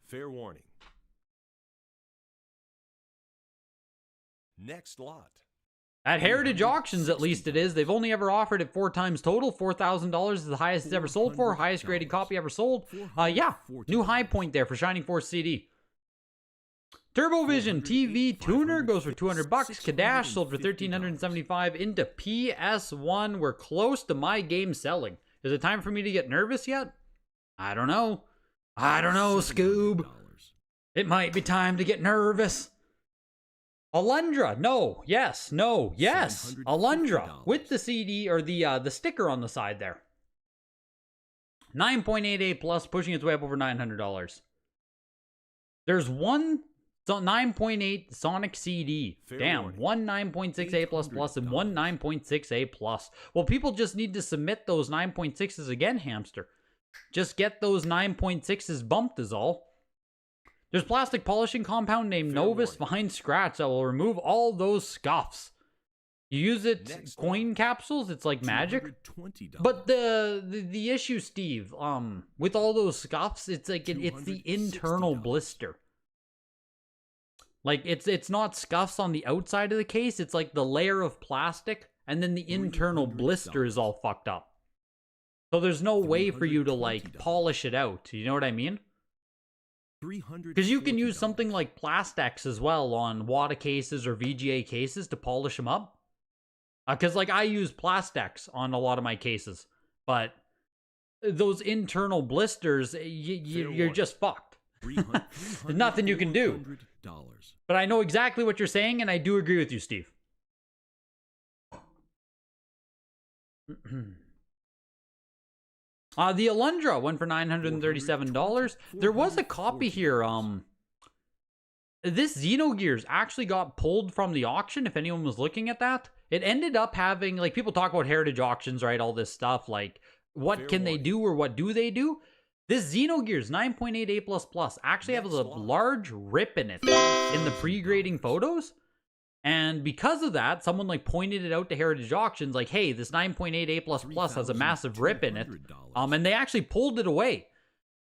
Fair warning. Next lot. At Heritage Auctions, at least it is. They've only ever offered it 4 times total. $4,000 is the highest it's ever sold for. Highest graded copy ever sold. Yeah, new high point there for Shining Force CD. TurboVision TV tuner goes for $200. Kadash sold for $1,375 into PS1. We're close to my game selling. Is it time for me to get nervous yet? I don't know. I don't know, Scoob. It might be time to get nervous. Alundra, no, yes, no, yes. Alundra with the CD or the sticker on the side there. 9.88 plus, pushing its way up over $900. There's one 9.8 Sonic CD. Damn, one 9.6A plus and one 9.6A plus. Well, people just need to submit those 9.6s again, hamster. Just get those 9.6s bumped is all. There's plastic polishing compound named Novus Fine Scratch that will remove all those scuffs. You use it coin capsules, it's like magic. But the issue, Steve, with all those scuffs, it's like it's the internal blister. Like it's not scuffs on the outside of the case, it's like the layer of plastic and then the internal blister is all fucked up. So there's no way for you to like polish it out. You know what I mean? Because you can use something like Plastex as well on WATA cases or VGA cases to polish them up. Because like I use Plastex on a lot of my cases, but those internal blisters, you're just fucked. There's nothing you can do. But I know exactly what you're saying, and I do agree with you, Steve. The Alundra went for $937. There was a copy here. This Xenogears actually got pulled from the auction, if anyone was looking at that. It ended up having, like, people talk about heritage auctions, right? All this stuff, like, what can they do or what do they do? This Xenogears 9.8A++ actually has a large rip in it in the pre-grading photos. And because of that, someone like pointed it out to Heritage Auctions, like, hey, this 9.8A++ has a massive rip in it. And they actually pulled it away.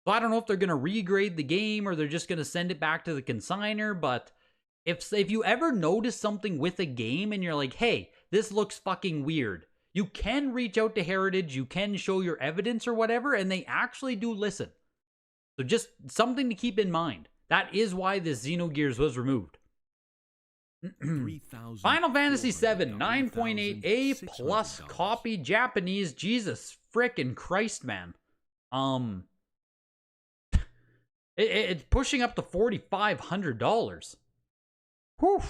So I don't know if they're going to regrade the game or they're just going to send it back to the consignor. But if you ever notice something with a game and you're like, hey, this looks fucking weird, you can reach out to Heritage, you can show your evidence or whatever, and they actually do listen. So just something to keep in mind. That is why this Xenogears was removed. Final Fantasy VII 9.8A+ copy Japanese. Jesus frickin' Christ, man. It's pushing up to $4,500. Whew.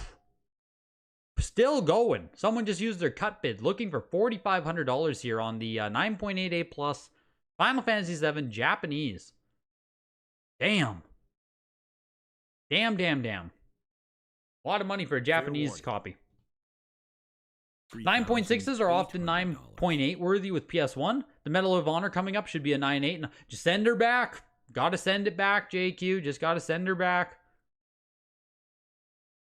Still going. Someone just used their cut bid, looking for $4,500 here on the 9.8A+ Final Fantasy VII Japanese. Damn. Damn. A lot of money for a Japanese copy. 9.6s are often 9.8 worthy with PS1. The Medal of Honor coming up should be a 9.8. Just send her back. Gotta send it back, JQ. Just gotta send her back.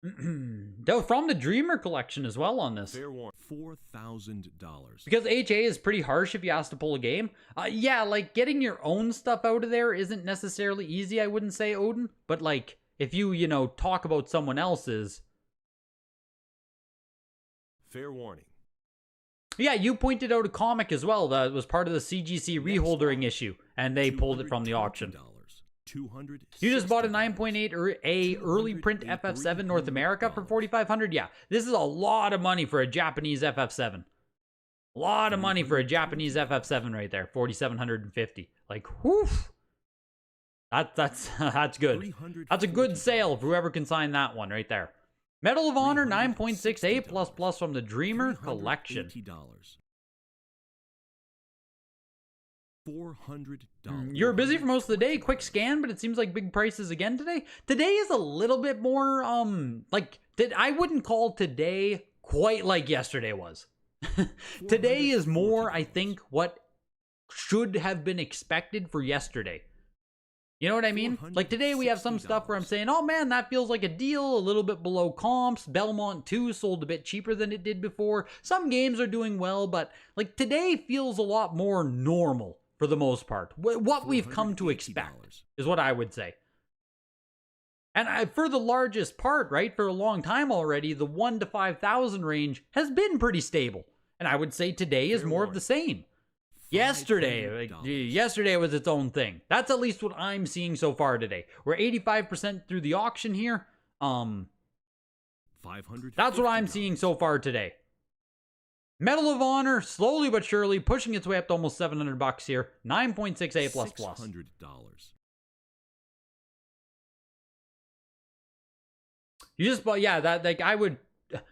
From the Dreamer collection as well on this. $4,000. Because HA is pretty harsh if you ask to pull a game. Yeah, like getting your own stuff out of there isn't necessarily easy, I wouldn't say, Odin. But like, if you know, talk about someone else's. Fair warning. Yeah, you pointed out a comic as well that was part of the CGC reholdering issue, and they pulled it from the auction. You just bought a 9.8 early print FF7 North America for $4,500. Yeah, this is a lot of money for a Japanese FF7. A lot of money for a Japanese FF7 right there. $4,750. Like, whew. That's good. That's a good sale for whoever can sign that one right there. Medal of Honor 9.6A++ from the Dreamer collection. $400. You were busy for most of the day. Quick scan, but it seems like big prices again today. Today is a little bit more, I wouldn't call today quite like yesterday was. Today is more, I think, what should have been expected for yesterday. You know what I mean? Like today we have some stuff where I'm saying, oh man, that feels like a deal, a little bit below comps. Belmont 2 sold a bit cheaper than it did before. Some games are doing well, but like today feels a lot more normal for the most part. What we've come to expect is what I would say. And for the largest part, right, for a long time already, the 1 to 5,000 range has been pretty stable. And I would say today is more of the same. Yesterday was its own thing. That's at least what I'm seeing so far today. We're 85% through the auction here. That's what I'm seeing so far today. Medal of Honor, slowly but surely, pushing its way up to almost $700 here. 9.68 plus plus. $600. You just bought, yeah, that, like, I would,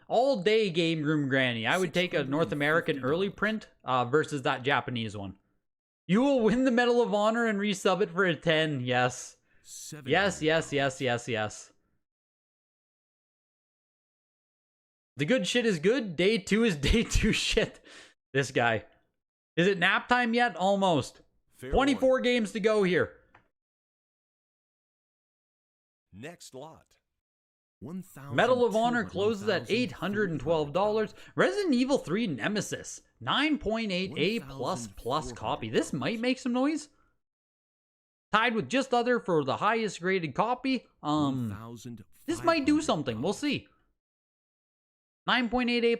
all day Game Room Granny, I would take a North American early print versus that Japanese one. You will win the Medal of Honor and resub it for a 10, yes. Yes. The good shit is good, day 2 is day 2 shit. This guy. Is it nap time yet? Almost. 24 games to go here. Next lot. Medal of Honor closes at $812. Resident Evil 3 Nemesis, 9.8 A++ copy. This might make some noise. Tied with just other for the highest graded copy. This might do something. We'll see. 9.8 A++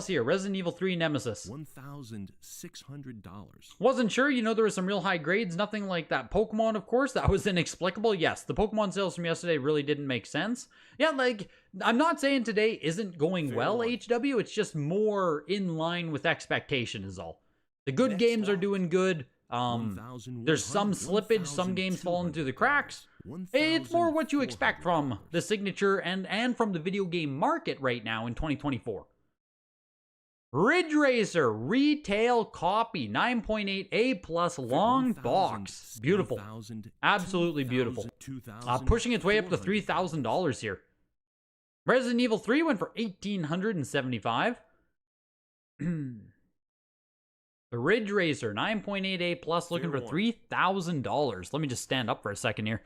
here. Resident Evil 3 Nemesis. $1,600. Wasn't sure. You know, there were some real high grades. Nothing like that Pokemon, of course. That was inexplicable. Yes, the Pokemon sales from yesterday really didn't make sense. Yeah, like, I'm not saying today isn't going well, HW. It's just more in line with expectation is all. The good games are doing good. There's some slippage. Some games falling through the cracks. It's more what you expect from the signature and from the video game market right now in 2024. Ridge Racer retail copy, 9.8 A+ long box. Beautiful. Absolutely beautiful. Pushing its way up to $3,000 here. Resident Evil 3 went for $1,875. The Ridge Racer, 9.8 A+, looking for $3,000. Let me just stand up for a second here.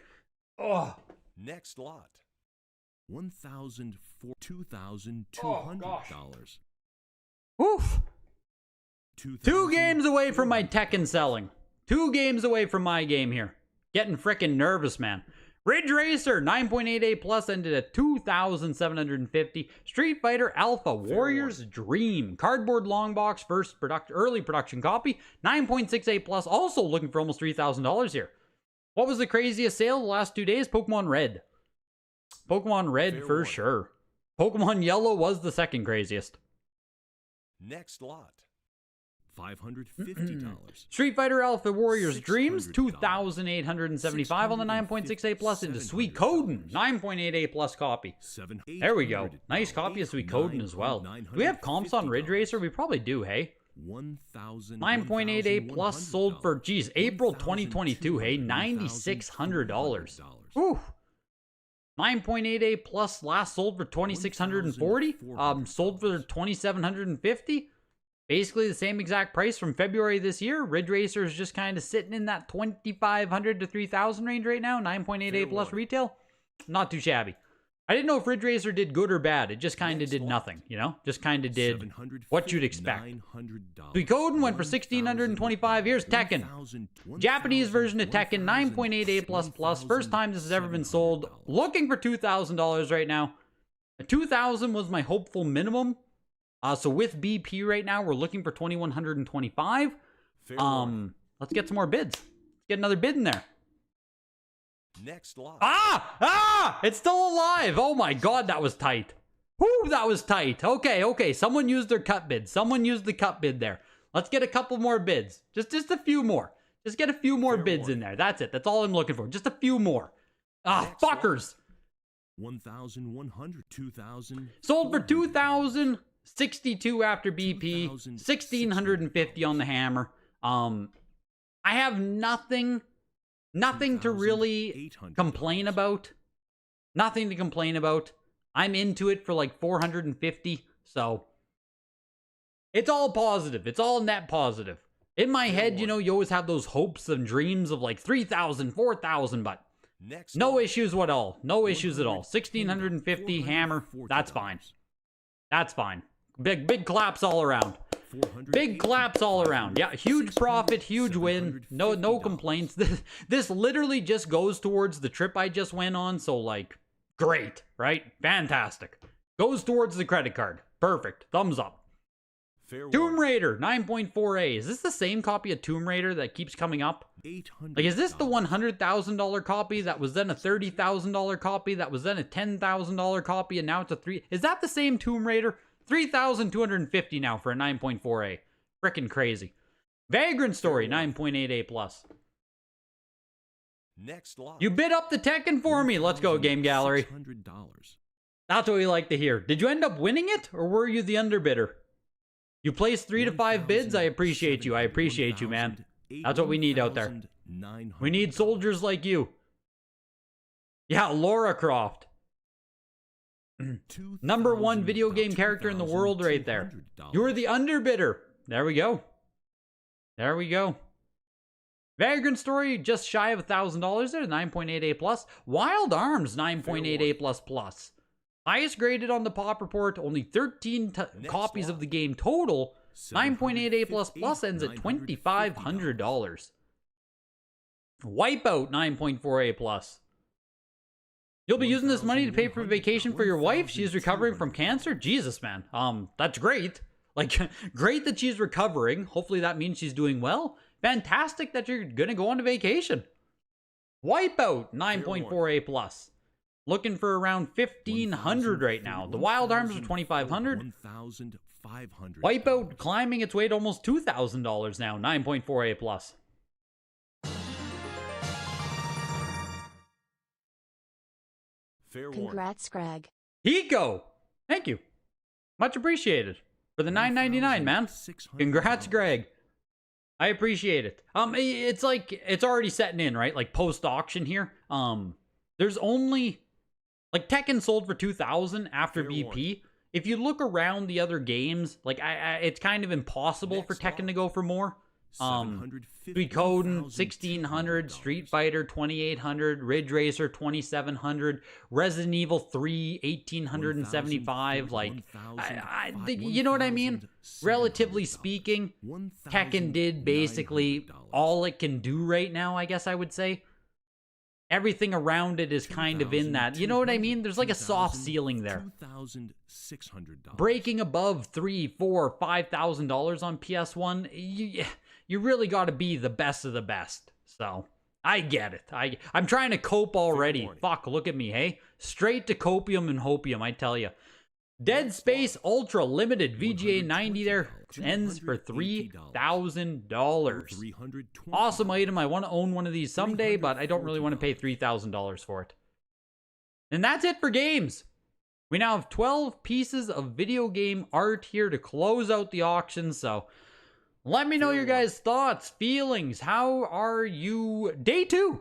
Oh. Next lot. $2,200. Oof. 2 games away from my Tekken selling. 2 games away from my game here. Getting frickin' nervous, man. Ridge Racer, 9.8 A+, ended at $2,750. Street Fighter Alpha Warrior's Dream. Cardboard long box, early production copy. 9.6 A+, also looking for almost $3,000 here. What was the craziest sale the last 2 days? Pokemon Red. Pokemon Red for sure. Pokemon Yellow was the second craziest. Next lot. $550. Street Fighter Alpha Warrior's Dreams, $2,875 on the 9.6 A+ into Suikoden, 9.8 A+ copy. There we go. Nice copy of Suikoden as well. Do we have comps on Ridge Racer? We probably do, hey? 9.8 A+ sold for, geez, April 2022, hey? $9,600. Whew. 9.8 A+ last sold for $2,640. Sold for $2,750. Basically the same exact price from February this year. Ridge Racer is just kind of sitting in that $2,500 to $3,000 range right now. 9.8 A+ retail. Not too shabby. I didn't know if Ridge Racer did good or bad. It just kind of did nothing, you know? Just kind of did what you'd expect. Suikoden went for $1,625. Here's Tekken. Japanese version of Tekken, 9.8 A++. First time this has ever been sold. Looking for $2,000 right now. $2,000 was my hopeful minimum. So with BP right now, we're looking for $2,125. Let's get some more bids. Let's get another bid in there. Next lot. It's still alive. Oh my god, that was tight. Whoo, that was tight. Okay. Someone used their cut bid. Someone used the cut bid there. Let's get a couple more bids. Just a few more. Just get a few more bids in there. That's it. That's all I'm looking for. Just a few more. Fuckers. 1,100. 2,000. Sold for 2,000. 62 after BP, 1,650 on the hammer. I have nothing to really complain about. Nothing to complain about. I'm into it for like 450, so It's all positive. It's all net positive. In my head, you know, you always have those hopes and dreams of like 3,000, 4,000, but no issues at all. No issues at all. 1,650 hammer. That's fine. That's fine. Big claps all around. Big claps all around. Yeah, huge profit, huge win. No complaints. This literally just goes towards the trip I just went on. So like, great, right? Fantastic. Goes towards the credit card. Perfect. Thumbs up. Tomb Raider 9.4A. Is this the same copy of Tomb Raider that keeps coming up? Like, is this the $100,000 copy that was then a $30,000 copy that was then a $10,000 copy and now it's a $3? Is that the same Tomb Raider? $3,250 now for a 9.4A. Frickin' crazy. Vagrant Story 9.8A plus. Next lot. You bid up the Tekken for me. Let's go, Game Gallery. That's what we like to hear. Did you end up winning it, or were you the underbidder? You placed 3 to 5 bids. I appreciate you. I appreciate you, man. That's what we need out there. We need soldiers like you. Yeah, Lara Croft. Number 1 video game character in the world right there. You were the underbidder. There we go. There we go. Vagrant Story, just shy of $1,000 there. 9.8A plus. Wild Arms, 9.8A plus plus. Highest graded on the Pop Report, only 13 copies of the game total. 9.8A plus plus ends at $2,500. Wipeout 9.4A plus. You'll be using this money to pay for a vacation for your wife. She's recovering from cancer. Jesus, man. That's great. Like, great that she's recovering. Hopefully that means she's doing well. Fantastic that you're gonna go on a vacation. Wipeout 9.4A plus. Looking for around 1,500 right now. The Wild Arms are 2,500. Wipeout climbing its way to almost $2,000 now. 9.4A plus. Congrats, Greg. Hiko! Thank you. Much appreciated. For the $9.99, man. Congrats, Greg. I appreciate it. It's like, it's already setting in, right? Like, post-auction here. There's only... Like, Tekken sold for $2,000 after VP. If you look around the other games, like, it's kind of impossible for Tekken to go for more. Suikoden, 1,600. Street Fighter, 2,800. Ridge Racer, 2,700. Resident Evil 3, 1,875. Like, you know what I mean? Relatively speaking, Tekken did basically all it can do right now, I guess I would say. Everything around it is kind of in that. You know what I mean? There's like a soft ceiling there. Breaking above $3,000, $4,000, $5,000 on PS1, you really got to be the best of the best. So, I get it. I'm trying to cope already. Fuck, look at me, hey? Straight to copium and hopium, I tell you. Dead Space Ultra Limited VGA 90 there ends for $3,000. Awesome item. I want to own one of these someday, but I don't really want to pay $3,000 for it. And that's it for games. We now have 12 pieces of video game art here to close out the auction, so let me know your guys' thoughts, feelings. How are you? Day 2.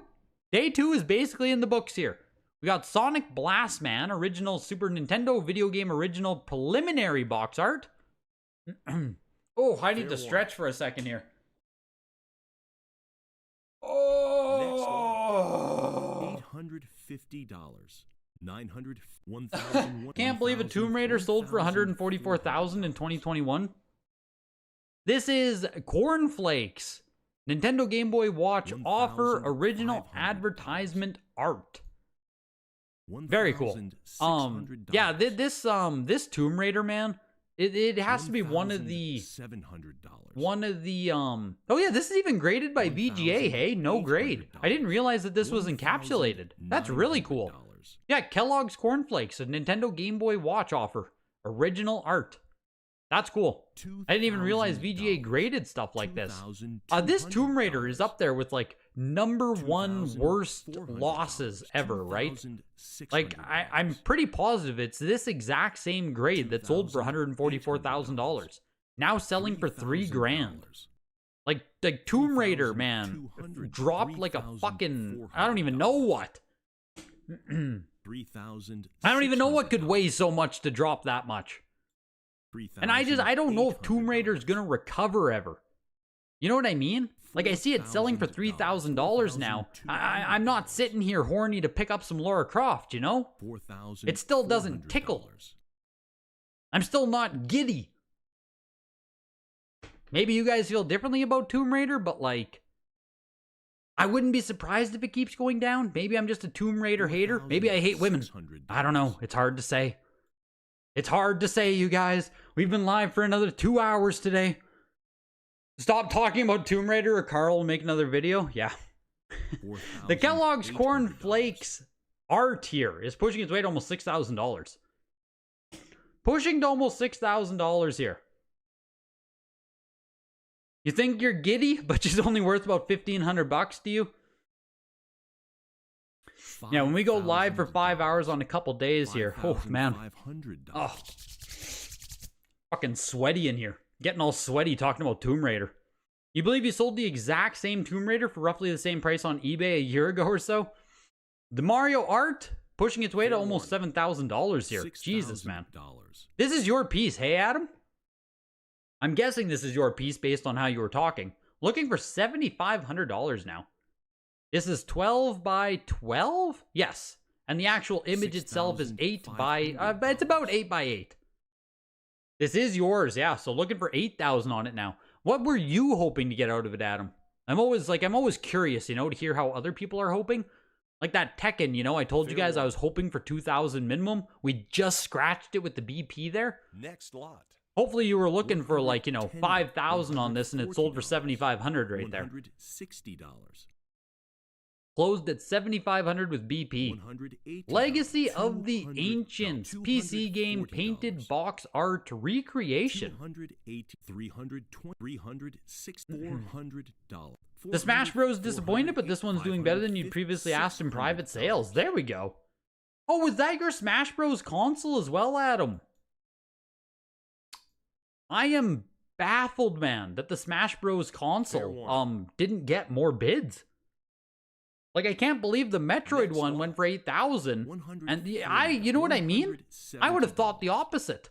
Day 2 is basically in the books here. We got Sonic Blast Man, original Super Nintendo video game original preliminary box art. Oh, I need to stretch for a second here. Oh, $850. Can't believe a Tomb Raider sold for $144,000 in 2021. This is Cornflakes. Nintendo Game Boy Watch offer original advertisement art. Very cool. Yeah, this Tomb Raider, man, it has to be one of the oh yeah, this is even graded by VGA. Hey, no grade. I didn't realize that this was encapsulated. That's really cool. Yeah, Kellogg's Cornflakes, a Nintendo Game Boy Watch offer, original art. That's cool. I didn't even realize VGA graded stuff like this. This Tomb Raider is up there with like #1 worst losses ever, right? Like, I'm pretty positive it's this exact same grade that sold for $144,000. Now selling for $3,000. Like, the Tomb Raider, man, dropped like a fucking, I don't even know what. I don't even know what could weigh so much to drop that much. And I don't know if Tomb Raider is going to recover ever. You know what I mean? Like, I see it selling for $3,000 now. I'm not sitting here horny to pick up some Lara Croft, you know? It still doesn't tickle. I'm still not giddy. Maybe you guys feel differently about Tomb Raider, but like, I wouldn't be surprised if it keeps going down. Maybe I'm just a Tomb Raider hater. Maybe I hate women. I don't know. It's hard to say. It's hard to say, you guys. We've been live for another 2 hours today. Stop talking about Tomb Raider or Carl will make another video. Yeah. The Kellogg's Corn Flakes art here is pushing its way to almost $6,000. Pushing to almost $6,000 here. You think you're giddy, but she's only worth about $1,500 to you? Yeah, when we go live for 5 hours on a couple days here, oh man, oh, fucking sweaty in here. Getting all sweaty talking about Tomb Raider. You believe you sold the exact same Tomb Raider for roughly the same price on eBay a year ago or so? The Mario art pushing its way to almost $7,000 here. Jesus, man. This is your piece, hey Adam? I'm guessing this is your piece based on how you were talking. Looking for $7,500 now. This is 12 by 12? Yes. And the actual image itself is 8 by... it's about 8 by 8. This is yours, yeah. So looking for 8,000 on it now. What were you hoping to get out of it, Adam? I'm always curious, you know, to hear how other people are hoping. Like that Tekken, you know, I told you guys I was hoping for 2,000 minimum. We just scratched it with the BP there. Next lot. Hopefully you were looking for like, you know, 5,000 on this and it sold for 7,500 right there. $160. Closed at 7,500 with BP. Legacy of the Ancients PC game painted box art recreation. The Smash Bros disappointed, but this one's doing better than you'd previously asked in private sales. There we go. Oh, was that your Smash Bros console as well, Adam? I am baffled, man, that the Smash Bros console didn't get more bids. Like, I can't believe the Metroid one went for 8,000. And you know what I mean? I would have thought the opposite.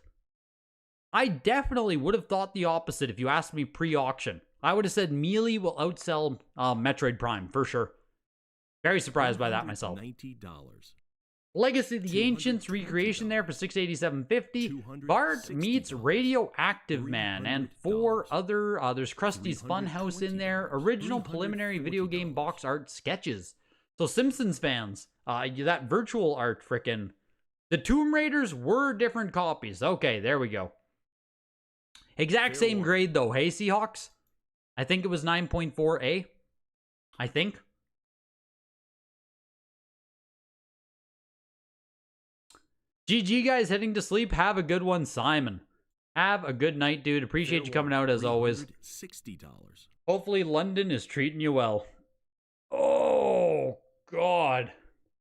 I definitely would have thought the opposite if you asked me pre-auction. I would have said Melee will outsell Metroid Prime, for sure. Very surprised by that myself. $90. Legacy of the Ancients recreation there for $687.50. Bart meets Radioactive Man and 4 other. There's Krusty's Funhouse in there. Original preliminary video game box art sketches. So Simpsons fans, that virtual art frickin'. The Tomb Raiders were different copies. Okay, there we go. Exact same grade though. Hey Seahawks, I think it was 9.4A. I think. GG guys, heading to sleep. Have a good one, Simon. Have a good night, dude. Appreciate you coming out as always. $60. Hopefully London is treating you well. Oh, God.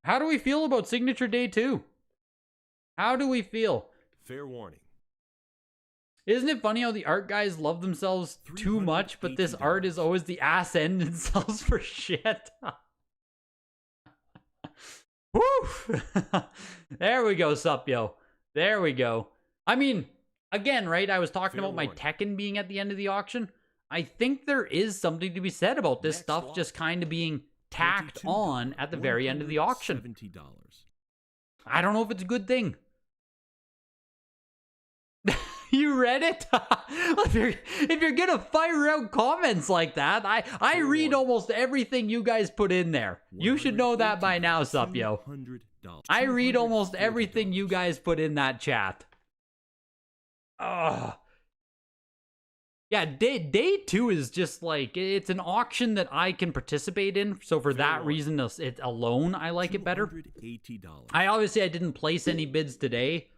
How do we feel about Signature Day 2? How do we feel? Fair warning. Isn't it funny how the art guys love themselves too much, but this art is always the ass end and sells for shit? Woo! There we go, sup, yo. There we go. I mean, again, right? I was talking about my Tekken being at the end of the auction. I think there is something to be said about this stuff just kind of being tacked on at the very end of the auction. $70. I don't know if it's a good thing. You read it? if you're gonna fire out comments like that, I read almost everything you guys put in there. You should know that by now, sup, yo. I read almost everything you guys put in that chat. Ugh. Yeah, day 2 is just like, it's an auction that I can participate in. So for that reason, it alone, I like it better. I didn't place any bids today.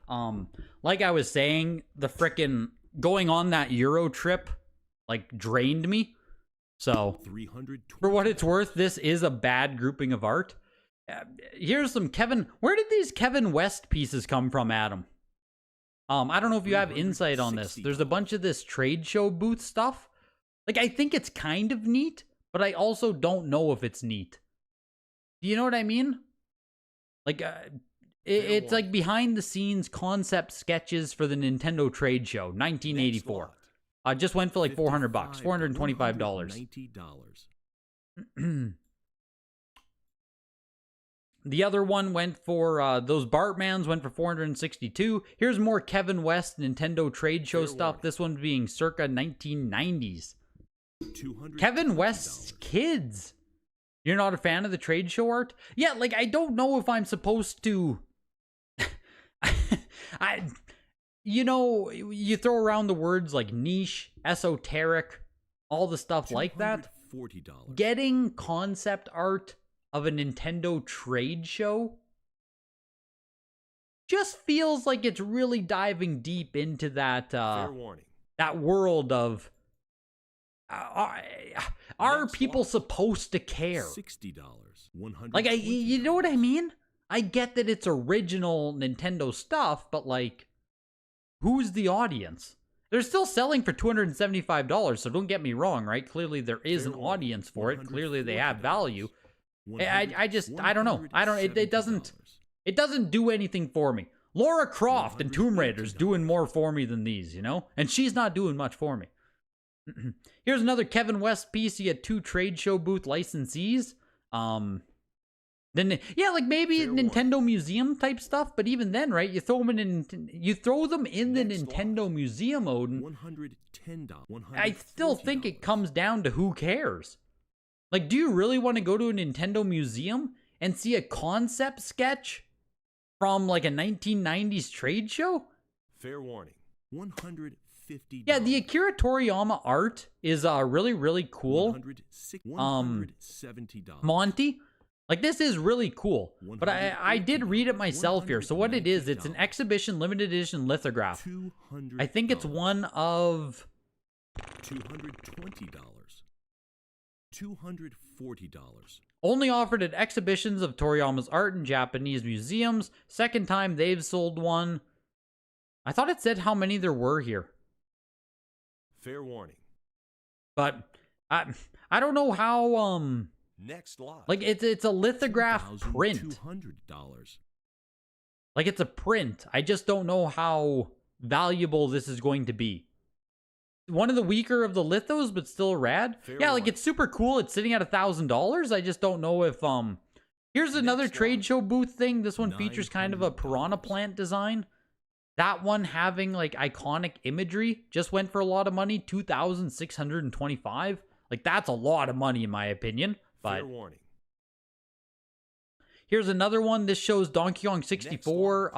Like I was saying, the frickin' going on that Euro trip, like, drained me. So, for what it's worth, this is a bad grouping of art. Here's some where did these Kevin West pieces come from, Adam? I don't know if you have insight on this. There's a bunch of this trade show booth stuff. Like, I think it's kind of neat, but I also don't know if it's neat. Do you know what I mean? Like, It's like behind the scenes concept sketches for the Nintendo Trade Show, 1984. Just went for like $400, $425. The other one went for, those Bartmans went for $462. Here's more Kevin West Nintendo Trade Show stuff. This one being circa 1990s. Kevin West's kids. You're not a fan of the trade show art? Yeah, like, I don't know if I'm supposed to... you throw around the words like niche, esoteric, all the stuff like that. Getting concept art of a Nintendo trade show just feels like it's really diving deep into that that world of are people supposed to care? $60. Like, you know what I mean? I get that it's original Nintendo stuff, but like, who's the audience? They're still selling for $275, so don't get me wrong, right? Clearly there is an audience for it. Clearly they have value. I don't know. It doesn't do anything for me. Lara Croft and Tomb Raider's doing more for me than these, you know? And she's not doing much for me. Here's another Kevin West piece. You get 2 trade show booth licensees. Then yeah, like maybe Nintendo Museum type stuff, but even then, right? You throw them in the Nintendo Museum, Odin. I still think it comes down to who cares. Like, do you really want to go to a Nintendo Museum and see a concept sketch from like a 1990s trade show? Fair warning. $150. Yeah, the Akira Toriyama art is really, really cool. $170. Monty, like, this is really cool. But I did read it myself here. So what it is, it's an exhibition limited edition lithograph. I think it's one of $220. $240. Only offered at exhibitions of Toriyama's art in Japanese museums. Second time they've sold one. I thought it said how many there were here. Fair warning. But I don't know how Next lot. like it's a lithograph print. $200. Like, it's a print. I just don't know how valuable this is going to be. One of the weaker of the lithos, but still rad. Yeah, like, it's super cool. It's sitting at $1,000. I just don't know if here's another trade show booth thing. This one features kind of a piranha plant design. That one having like iconic imagery just went for a lot of money, $2,625. Like, that's a lot of money in my opinion. But fair warning. Here's another one. This shows Donkey Kong 64,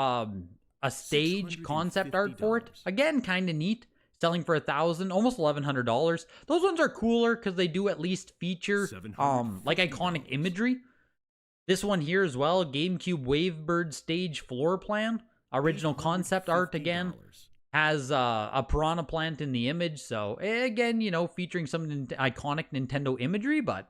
a stage concept art for it. Again, kind of neat. Selling for $1,000, almost $1,100. Those ones are cooler because they do at least feature like iconic imagery. This one here as well, GameCube Wavebird stage floor plan. Original concept art again. Has a piranha plant in the image. So again, you know, featuring some iconic Nintendo imagery, but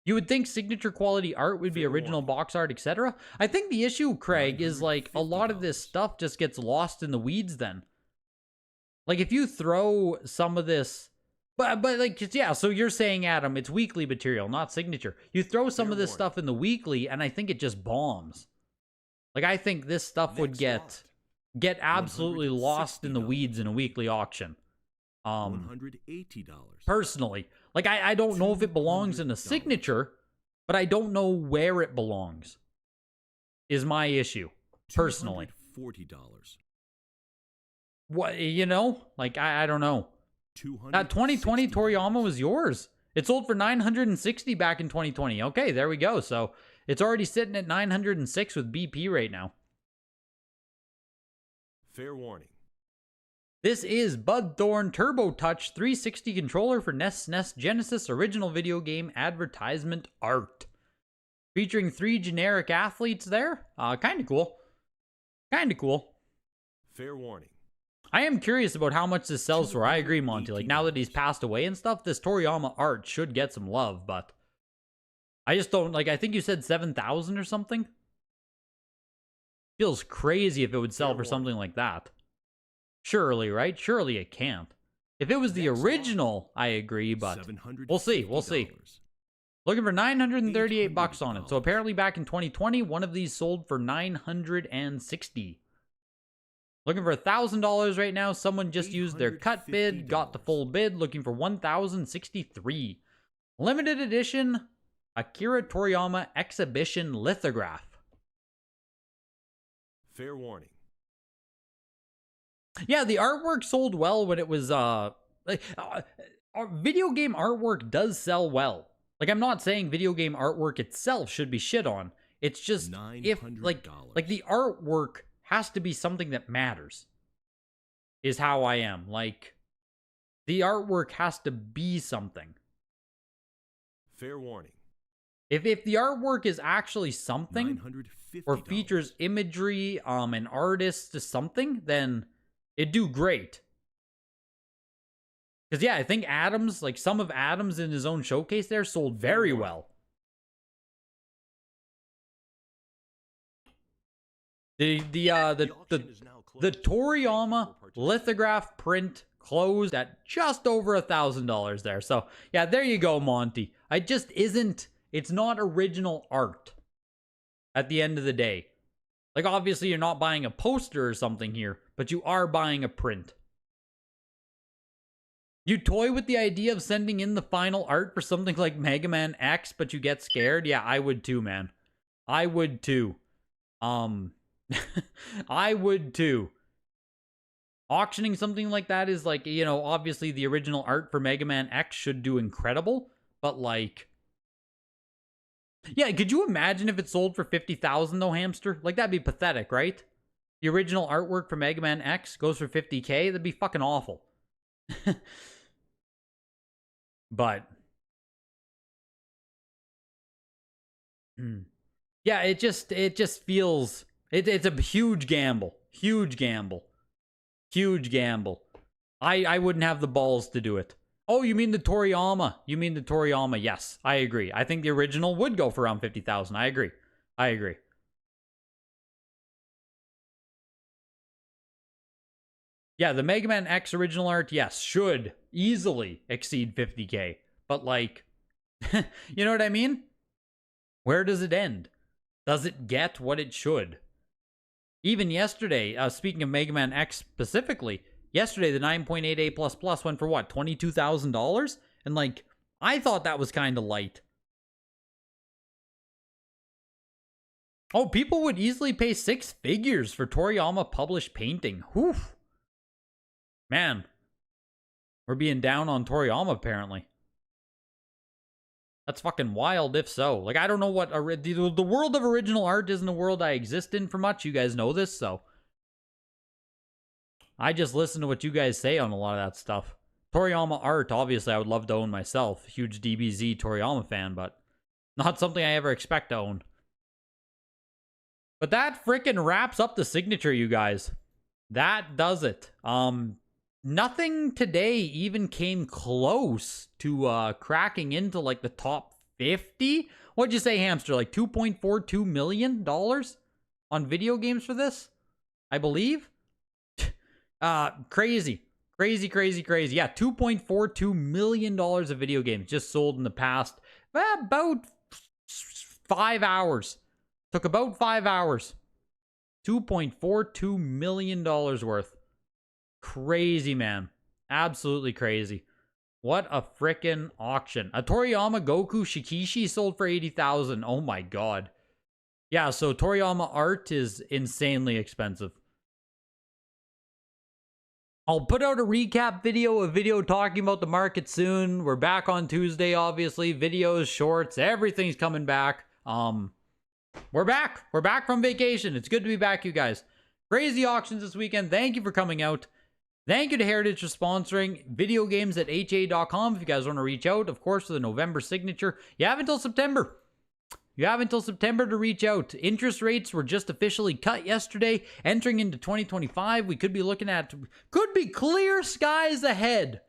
you would think signature quality art would be original box art, etc. I think the issue, Craig, is like a lot of this stuff just gets lost in the weeds then. Like, if you throw some of this, but like, yeah, so you're saying, Adam, it's weekly material, not signature. You throw some of this stuff in the weekly, and I think it just bombs. Like, I think this stuff would get absolutely lost in the weeds in a weekly auction. $180. Personally. Like, I don't know if it belongs in a signature, but I don't know where it belongs, is my issue, personally. $40. What, you know? Like, I don't know. That 2020 Toriyama was yours. It sold for $960 back in 2020. Okay, there we go. So, it's already sitting at $906 with BP right now. Fair warning. This is Bud Thorn Turbo Touch 360 controller for NES SNES Genesis original video game advertisement art. Featuring 3 generic athletes there. Kind of cool. Kind of cool. Fair warning. I am curious about how much this sells for. I agree, Monty. Like, now that he's passed away and stuff, this Toriyama art should get some love, but I just don't, like, I think you said 7,000 or something? Feels crazy if it would sell for something like that. Surely, right? Surely it can't. If it was the original, I agree, but we'll see. We'll see. Looking for 938 bucks on it. So apparently back in 2020, one of these sold for 960. Looking for $1,000 right now. Someone just used their cut bid, got the full bid, looking for 1,063. Limited edition Akira Toriyama exhibition lithograph. Fair warning. Yeah, the artwork sold well when it was video game artwork does sell well. Like, I'm not saying video game artwork itself should be shit on. It's just if like the artwork has to be something that matters. Is how I am. Like, the artwork has to be something. Fair warning. If the artwork is actually something or features imagery, and artists to something, then it'd do great. Because, yeah, I think Adams, like some of Adams in his own showcase there, sold very well. The Toriyama lithograph print closed at just over $1,000 there. So, yeah, there you go, Monty. It's not original art at the end of the day. Like, obviously, you're not buying a poster or something here, but you are buying a print. You toy with the idea of sending in the final art for something like Mega Man X, but you get scared? Yeah, I would too, man. I would too. I would too. Auctioning something like that is like, you know, obviously the original art for Mega Man X should do incredible, but like... Yeah, could you imagine if it sold for $50,000 though, Hamster? Like, that'd be pathetic, right? The original artwork for Mega Man X goes for $50K? That'd be fucking awful. But... yeah, it just feels... It's a huge gamble. Huge gamble. Huge gamble. I wouldn't have the balls to do it. Oh, you mean the Toriyama? You mean the Toriyama? Yes, I agree. I think the original would go for around $50,000. I agree. I agree. Yeah, the Mega Man X original art, yes, should easily exceed $50K. But like, you know what I mean? Where does it end? Does it get what it should? Even yesterday, speaking of Mega Man X specifically, yesterday the 9.88++ went for what, $22,000? And like, I thought that was kind of light. Oh, people would easily pay 6 figures for Toriyama published painting. Whew. Man, we're being down on Toriyama apparently. That's fucking wild if so. Like, I don't know what... the world of original art isn't a world I exist in for much. You guys know this, so... I just listen to what you guys say on a lot of that stuff. Toriyama art, obviously, I would love to own myself. Huge DBZ Toriyama fan, but... not something I ever expect to own. But that freaking wraps up the signature, you guys. That does it. Nothing today even came close to cracking into like the top 50. What'd you say, Hamster? Like $2.42 million on video games for this? I believe. Crazy. Crazy, crazy, crazy. Yeah, $2.42 million of video games just sold in the past about 5 hours. Took about 5 hours. $2.42 million worth. Crazy, man. Absolutely crazy. What a frickin' auction. A Toriyama Goku Shikishi sold for $80,000. Oh my god. Yeah, so Toriyama art is insanely expensive. I'll put out a recap video, a video talking about the market soon. We're back on Tuesday, obviously. Videos, shorts, everything's coming back. We're back. We're back from vacation. It's good to be back, you guys. Crazy auctions this weekend. Thank you for coming out. Thank you to Heritage for sponsoring videogames@ha.com. If you guys want to reach out, of course, for the November signature, you have until September. You have until September to reach out. Interest rates were just officially cut yesterday. Entering into 2025, we could be looking at, could be clear skies ahead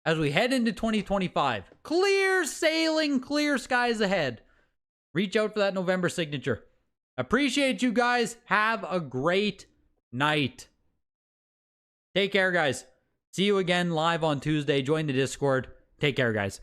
as we head into 2025. Clear sailing, clear skies ahead. Reach out for that November signature. Appreciate you guys. Have a great night. Take care, guys. See you again live on Tuesday. Join the Discord. Take care, guys.